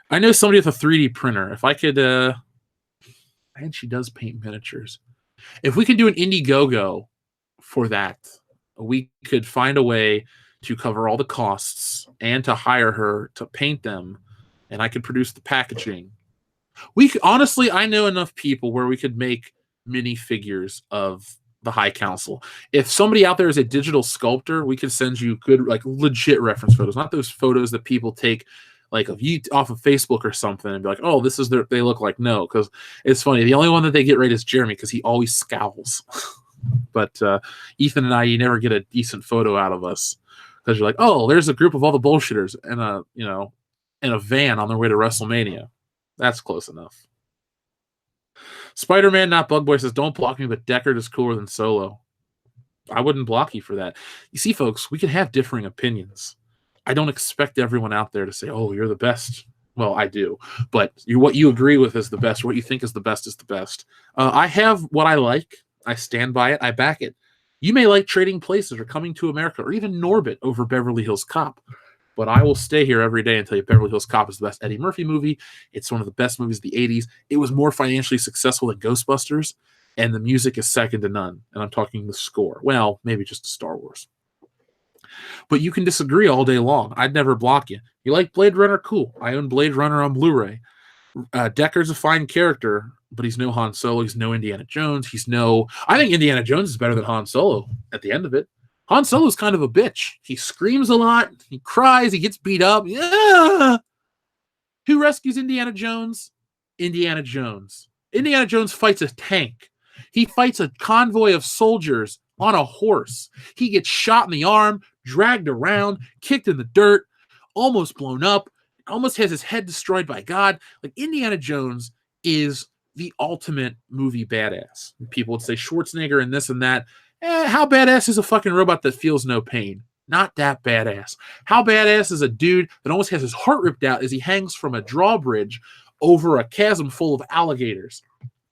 I know somebody with a 3D printer. If I could, and she does paint miniatures. If we could do an Indiegogo for that, we could find a way to cover all the costs and to hire her to paint them, and I could produce the packaging. Honestly, I know enough people where we could make mini figures of the High Council. If somebody out there is a digital sculptor, we could send you good, like legit reference photos, not those photos that people take like off of Facebook or something and be like, oh, this is they look like. No, because it's funny. The only one that they get right is Jeremy because he always scowls. But Ethan and I, you never get a decent photo out of us because you're like, oh, there's a group of all the bullshitters in a van on their way to WrestleMania. That's close enough. Spider-Man, not Bugboy, says, don't block me, but Deckard is cooler than Solo. I wouldn't block you for that. You see, folks, we can have differing opinions. I don't expect everyone out there to say, oh, you're the best. Well, I do. But what you agree with is the best. What you think is the best is the best. I have what I like. I stand by it. I back it. You may like Trading Places or Coming to America or even Norbit over Beverly Hills Cop. But I will stay here every day and tell you Beverly Hills Cop is the best Eddie Murphy movie. It's one of the best movies of the 80s. It was more financially successful than Ghostbusters, and the music is second to none. And I'm talking the score. Well, maybe just Star Wars. But you can disagree all day long. I'd never block you. You like Blade Runner? Cool. I own Blade Runner on Blu-ray. Deckard's a fine character, but he's no Han Solo. He's no Indiana Jones. I think Indiana Jones is better than Han Solo at the end of it. Han Solo's kind of a bitch. He screams a lot. He cries. He gets beat up. Yeah. Who rescues Indiana Jones? Indiana Jones. Indiana Jones fights a tank. He fights a convoy of soldiers on a horse. He gets shot in the arm, dragged around, kicked in the dirt, almost blown up, almost has his head destroyed by God. Like, Indiana Jones is the ultimate movie badass. People would say Schwarzenegger and this and that. How badass is a fucking robot that feels no pain? Not that badass. How badass is a dude that almost has his heart ripped out as he hangs from a drawbridge over a chasm full of alligators?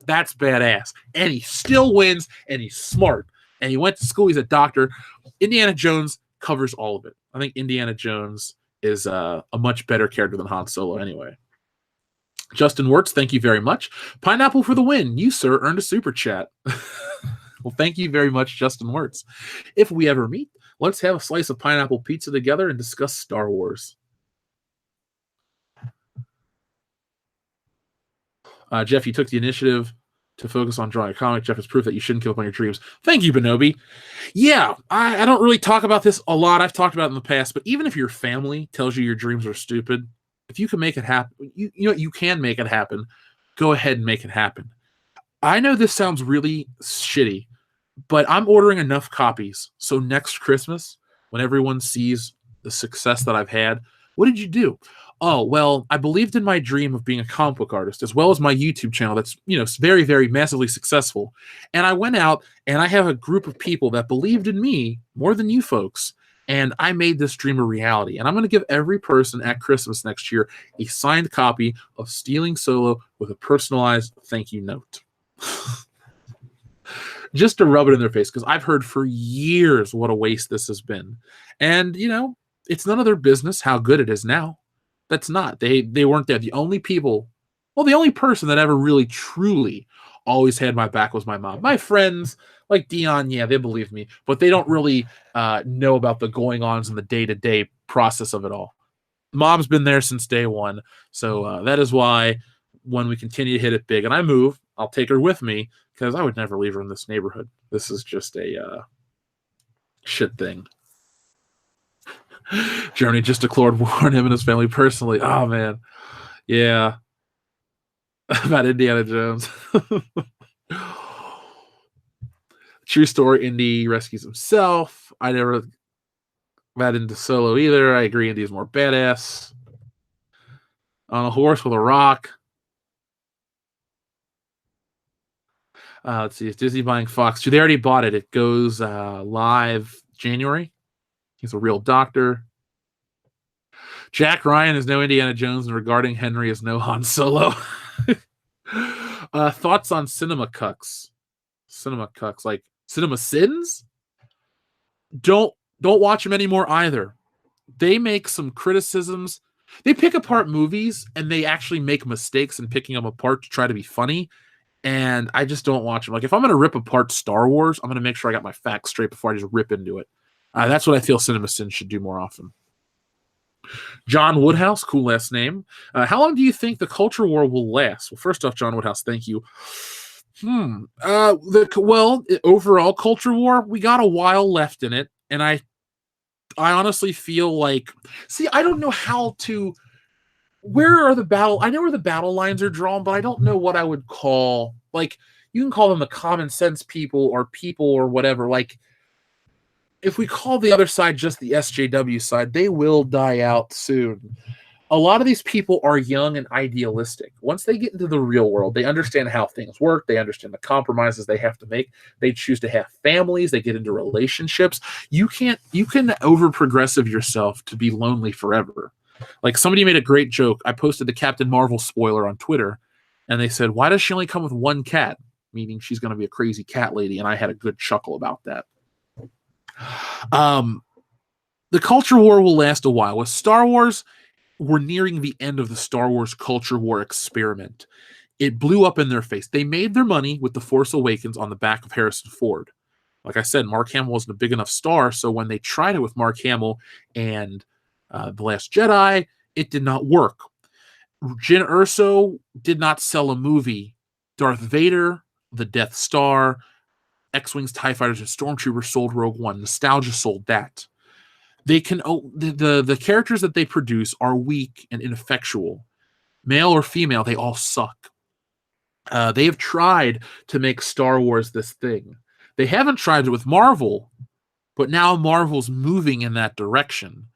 That's badass. And he still wins, and he's smart. And he went to school. He's a doctor. Indiana Jones covers all of it. I think Indiana Jones is a much better character than Han Solo anyway. Justin Wirtz, thank you very much. Pineapple for the win. You, sir, earned a super chat. Well, thank you very much, Justin Wirtz. If we ever meet, let's have a slice of pineapple pizza together and discuss Star Wars. Jeff, you took the initiative to focus on drawing a comic. Jeff is proof that you shouldn't give up on your dreams. Thank you, Benobi. Yeah, I don't really talk about this a lot. I've talked about it in the past, but even if your family tells you your dreams are stupid, if you can make it happen, you can make it happen. Go ahead and make it happen. I know this sounds really shitty, but I'm ordering enough copies so next Christmas, when everyone sees the success that I've had, What did you do? Oh, well, I believed in my dream of being a comic book artist, as well as my YouTube channel that's, very, very massively successful. And I went out and I have a group of people that believed in me more than you folks. And I made this dream a reality. And I'm going to give every person at Christmas next year a signed copy of Stealing Solo with a personalized thank you note. Just to rub it in their face, because I've heard for years what a waste this has been. And, it's none of their business how good it is now. That's not. They weren't there. The only person that ever really, truly always had my back was my mom. My friends, like Dion, yeah, they believe me, but they don't really know about the going-ons and the day-to-day process of it all. Mom's been there since day one, so that is why when we continue to hit it big and I move, I'll take her with me, because I would never leave her in this neighborhood. This is just a shit thing. Germany just declared war on him and his family personally. Oh, man. Yeah. About Indiana Jones. True story, Indy rescues himself. I never got into Solo either. I agree Indy's more badass. On a horse with a rock. Let's see. Is Disney buying Fox? They already bought it. It goes live January. He's a real doctor. Jack Ryan is no Indiana Jones, and regarding Henry is no Han Solo. Thoughts on Cinema Cucks? Cinema Cucks, like Cinema Sins? Don't watch them anymore either. They make some criticisms. They pick apart movies, and they actually make mistakes in picking them apart to try to be funny. And I just don't watch them. Like, if I'm going to rip apart Star Wars, I'm going to make sure I got my facts straight before I just rip into it. That's what I feel Cinema Sins should do more often. John Woodhouse, cool last name. How long do you think the culture war will last? Well, first off, John Woodhouse, thank you. Overall culture war, we got a while left in it, and I honestly feel like, I don't know how to. Where are the battle? I know where the battle lines are drawn, but I don't know what I would call, like, you can call them the common sense people or whatever. Like, if we call the other side just the SJW side, they will die out soon. A lot of these people are young and idealistic. Once they get into the real world, they understand how things work. They understand the compromises they have to make. They choose to have families. They get into relationships. You can over progressive yourself to be lonely forever. Like, somebody made a great joke. I posted the Captain Marvel spoiler on Twitter, and they said, why does she only come with one cat? Meaning she's going to be a crazy cat lady. And I had a good chuckle about that. The culture war will last a while. With Star Wars, we're nearing the end of the Star Wars culture war experiment. It blew up in their face. They made their money with The Force Awakens on the back of Harrison Ford. Like I said, Mark Hamill wasn't a big enough star, so when they tried it with Mark Hamill and The Last Jedi, it did not work. Jyn Erso did not sell a movie. Darth Vader, the Death Star, X-Wings, TIE Fighters, and Stormtroopers sold Rogue One. Nostalgia sold that. They can the characters that they produce are weak and ineffectual. Male or female, they all suck. They have tried to make Star Wars this thing. They haven't tried it with Marvel, but now Marvel's moving in that direction.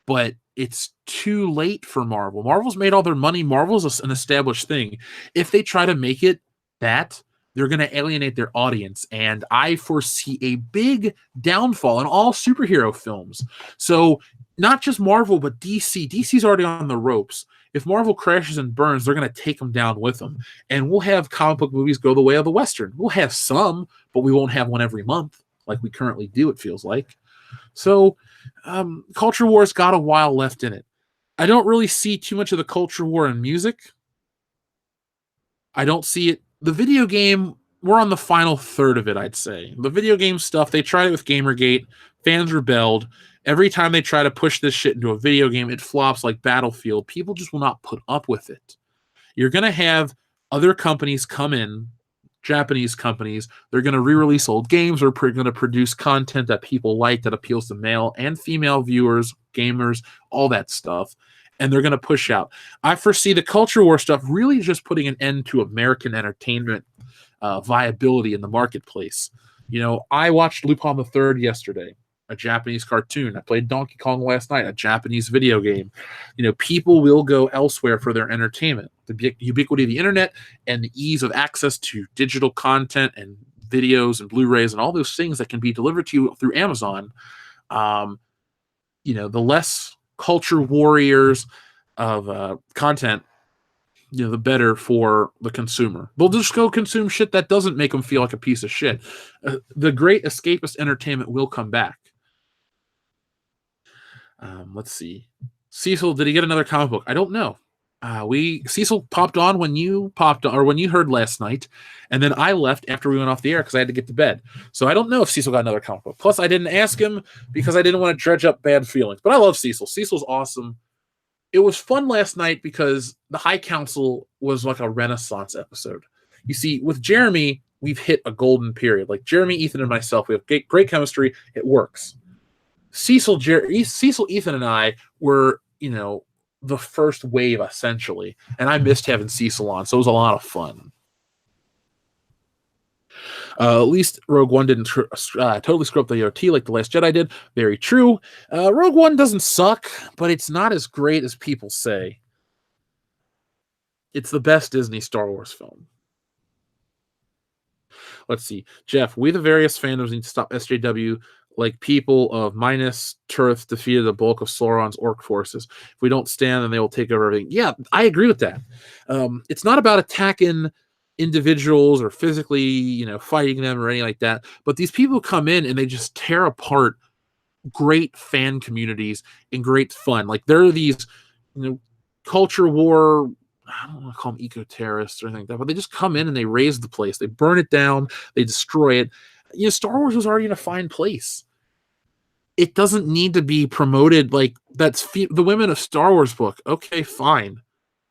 But it's too late for Marvel. Marvel's made all their money. Marvel's an established thing. If they try to make it that, they're going to alienate their audience, and I foresee a big downfall in all superhero films. So not just Marvel, but DC. DC's already on the ropes. If Marvel crashes and burns, they're going to take them down with them, and we'll have comic book movies go the way of the Western. We'll have some, but we won't have one every month like we currently do, it feels like. So culture war's got a while left in it. I don't really see too much of the culture war in music. I don't see it. The video game, we're on the final third of it, I'd say. The video game stuff, they tried it with Gamergate. Fans rebelled. Every time they try to push this shit into a video game, it flops like Battlefield. People just will not put up with it. You're going to have other companies come in, Japanese companies. They're going to re-release old games or going to produce content that people like that appeals to male and female viewers, gamers, all that stuff. And they're going to push out. I foresee the culture war stuff really just putting an end to American entertainment viability in the marketplace. I watched Lupin the Third yesterday. a Japanese cartoon. I played Donkey Kong last night, a Japanese video game. People will go elsewhere for their entertainment. The ubiquity of the internet and the ease of access to digital content and videos and Blu-rays and all those things that can be delivered to you through Amazon. The less culture warriors of content, the better for the consumer. They'll just go consume shit that doesn't make them feel like a piece of shit. The great escapist entertainment will come back. Let's see. Cecil, did he get another comic book? I don't know. Cecil popped on when you popped on, or when you heard last night, and then I left after we went off the air because I had to get to bed. So I don't know if Cecil got another comic book. Plus, I didn't ask him because I didn't want to dredge up bad feelings. But I love Cecil. Cecil's awesome. It was fun last night because the High Council was like a Renaissance episode. You see, with Jeremy, we've hit a golden period. Like Jeremy, Ethan, and myself, we have great chemistry. It works. Cecil, Ethan, and I were, the first wave essentially, and I missed having Cecil on, so it was a lot of fun. At least Rogue One didn't totally screw up the OT like The Last Jedi did. Very true. Rogue One doesn't suck, but it's not as great as people say. It's the best Disney Star Wars film. Let's see. Jeff, we the various fandoms need to stop SJW like people of Minas Tirith defeated the bulk of Sauron's orc forces. If we don't stand, then they will take over everything. Yeah, I agree with that. It's not about attacking individuals or physically, fighting them or anything like that. But these people come in and they just tear apart great fan communities and great fun. Like there are these, culture war, I don't want to call them eco-terrorists or anything like that, but they just come in and they raze the place. They burn it down. They destroy it. Star Wars was already in a fine place. It doesn't need to be promoted like that's the Women of Star Wars book. Okay, fine.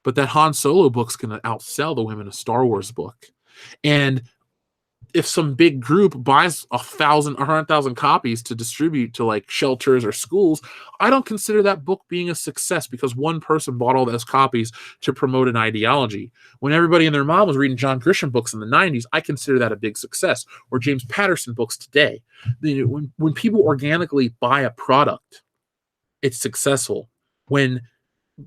But that Han Solo book's going to outsell the Women of Star Wars book. And if some big group buys 1,000 or 100,000 copies to distribute to like shelters or schools, I don't consider that book being a success because one person bought all those copies to promote an ideology. When everybody and their mom was reading John Grisham books in the 90s, I consider that a big success. Or James Patterson books today. When people organically buy a product, it's successful. When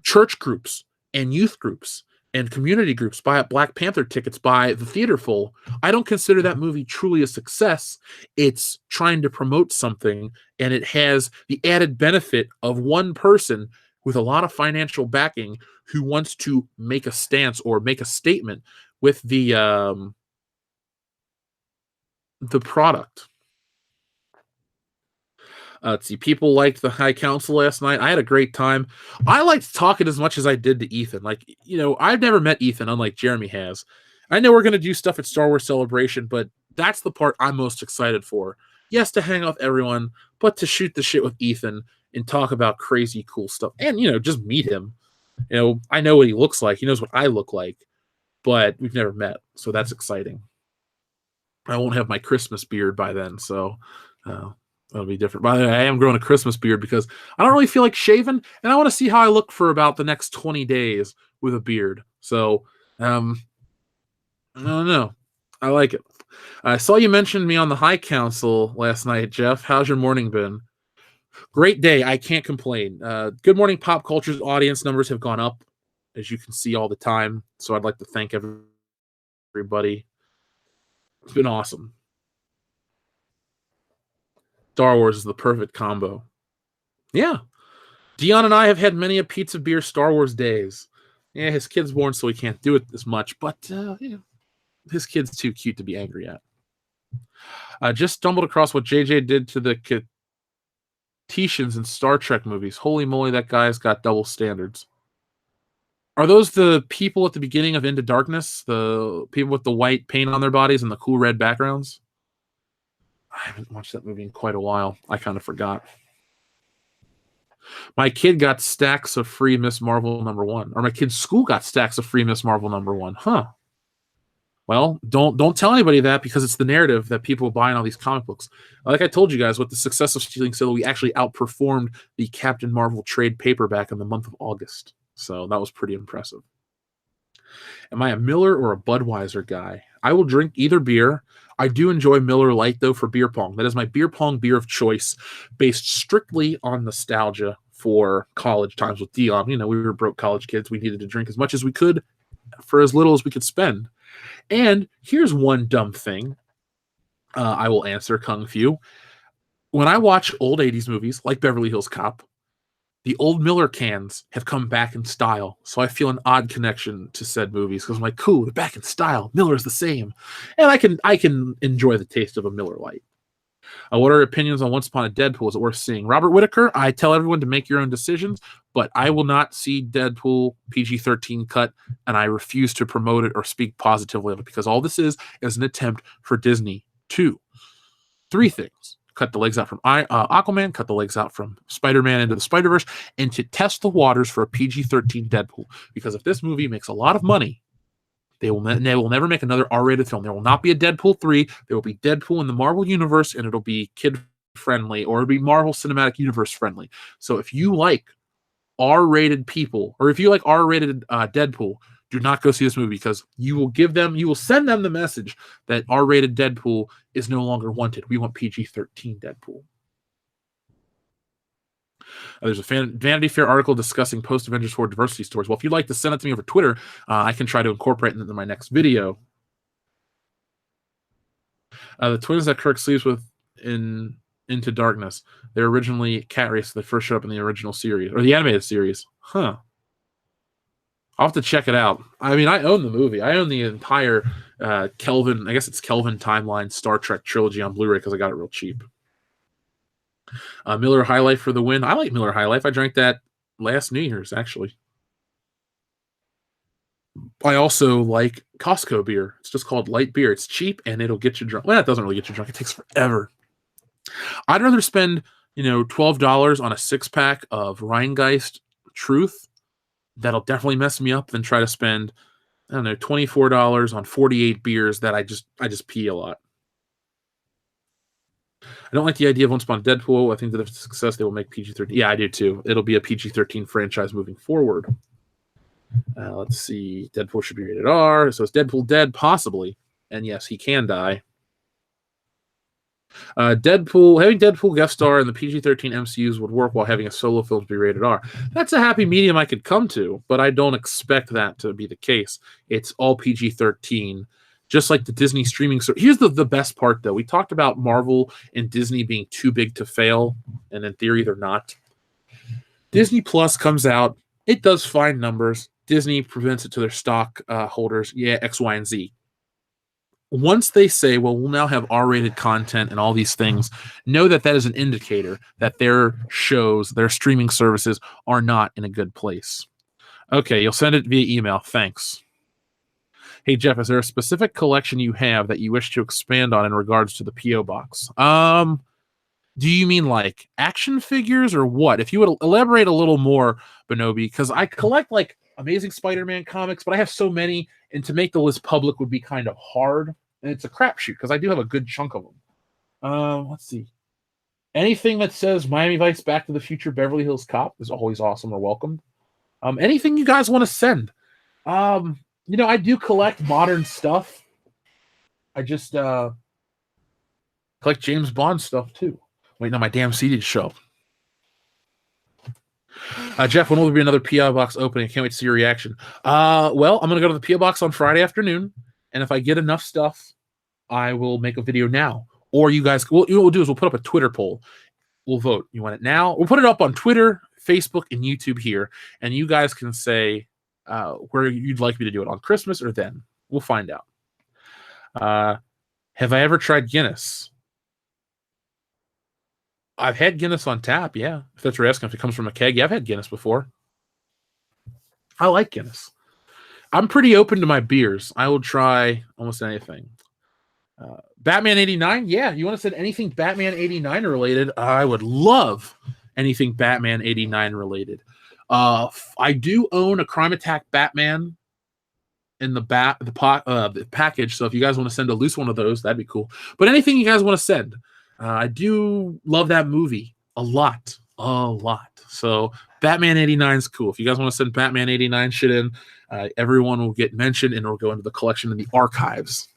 church groups and youth groups and community groups buy up Black Panther tickets by the theater full, I don't consider that movie truly a success. It's trying to promote something, and it has the added benefit of one person with a lot of financial backing who wants to make a stance or make a statement with the product. Let's see. People liked the High Council last night. I had a great time. I liked talking as much as I did to Ethan. Like, I've never met Ethan, unlike Jeremy has. I know we're going to do stuff at Star Wars Celebration, but that's the part I'm most excited for. Yes, to hang out with everyone, but to shoot the shit with Ethan and talk about crazy cool stuff. And, just meet him. I know what he looks like. He knows what I look like, but we've never met. So that's exciting. I won't have my Christmas beard by then, so that'll be different. By the way, I am growing a Christmas beard because I don't really feel like shaving, and I want to see how I look for about the next 20 days with a beard. So, I don't know. I like it. I saw you mentioned me on the High Council last night, Jeff. How's your morning been? Great day. I can't complain. Good Morning Pop Culture's audience numbers have gone up, as you can see all the time. So I'd like to thank everybody. It's been awesome. Star Wars is the perfect combo. Yeah. Dion and I have had many a pizza beer Star Wars days. Yeah, his kid's born, so he can't do it as much, but his kid's too cute to be angry at. I just stumbled across what JJ did to the Cartesians in Star Trek movies. Holy moly, that guy's got double standards. Are those the people at the beginning of Into Darkness? The people with the white paint on their bodies and the cool red backgrounds? I haven't watched that movie in quite a while. I kind of forgot. My kid got stacks of free Miss Marvel #1. Or my kid's school got stacks of free Miss Marvel #1. Huh. Well, don't tell anybody that because it's the narrative that people buy in all these comic books. Like I told you guys, with the success of Stealing Scylla, we actually outperformed the Captain Marvel trade paperback in the month of August. So that was pretty impressive. Am I a Miller or a Budweiser guy? I will drink either beer. I do enjoy Miller Lite, though, for beer pong. That is my beer pong beer of choice, based strictly on nostalgia for college times with Dion. You know, we were broke college kids. We needed to drink as much as we could for as little as we could spend. And here's one dumb thing I will answer, Kung Fu. When I watch old 80s movies like Beverly Hills Cop, the old Miller cans have come back in style. So I feel an odd connection to said movies because I'm like, cool, they're back in style. Miller's the same. And I can enjoy the taste of a Miller Lite. What are your opinions on Once Upon a Deadpool? Is it worth seeing? Robert Whitaker, I tell everyone to make your own decisions, but I will not see Deadpool PG-13 cut, and I refuse to promote it or speak positively of it because all this is an attempt for Disney to 3 things. Cut the legs out from Aquaman, cut the legs out from Spider-Man into the Spider-Verse, and to test the waters for a PG-13 Deadpool. Because if this movie makes a lot of money, they will never make another R-rated film. There will not be a Deadpool 3. There will be Deadpool in the Marvel Universe, and it'll be kid-friendly, or it'll be Marvel Cinematic Universe friendly. So if you like R-rated people, or if you like R-rated Deadpool, do not go see this movie because you will send them the message that R-rated Deadpool is no longer wanted. We want PG-13 Deadpool. There's a Vanity Fair article discussing post-Avengers 4 diversity stories. Well, if you'd like to send it to me over Twitter, I can try to incorporate it into my next video. The twins that Kirk sleeps with in Into Darkness, they're originally cat race. They first showed up in the original series, or the animated series. Huh. I'll have to check it out. I mean, I own the movie. I own the entire Kelvin, I guess it's Kelvin Timeline Star Trek trilogy on Blu-ray because I got it real cheap. Miller High Life for the win. I like Miller High Life. I drank that last New Year's, actually. I also like Costco beer. It's just called light beer. It's cheap, and it'll get you drunk. Well, it doesn't really get you drunk. It takes forever. I'd rather spend, $12 on a 6-pack of Rheingeist Truth. That'll definitely mess me up than try to spend, I don't know, $24 on 48 beers that I just pee a lot. I don't like the idea of Once Upon a Deadpool. I think that if it's a success, they will make PG-13. Yeah, I do too. It'll be a PG-13 franchise moving forward. Let's see. Deadpool should be rated R. So is Deadpool dead? Possibly. And yes, he can die. Having Deadpool guest star in the PG-13 MCUs would work while having a solo film be rated R. That's a happy medium I could come to, but I don't expect that to be the case. It's all PG-13, just like the Disney streaming service. Here's the best part, though. We talked about Marvel and Disney being too big to fail, and in theory, they're not. Disney Plus comes out. It does fine numbers. Disney presents it to their stock holders. Yeah, X, Y, and Z. Once they say, well, we'll now have R-rated content and all these things, know that is an indicator that their shows, their streaming services are not in a good place. Okay, you'll send it via email. Thanks. Hey, Jeff, is there a specific collection you have that you wish to expand on in regards to the P.O. Box? Do you mean like action figures or what? If you would elaborate a little more, Bonobi, because I collect like Amazing Spider-Man comics, but I have so many, and to make the list public would be kind of hard. And it's a crapshoot because I do have a good chunk of them. Let's see. Anything that says Miami Vice, Back to the Future, Beverly Hills Cop is always awesome or welcomed. Anything you guys want to send. I do collect modern stuff. I just collect James Bond stuff too. Waiting on my damn CD to show. Jeff, when will there be another P.O. Box opening? I can't wait to see your reaction. Well, I'm going to go to the P.O. Box on Friday afternoon, and if I get enough stuff, I will make a video now. Or you guys, what we'll do is we'll put up a Twitter poll. We'll vote. You want it now? We'll put it up on Twitter, Facebook, and YouTube here, and you guys can say where you'd like me to do it, on Christmas or then. We'll find out. Have I ever tried Guinness? I've had Guinness on tap, yeah. If that's what you're asking, if it comes from a keg, yeah, I've had Guinness before. I like Guinness. I'm pretty open to my beers. I will try almost anything. Batman 89, yeah. You want to send anything Batman 89 related? I would love anything Batman 89 related. I do own a Crime Attack Batman in the package, so if you guys want to send a loose one of those, that'd be cool. But anything you guys want to send. I do love that movie a lot. So Batman 89 is cool. If you guys want to send Batman 89 shit in, everyone will get mentioned and it'll go into the collection in the archives.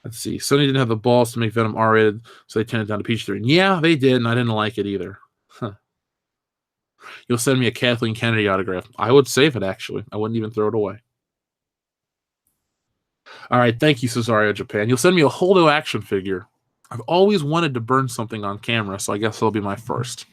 Let's see. Sony didn't have the balls to make Venom R-rated, so they turned it down to PG-13. Yeah, they did, and I didn't like it either. Huh. You'll send me a Kathleen Kennedy autograph. I would save it, actually. I wouldn't even throw it away. All right, thank you, Cesario Japan. You'll send me a Holdo action figure. I've always wanted to burn something on camera, so I guess it'll be my first.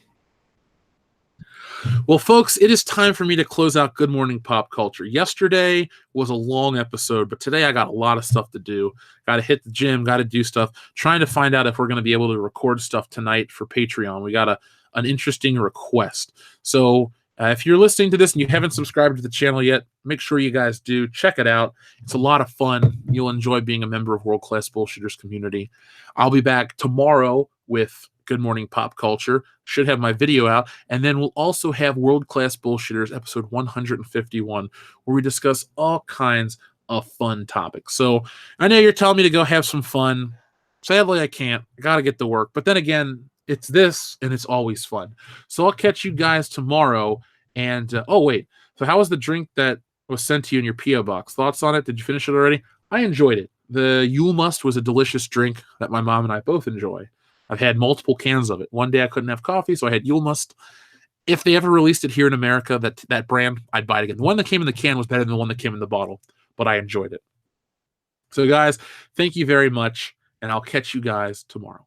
Well, folks, it is time for me to close out Good Morning Pop Culture. Yesterday was a long episode, but today I got a lot of stuff to do. Got to hit the gym, got to do stuff. Trying to find out if we're going to be able to record stuff tonight for Patreon. We got an interesting request. So if you're listening to this and you haven't subscribed to the channel yet, make sure you guys do. Check it out. It's a lot of fun. You'll enjoy being a member of World Class Bullshitters community. I'll be back tomorrow with Good Morning Pop Culture. Should have my video out. And then we'll also have World Class Bullshitters episode 151, where we discuss all kinds of fun topics. So I know you're telling me to go have some fun. Sadly, I can't. I got to get to work. But then again, it's this, and it's always fun. So I'll catch you guys tomorrow. And, oh, wait. So how was the drink that was sent to you in your P.O. box? Thoughts on it? Did you finish it already? I enjoyed it. The Yule Must was a delicious drink that my mom and I both enjoy. I've had multiple cans of it. One day I couldn't have coffee, so I had Yule Must. If they ever released it here in America, that brand, I'd buy it again. The one that came in the can was better than the one that came in the bottle, but I enjoyed it. So, guys, thank you very much, and I'll catch you guys tomorrow.